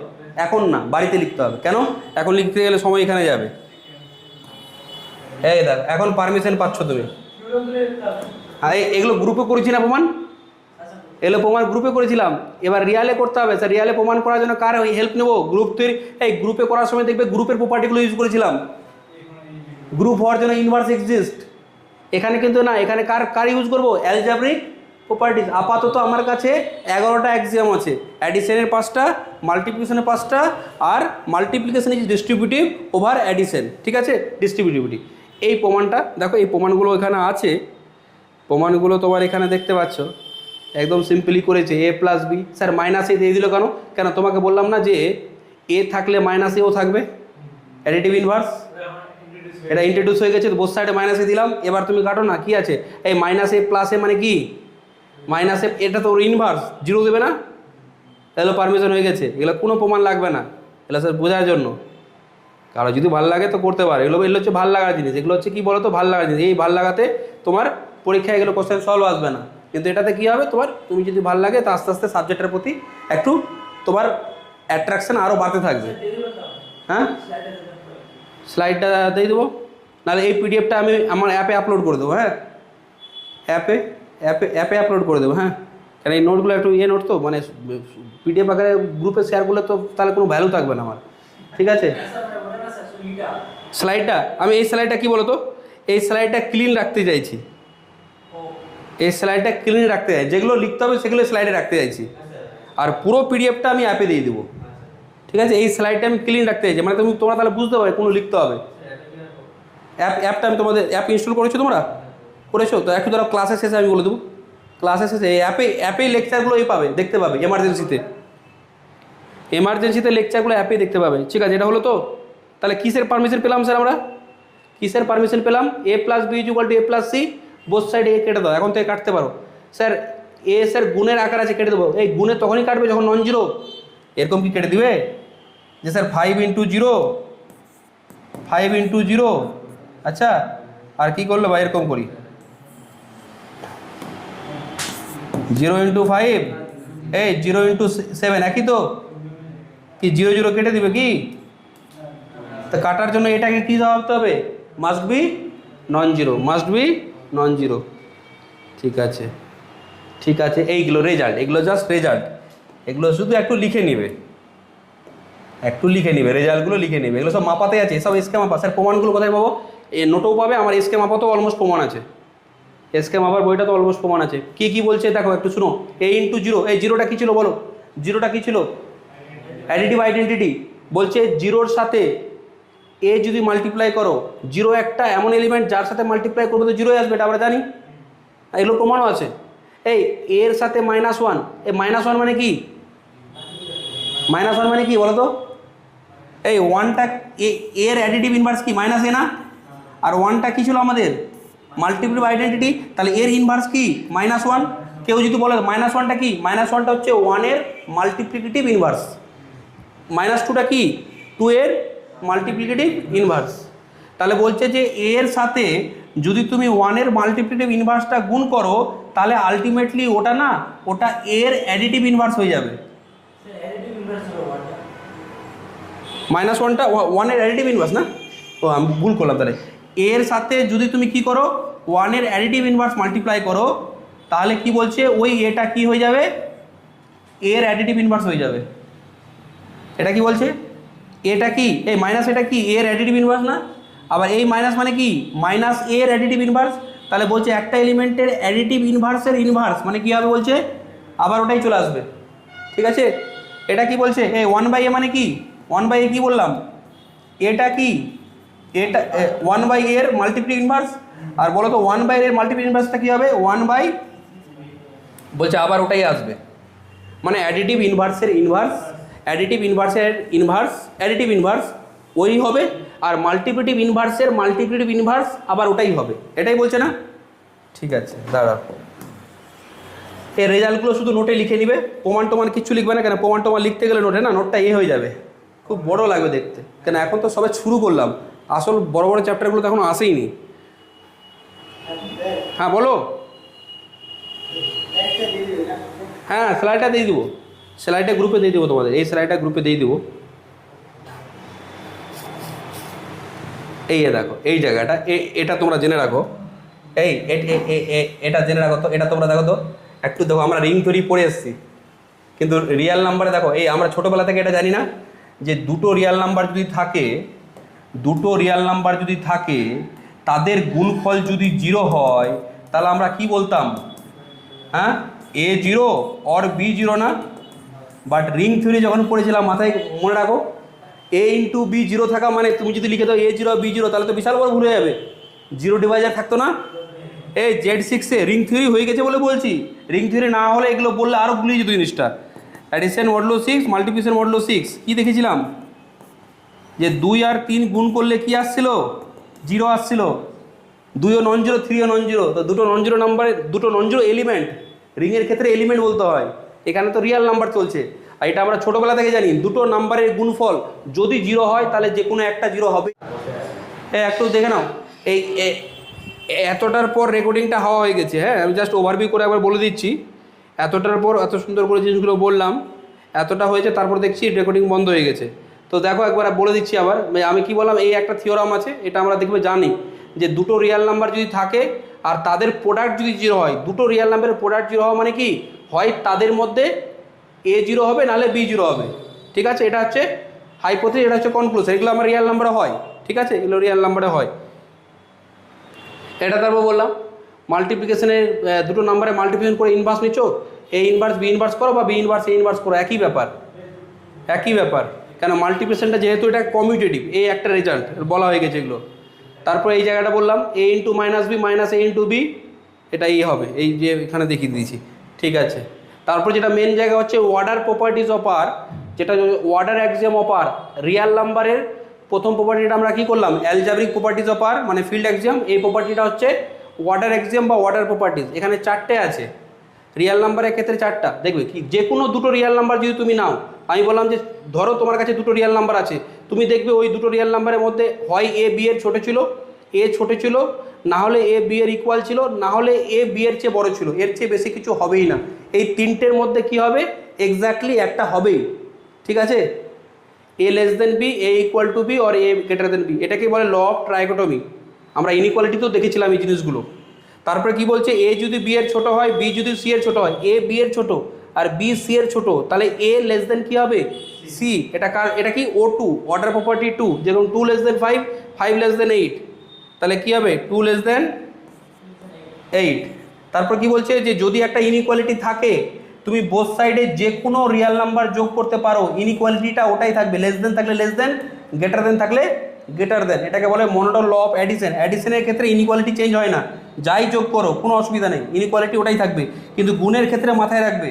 এখন না, বাড়িতে লিখতে হবে। কেন? এখন লিখতে গেলে সময় এখানে যাবে। এই দেখো এখন পারমিশন পাচ্ছ তুমি। আর এগুলো গ্রুপে করেছি না প্রমাণ, এগুলো প্রমাণ গ্রুপে করেছিলাম, এবার রিয়ালে করতে হবে। স্যার রিয়ালে প্রমাণ করার জন্য কার হেল্প নেবো? গ্রুপ তৈরি, এই গ্রুপে করার সময় দেখবে গ্রুপের প্রপার্টিগুলো ইউজ করেছিলাম, গ্রুপ হওয়ার জন্য ইনভার্স এক্সিস্ট। এখানে কিন্তু না, এখানে কার ইউজ করবো? Algebraic properties. আপাতত আমার কাছে 11টা অ্যাক্সিয়াম আছে, অ্যাডিশনের 5টা, মাল্টিপ্লিকেশনের 5টা, আর multiplication is distributive over addition, ঠিক আছে? ডিস্ট্রিবিউটিভিটি, এই প্রমাণটা দেখো, এই প্রমাণগুলো এখানে আছে, প্রমাণগুলো তোমার এখানে দেখতে পাচ্ছ, একদম সিম্পলি করেছে। a plus b, sir minus a দিয়ে দিল কেন? কেন তোমাকে বললাম না যে এ থাকলে মাইনাস এও থাকবে, অ্যাডিটিভ ইনভার্স, এটা ইন্ট্রোডিউস হয়ে গেছে, তো বোথ সাইডে মাইনাসে দিলাম। এবার তুমি কাটো না, কি আছে? এই মাইনাস এ প্লাস এ মানে কি? মাইনাস এ, এটা তো ওর ইনভার্স, 0 দেবে না? তাহলে পারমিশন হয়ে গেছে, এগুলো কোনো প্রমাণ লাগবে না, এগুলো স্যার বোঝার জন্য। কারো যদি ভালো লাগে তো করতে পারে, এগুলো হচ্ছে ভাল লাগার জিনিস, এগুলো হচ্ছে কি বলো তো, ভাল লাগার জিনিস। এই ভাল লাগাতে তোমার পরীক্ষায় এগুলো কোশ্চেন সলভ আসবে না, কিন্তু এটাতে কী হবে, তোমার তুমি যদি ভালো লাগে তো আস্তে আস্তে সাবজেক্টের প্রতি একটু তোমার অ্যাট্রাকশন আরও বাড়তে থাকবে। হ্যাঁ, স্লাইডটা দিয়ে দেবো, নাহলে এই পিডিএফটা আমি আমার অ্যাপে আপলোড করে দেবো। হ্যাঁ, অ্যাপে আপলোড করে দেবো। হ্যাঁ, কারণ এই নোটগুলো একটু নোট তো, মানে পিডিএফ আকারে গ্রুপে শেয়ার করলে তো তাহলে কোনো ভ্যালু থাকবে না আমার, ঠিক আছে? স্লাইডটা আমি, এই স্লাইডটা কী বলো তো, এই স্লাইডটা ক্লিন রাখতে চাইছি, এই স্লাইডটা ক্লিন রাখতে চাই, যেগুলো লিখতে হবে সেগুলো স্লাইডে রাখতে চাইছি, আর পুরো পিডিএফটা আমি অ্যাপে দিয়ে দেবো, ঠিক আছে? এই স্লাইডটা আমি ক্লিন রাখতে চাইছি, মানে তোমরা তাহলে বুঝতে পারবে কোনো লিখতে হবে। অ্যাপটা আমি তোমাদের, অ্যাপ ইনস্টল করেছো তোমরা? করেছো তো? একটু ধরো ক্লাসের শেষে আমি বলে দেবো, ক্লাসের শেষে এই অ্যাপেই লেকচারগুলোই পাবে, দেখতে পাবে এমার্জেন্সিতে লেকচারগুলো অ্যাপেই দেখতে পাবে, ঠিক আছে? এটা হলো তো, তাহলে কিসের পারমিশন পেলাম স্যার আমরা? কিসের পারমিশন পেলাম? a plus b equal to a plus c, both side এ কেটে দাও, এখন থেকে কাটতে পারো। স্যার এ স্যার গুণের আকার আছে, কেটে দেবো। এই গুণে তখনই কাটবে যখন নন জিরো, এরকম কি কেটে দিবে যে স্যার 5 ইন্টু 0, 5 ইন্টু 0, আচ্ছা আর কি করলো ভাই, এরকম করি 0 ইন্টু 5, এই 0 ইন্টু 7 একই তো, কি 0 0 কেটে দিবে কি? তো কাটার জন্য এটাকে কি ভাবতে হবে? Must be non zero, must be non zero. ঠিক আছে, ঠিক আছে, এইগুলো রেজাল্ট, এগুলো জাস্ট রেজাল্ট, এগুলো শুধু একটু লিখে নিবে, একটু লিখে নিবে, রেজাল্টগুলো লিখে নিবে। এগুলো সব মাপাতে আছে, সব এসকে মাপা। স্যার প্রমাণগুলো কোথায় পাবো? এ নোটও পাবে, আমার এসকে মাপা তো অলমোস্ট প্রমাণ আছে, এসকে মাপার বইটা তো অলমোস্ট প্রমাণ আছে। কি কি বলছে দেখো একটু শুনো। এ ইন্টু জিরো, এই জিরোটা কী ছিল বলো? জিরোটা কী ছিল? Additive identity. বলছে জিরোর সাথে এ যদি মাল্টিপ্লাই করো, জিরো একটা এমন এলিমেন্ট যার সাথে মাল্টিপ্লাই করবো তো জিরোই আসবে, এটা আমরা জানি, এগুলো প্রমাণও আছে। এই এর সাথে -1, এই -1 মানে কি? -1 মানে কি বলো তো? এই ওয়ানটা এর অ্যাডিটিভ ইনভার্স কি? -a না? আর ওয়ানটা কী ছিল আমাদের? মাল্টিপ্লিটিভ আইডেন্টিটি। তাহলে এর ইনভার্স কি? -1। কেউ যদি বলে -1টা কি? -1টা হচ্ছে 1-এর মাল্টিপ্লিকেটিভ ইনভার্স। -2টা কি? 2-এর মাল্টিপ্লিকেটিভ ইনভার্স। তাহলে বলছে যে এর সাথে যদি তুমি 1-এর মাল্টিপ্লিকেটিভ ইনভার্সটা গুণ করো, তাহলে আলটিমেটলি ওটা না, ওটা এর অ্যাডিটিভ ইনভার্স হয়ে যাবে। -1টা 1-এর অ্যাডিটিভ ইনভার্স না? ও আমি ভুল করলাম। তাহলে এর সাথে যদি তুমি কি করো, 1-এর অ্যাডিটিভ ইনভার্স মাল্টিপ্লাই করো, তাহলে কি বলছে ওই এটা কি হয়ে যাবে? এর অ্যাডিটিভ ইনভার্স হয়ে যাবে। এটা কি বলছে? এটা কি এই মাইনাস, এটা কি এর অ্যাডিটিভ ইনভার্স না? আবার এই মাইনাস মানে কি? মাইনাস এর অ্যাডিটিভ ইনভার্স। তাহলে বলছে একটা এলিমেন্টের অ্যাডিটিভ ইনভার্সের ইনভার্স মানে কী হবে বলছে? আবার ওটাই চলে আসবে। ঠিক আছে, এটা কি বলছে? এই 1/a মানে কি? 1/a কি বললাম? এটা কি? এটা 1/a এর মাল্টিপ্লিকেটিভ ইনভার্স। আর বলো তো 1/a এর মাল্টিপ্লিকেটিভ ইনভার্সটা কী হবে? 1/, বলছে আবার ওটাই আসবে। মানে অ্যাডিটিভ ইনভার্সের ইনভার্স, অ্যাডিটিভ ইনভার্সের ইনভার্স, অ্যাডিটিভ ইনভার্স ওই হবে, আর মাল্টিপ্লিকেটিভ ইনভার্সের মাল্টিপ্লিকেটিভ ইনভার্স আবার ওটাই হবে। এটাই বলছে না? ঠিক আছে, দাঁড়াও, এই রেজাল্টগুলো শুধু নোটে লিখে নিবে, প্রমাণ টমান কিচ্ছু লিখবে না। কেন? প্রমাণ টমান লিখতে গেলে নোটে না, নোটটা হয়ে যাবে, খুব বড় লাগবে দেখতে। কেন এখন তো সবাই শুরু করলাম, আসল বড় বড় চ্যাপ্টারগুলো তো এখনও আসেইনি। হ্যাঁ বলো। হ্যাঁ স্লাইডটা দিয়ে দেবো, স্লাইডটা গ্রুপে দিয়ে দেবো তোমাদের, এই স্লাইডটা গ্রুপে দিয়ে দেবো। এই দেখো এই জায়গাটা, এটা তোমরা জেনে রাখো, এই এটা জেনে রাখো তো। এটা তোমরা দেখো তো একটু, দেখো আমরা রিং থিওরি পড়ে এসেছি, কিন্তু রিয়াল নাম্বারে দেখো, এই আমরা ছোটোবেলা থেকে এটা জানি না যে দুটো রিয়াল নাম্বার যদি থাকে, দুটো রিয়াল নাম্বার যদি থাকে, তাদের গুণফল যদি 0 হয়, তাহলে আমরা কি বলতাম? হ্যাঁ, A0 অর B0 না? বাট রিং থিওরি যখন পড়েছিলাম, মাথায় মনে রাখো, A ইন্টু B 0 থাকা মানে তুমি যদি লিখে দাও A0 B0, তাহলে তো বিশাল বড় ভুল হয়ে যাবে, 0 ডিভাইজার থাকতো না। এই Z6-এ রিং থিওরি হয়ে গেছে বলে বলছি, রিং থিওরি না হলে এগুলো বললে আরও ভুলিয়ে যেত জিনিসটা। অ্যাডিশন মডুলো 6, মাল্টিপ্লিকেশন মডুলো 6, কী দেখেছিলাম? যে 2 আর 3 গুণ করলে কি আসছিল? 0 আসছিল। 2ও নন জিরো, 3ও নন জিরো, তো দুটো নন জিরো নাম্বারে, দুটো নন জিরো এলিমেন্ট, রিংয়ের ক্ষেত্রে এলিমেন্ট বলতে হয়, এখানে তো রিয়াল নাম্বার চলছে। আর এটা আমরা ছোটোবেলা থেকে জানি, দুটো নাম্বারের গুণফল যদি 0 হয়, তাহলে যে কোনো একটা 0 হবে। একটু দেখে নাও, এই এতটার পর রেকর্ডিংটা হওয়া হয়ে গেছে। হ্যাঁ, আমি জাস্ট ওভারভিউ করে একবার বলে দিচ্ছি। এতটার পর এত সুন্দর করে জিনিসগুলো বললাম, এতটা হয়েছে, তারপর দেখছি রেকর্ডিং বন্ধ হয়ে গেছে। তো দেখো একবার বলে দিচ্ছি আবার, আমি কি বললাম, এই একটা থিওরাম আছে, এটা আমরা দেখবে জানি যে দুটো রিয়াল নাম্বার যদি থাকে আর তাদের প্রোডাক্ট যদি 0 হয়, দুটো রিয়াল নাম্বারের প্রোডাক্ট 0 হওয়া মানে কি হয়? তাদের মধ্যে A0 হবে, নাহলে B0 হবে। ঠিক আছে, এটা হচ্ছে হাইপোথিসিস, এটা হচ্ছে কনক্লুশন। এগুলো আমার রিয়াল নাম্বারে হয়। ঠিক আছে, এগুলো রিয়াল নাম্বারে হয়। এটা তারপর বললাম মাল্টিপ্লিকেশনের দুটো নাম্বারে মাল্টিপ্লিকেশন করে ইনভার্স নিচ্ছ, A ইনভার্স B ইনভার্স করো বা B ইনভার্স A ইনভার্স করো, একই ব্যাপার, একই ব্যাপার। কেন? মাল্টিপ্লিকেশনটা যেহেতু এটা কমিউটেটিভ, এই একটা রেজাল্ট বলা হয়ে গেছে এগুলো। তারপর এই জায়গাটা বললাম A into minus B minus A into B, এটা এই হবে, এই যে এখানে দেখিয়ে দিয়েছি। ঠিক আছে, তারপর যেটা মেন জায়গা হচ্ছে অর্ডার প্রপার্টিজ অফ আর, যেটা order axiom of R, real নাম্বারের প্রথম প্রপার্টিটা আমরা কি করলাম? অ্যালজাব্রিক প্রপার্টিজ অফ আর মানে ফিল্ড অ্যাক্সিওম। এই প্রপার্টিটা হচ্ছে অর্ডার অ্যাক্সিওম বা অর্ডার প্রপার্টিজ। এখানে 4টে আছে, রিয়াল নাম্বারের ক্ষেত্রে 4টা। দেখবে কি, যে কোনো দুটো রিয়াল নাম্বার যদি তুমি নাও, আমি বললাম যে ধরো তোমার কাছে দুটো রিয়াল নাম্বার আছে, তুমি দেখবে ওই দুটো রিয়াল নাম্বারের মধ্যে হয় A B এর ছোটো ছিল, A ছোটো ছিল, না হলে A B এর ইকুয়াল ছিল, না হলে A B এর চেয়ে বড় ছিল, এর চেয়ে বেশি কিছু হবেই না। এই তিনটের মধ্যে কি হবে? এক্স্যাক্টলি একটা হবেই। ঠিক আছে, a less than b, a equal to b or a greater than b, এটাকে বলে ল অফ ট্রাইকোটমি। আমরা ইনইকুয়ালিটিতেও দেখেছিলাম এই জিনিসগুলো। তারপরে কি বলছে, এ যদি বি এর ছোট হয়, বি যদি সি এর ছোট হয়, এ বি এর ছোট আর বি সি এর ছোট, তাহলে এ লেস দেন কি হবে, সি। এটা কি ও টু, অর্ডার প্রপার্টি টু, যেরকম 2 লেস দেন 5, 5 লেস দেন 8, তাহলে কি হবে 2 লেস দেন 8। তারপর কি বলছে যে যদি একটা ইনইকুয়ালিটি থাকে, তুমি বোথ সাইডে যে কোনো রিয়েল নাম্বার যোগ করতে পারো, ইনইকুয়ালিটিটা ওটাই থাকবে, লেস দেন থাকলে লেস দেন, গ্রেটার দেন থাকলে গ্রেটার দেন। এটাকে বলে মনোটোন ল অফ অ্যাডিশন। অ্যাডিশনের ক্ষেত্রে ইনইকুয়ালিটি চেঞ্জ হয় না, যাই যোগ করো কোনো অসুবিধা নেই, ইনইকুয়ালিটি ওটাই থাকবে। কিন্তু গুণের ক্ষেত্রে মাথায় রাখবে,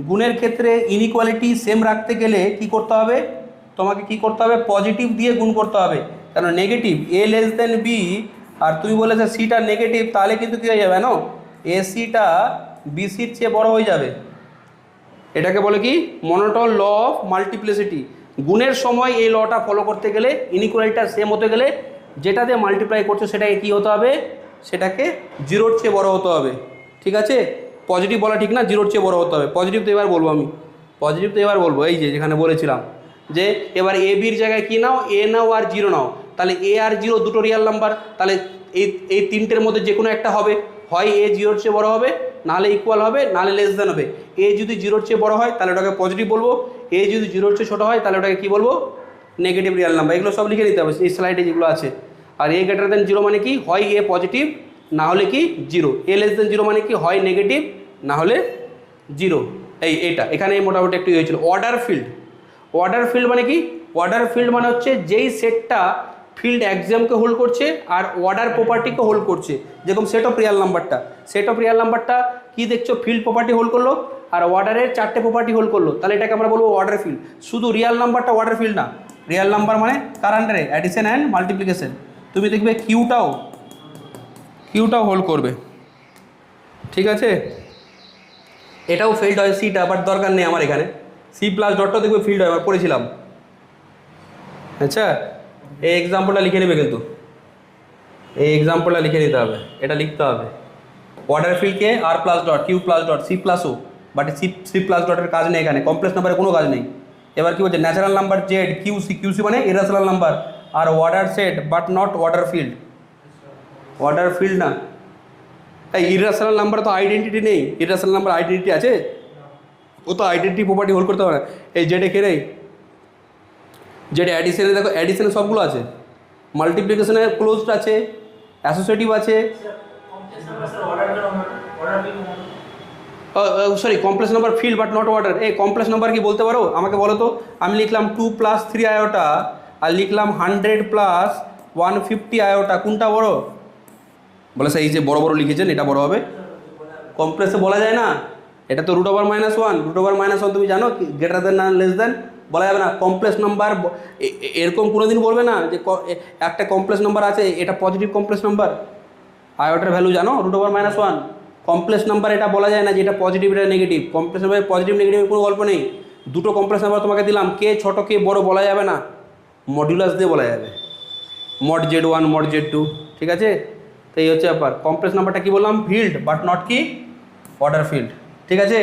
গুণের ক্ষেত্রে ইনইকুয়ালিটি সেম রাখতে গেলে কি করতে হবে, তোমাকে কি করতে হবে, পজিটিভ দিয়ে গুণ করতে হবে। কারণ negative a less than b, আর তুমি বলেছো সিটা নেগেটিভ, তাহলে কিন্তু কী হয়ে যাবে না, এসিটা বিসির চেয়ে বড় হয়ে যাবে। এটাকে বলে কি মনোটোন ল অফ মাল্টিপ্লিসিটি। গুণের সময় এই লটা ফলো করতে গেলে, ইনইকুয়ালিটিটা সেম হতে গেলে যেটা দিয়ে মাল্টিপ্লাই করছো সেটাকে কী হতে হবে, সেটাকে জিরোর চেয়ে বড় হতে হবে। ঠিক আছে, পজিটিভ বলা ঠিক না, জিরোর চেয়ে বড় হতে হবে। পজিটিভ তো এবার বলবো আমি, পজিটিভ তো এবার বলবো, এই যে যেখানে বলেছিলাম যে এবার এ বির জায়গায় কী নাও, এ নাও আর জিরো নাও, তাহলে এ আর জিরো দুটো রিয়াল নাম্বার, তাহলে এই তিনটের মধ্যে যে কোনো একটা হবে, হয় এ জিরোর চেয়ে বড় হবে, নাহলে ইকুয়াল হবে, নাহলে লেস দেন হবে। এ যদি জিরোর চেয়ে বড় হয় তাহলে ওটাকে পজিটিভ বলবো, এ যদি জিরোর চেয়ে ছোটো হয় তাহলে ওটাকে কী বলবো, নেগেটিভ রিয়াল নাম্বার। এগুলো সব লিখে নিতে হবে এই স্লাইডে যেগুলো আছে। আর এ গ্রেটার দেন জিরো মানে কি, হয় এ পজিটিভ না হলে কি জিরো, এ লেস দেন জিরো মানে কি, হয় নেগেটিভ না হলে জিরো। এটা এখানে মোটামুটি একটু হয়েছিল। অর্ডার ফিল্ড, অর্ডার ফিল্ড মানে কি, অর্ডার ফিল্ড মানে হচ্ছে যেই সেটটা ফিল্ড এক্সামকে হোল্ড করছে আর অর্ডার প্রপার্টিকে হোল্ড করছে। যেরকম সেট অফ রিয়াল নাম্বারটা, সেট অফ রিয়াল নাম্বারটা কি দেখছো, ফিল্ড প্রপার্টি হোল্ড করলো আর অর্ডারের 4টে প্রপার্টি হোল্ড করলো, তাহলে এটাকে আমরা বলবো অর্ডার ফিল্ড। শুধু রিয়াল নাম্বারটা অর্ডার ফিল্ড না, রিয়াল নাম্বার মানে কার আন্ডারে, অ্যাডিশন অ্যান্ড মাল্টিপ্লিকেশন। তুমি দেখবে কিউটাও হোল্ড করবে। ঠিক আছে, এটাও ফিল্ড হয় সিটা, বাট দরকার নেই আমার এখানে। সি প্লাস ডটটাও দেখবে ফিল্ড হয়, আমার পড়েছিলাম। আচ্ছা, এই এক্সাম্পলটা লিখে নেবে, কিন্তু এই এক্সাম্পলটা লিখে নিতে হবে, এটা লিখতে হবে। অর্ডার ফিল্ডকে R plus dot, Q plus dot, C প্লাসও, বাট সি প্লাস ডটের কাজ নেই এখানে, কমপ্লেক্স নাম্বারের কোনো কাজ নেই। এবার কী বলছে, ন্যাচারাল নাম্বার জেড, কিউসি মানে irrational number, R order set but not order field. Order field না, এই ইরেশনাল নাম্বার তো আইডেন্টিটি নেই, ইরেশনাল নাম্বার আইডেন্টিটি আছে, ও তো আইডেন্টিটি প্রপার্টি হোল্ড করতে পারে না। এই জেডে কে নেই, যেটা অ্যাডিশনে দেখো, অ্যাডিশনে সবগুলো আছে, মাল্টিপ্লিকেশনে ক্লোজড আছে, অ্যাসোসিয়েটিভ আছে, sorry complex number field but not order. এই কমপ্লেক্স নাম্বার কি বলতে পারো, আমাকে বলো তো। আমি লিখলাম 2 + 3 আয়োটা আর লিখলাম 100 + 150 আয়োটা, কোনটা বড়? বলে স্যার এই যে বড় বড় লিখেছেন এটা বড় হবে। কমপ্লেক্সে বলা যায় না, এটা তো √(-1), √(-1) তুমি জানো গ্রেটার দেন না লেস দেন, বলা যাবে না। কমপ্লেক্স নাম্বার এরকম কোনো দিন বলবে না যে একটা কমপ্লেক্স নাম্বার আছে, এটা পজিটিভ কমপ্লেক্স নাম্বার, আয়োটার ভ্যালু জানো √(-1). কমপ্লেক্স নাম্বার এটা বলা যায় না যে এটা পজিটিভ এটা নেগেটিভ। কমপ্লেক্স নাম্বার পজিটিভ নেগেটিভের কোনো গল্প নেই। দুটো কমপ্লেক্স নাম্বার তোমাকে দিলাম, কে ছোট কে বড় বলা যাবে না, মডিউলাস দিয়ে বলা যাবে, মড Z1 মড Z2। ঠিক আছে, তো এই হচ্ছে ব্যাপার। কমপ্লেক্স নাম্বারটা কি বললাম, ফিল্ড বাট নট কি অর্ডার ফিল্ড। ঠিক আছে,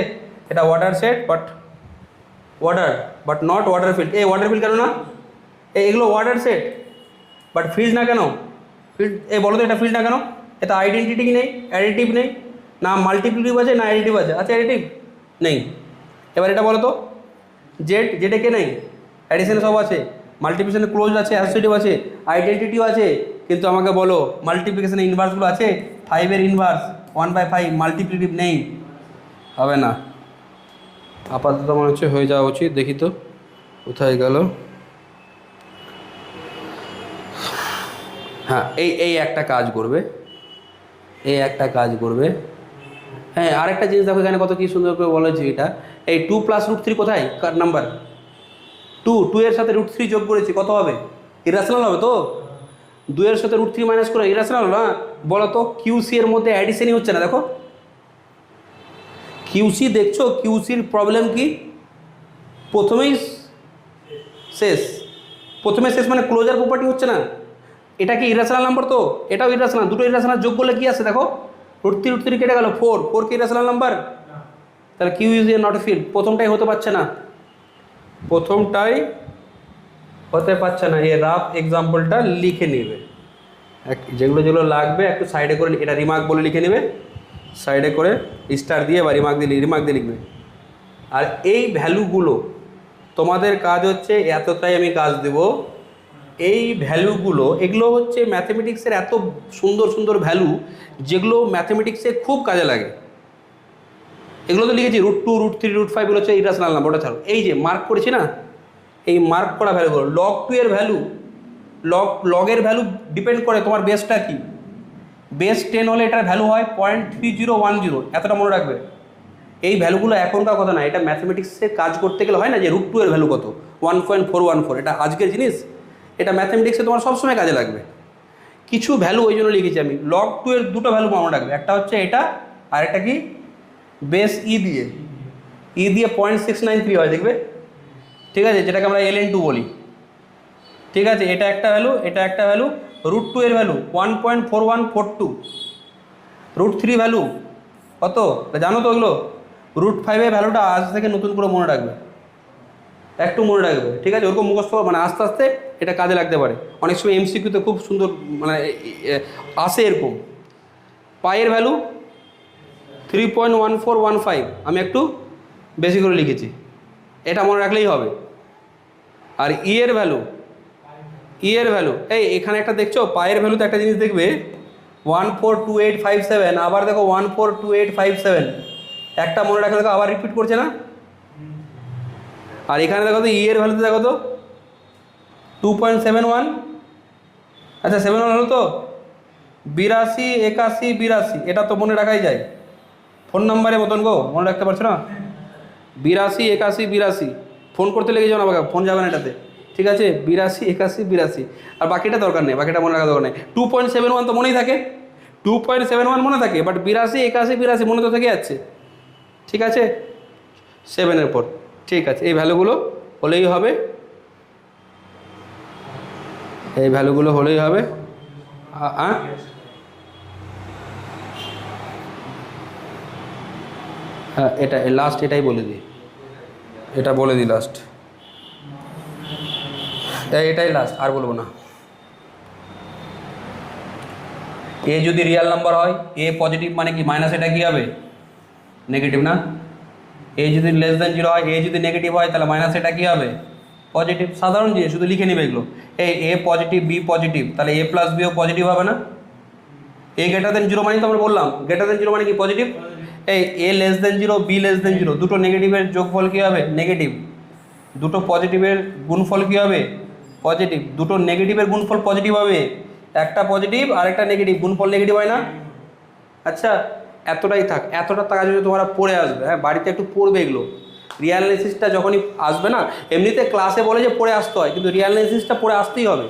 এটা order set but not order field. এই অর্ডার ফিল্ড কেন না, এগুলো অর্ডার সেট বাট ফিল্ড না কেন, ফিল্ড এই বলো তো এটা ফিল্ড না কেন? এটা আইডেন্টিটি নেই, অ্যাডিটিভ নেই, না মাল্টিপ্লিটিভ আছে না অ্যাডিটিভ আছে। আচ্ছা অ্যাডিটিভ নেই, এবার এটা বলো তো, জেডে কে নেই, অ্যাডিশনে সব আছে, মাল্টিপ্লিকেশনে ক্লোজ আছে, অ্যাসোসিয়েটিভ আছে, আইডেন্টিটিও আছে, কিন্তু আমাকে বলো মাল্টিপ্লিকেশনে ইনভার্সগুলো আছে, 5-এর ইনভার্স 1/5, মাল্টিপ্লিটিভ নেই, হবে না। আপাতত মনে হচ্ছে হয়ে যাওয়া উচিত, দেখি তো কোথায় গেল। হ্যাঁ, এই একটা কাজ করবে, হ্যাঁ আরেকটা জিনিস দেখো এখানে কত কি সুন্দর করে বলেছে এটা। এই 2 + √3 কোথায়, কার নাম্বার 2 এর সাথে √3 যোগ করেছি, কত হবে, ইরেশনাল হবে তো। 2 এর সাথে √3 মাইনাস করে ইরেশনাল না, বলো তো কিউসি এর মধ্যে অ্যাডিশনই হচ্ছে না। দেখো কিউসি দেখছো, কিউসির প্রবলেম কি, প্রথমেই শেষ মানে ক্লোজার প্রপার্টি হচ্ছে না। এটা কি ইরেশনাল নাম্বার, তো এটাও ইরেশনাল, দুটো ইরেশনাল যোগ করলে কি আসে দেখো, √3 কেটে গেল 4 কি ইরেশনাল নাম্বার, তাহলে Q is a not field. প্রথমটাই হতে পারছে না, প্রথমটাই হতে পারছে না, এই রাফ এক্সাম্পলটা লিখে নেবে, যেগুলো যেগুলো লাগবে একটু সাইডে করে এটা রিমার্ক বলে লিখে নেবে, সাইডে করে স্টার দিয়ে বা রিমার্ক দিয়ে লিখবে। আর এই ভ্যালুগুলো তোমাদের কাজ হচ্ছে, এতটাই আমি কাজ দেব, এই ভ্যালুগুলো এগুলো হচ্ছে ম্যাথমেটিক্সের এত সুন্দর সুন্দর ভ্যালু যেগুলো ম্যাথমেটিক্সে খুব কাজে লাগে। এগুলো তো লিখেছি √2 √3 √5 এগুলো হচ্ছে ইরাশনাল নাম্বার, ওটা ছাড়ো। এই যে মার্ক করেছি না, এই মার্ক করা ভ্যালুগুলো log2 এর ভ্যালু, লগের ভ্যালু ডিপেন্ড করে তোমার বেসটা কি। বেস 10 হলে এটার ভ্যালু হয় 0.3010, এতটা মনে রাখবে। এই ভ্যালুগুলো এখনকার কথা না, এটা ম্যাথমেটিক্সে কাজ করতে গেলে হয় না যে √2 এর ভ্যালু কত, 1.414, এটা আজকের জিনিস, এটা ম্যাথমেটিক্সে তোমার সবসময় কাজে লাগবে। কিছু ভ্যালু ওই জন্য লিখেছি আমি, log2 এর দুটো ভ্যালু মনে রাখবে, একটা হচ্ছে এটা আর একটা কি বেস দিয়ে 0.693 হয় দেখবে, ঠিক আছে, যেটাকে আমরা ln2 বলি, ঠিক আছে। এটা একটা ভ্যালু, এটা একটা ভ্যালু। √2 এর ভ্যালু 1.4142, √3 ভ্যালু কত জানো তো ওগুলো। √5 এর ভ্যালুটা আজ থেকে নতুন করে মনে রাখবে, একটু মনে রাখবে, ঠিক আছে। ওরকম মুখস্থ মানে আস্তে আস্তে এটা কাজে লাগতে পারে। অনেক সময় এমসিকিউতে খুব সুন্দর মানে আসে এরকম। পায়ের ভ্যালু 3.1415, আমি একটু বেশি করে লিখেছি, এটা মনে রাখলেই হবে। আর এর ভ্যালু, এই এখানে একটা দেখছো পায়ের ভ্যালুতে একটা জিনিস দেখবে 142857, আবার দেখো 142857, একটা মনে রাখলে দেখো আবার রিপিট করছে না। আর এখানে দেখো তো এর ভ্যালুতে দেখো তো 2.71, আচ্ছা 71 হলো তো 82 81 82, এটা তো মনে রাখাই যায়, ফোন নাম্বারের মতন গো, মনে রাখতে পারছো না। 82 81 82, ফোন করতে লেগে যাও না, ফোন যাবে না এটাতে, ঠিক আছে। 82 81 82, আর বাকিটা দরকার নেই, বাকিটা মনে রাখা দরকার নেই। 2.71 তো মনেই থাকে, 2.71 মনে থাকে, বাট 82 81 82 মনে তো থেকে যাচ্ছে, ঠিক আছে 7-এর পর, ঠিক আছে। এই ভ্যালুগুলো হলেই হবে, এই ভ্যালুগুলো হলেই হবে। হ্যাঁ এটা লাস্ট, এটাই বলে দিই, এটা বলে দিই লাস্ট, এটাই লাস্ট, আর বলবো না। এ যদি রিয়াল নাম্বার হয়, এ পজিটিভ মানে কি মাইনাস, এটা কি হবে নেগেটিভ না। এ যদি লেস দেন 0 হয়, এ যদি নেগেটিভ হয় তাহলে মাইনাস, এটা কি হবে পজিটিভ। সাধারণ জিনিস, শুধু লিখে নেবে এগুলো। এই এ পজিটিভ বি পজিটিভ, তাহলে এ প্লাস বিও পজিটিভ হবে না। এ গ্রেটার দেন 0 মানে তো আমরা বললাম গ্রেটার দেন 0 মানে কি পজিটিভ। এই a less than 0 b less than 0, দুটো নেগেটিভের যোগফল কী হবে নেগেটিভ, দুটো পজিটিভের গুণফল কী হবে পজিটিভ, দুটো নেগেটিভের গুণফল পজিটিভ হবে, একটা পজিটিভ আর একটা নেগেটিভ, গুণফল নেগেটিভ হয় না। আচ্ছা এতটাই থাক, এতটা টাকা যদি তোমরা পড়ে আসবে, হ্যাঁ বাড়িতে একটু পড়বে এগুলো। রিয়াল অ্যানালিসিসটা যখনই আসবে না, এমনিতে ক্লাসে বলে যে পড়ে আসতে হয়, কিন্তু রিয়াল অ্যানালিসিসটা পড়ে আসতেই হবে।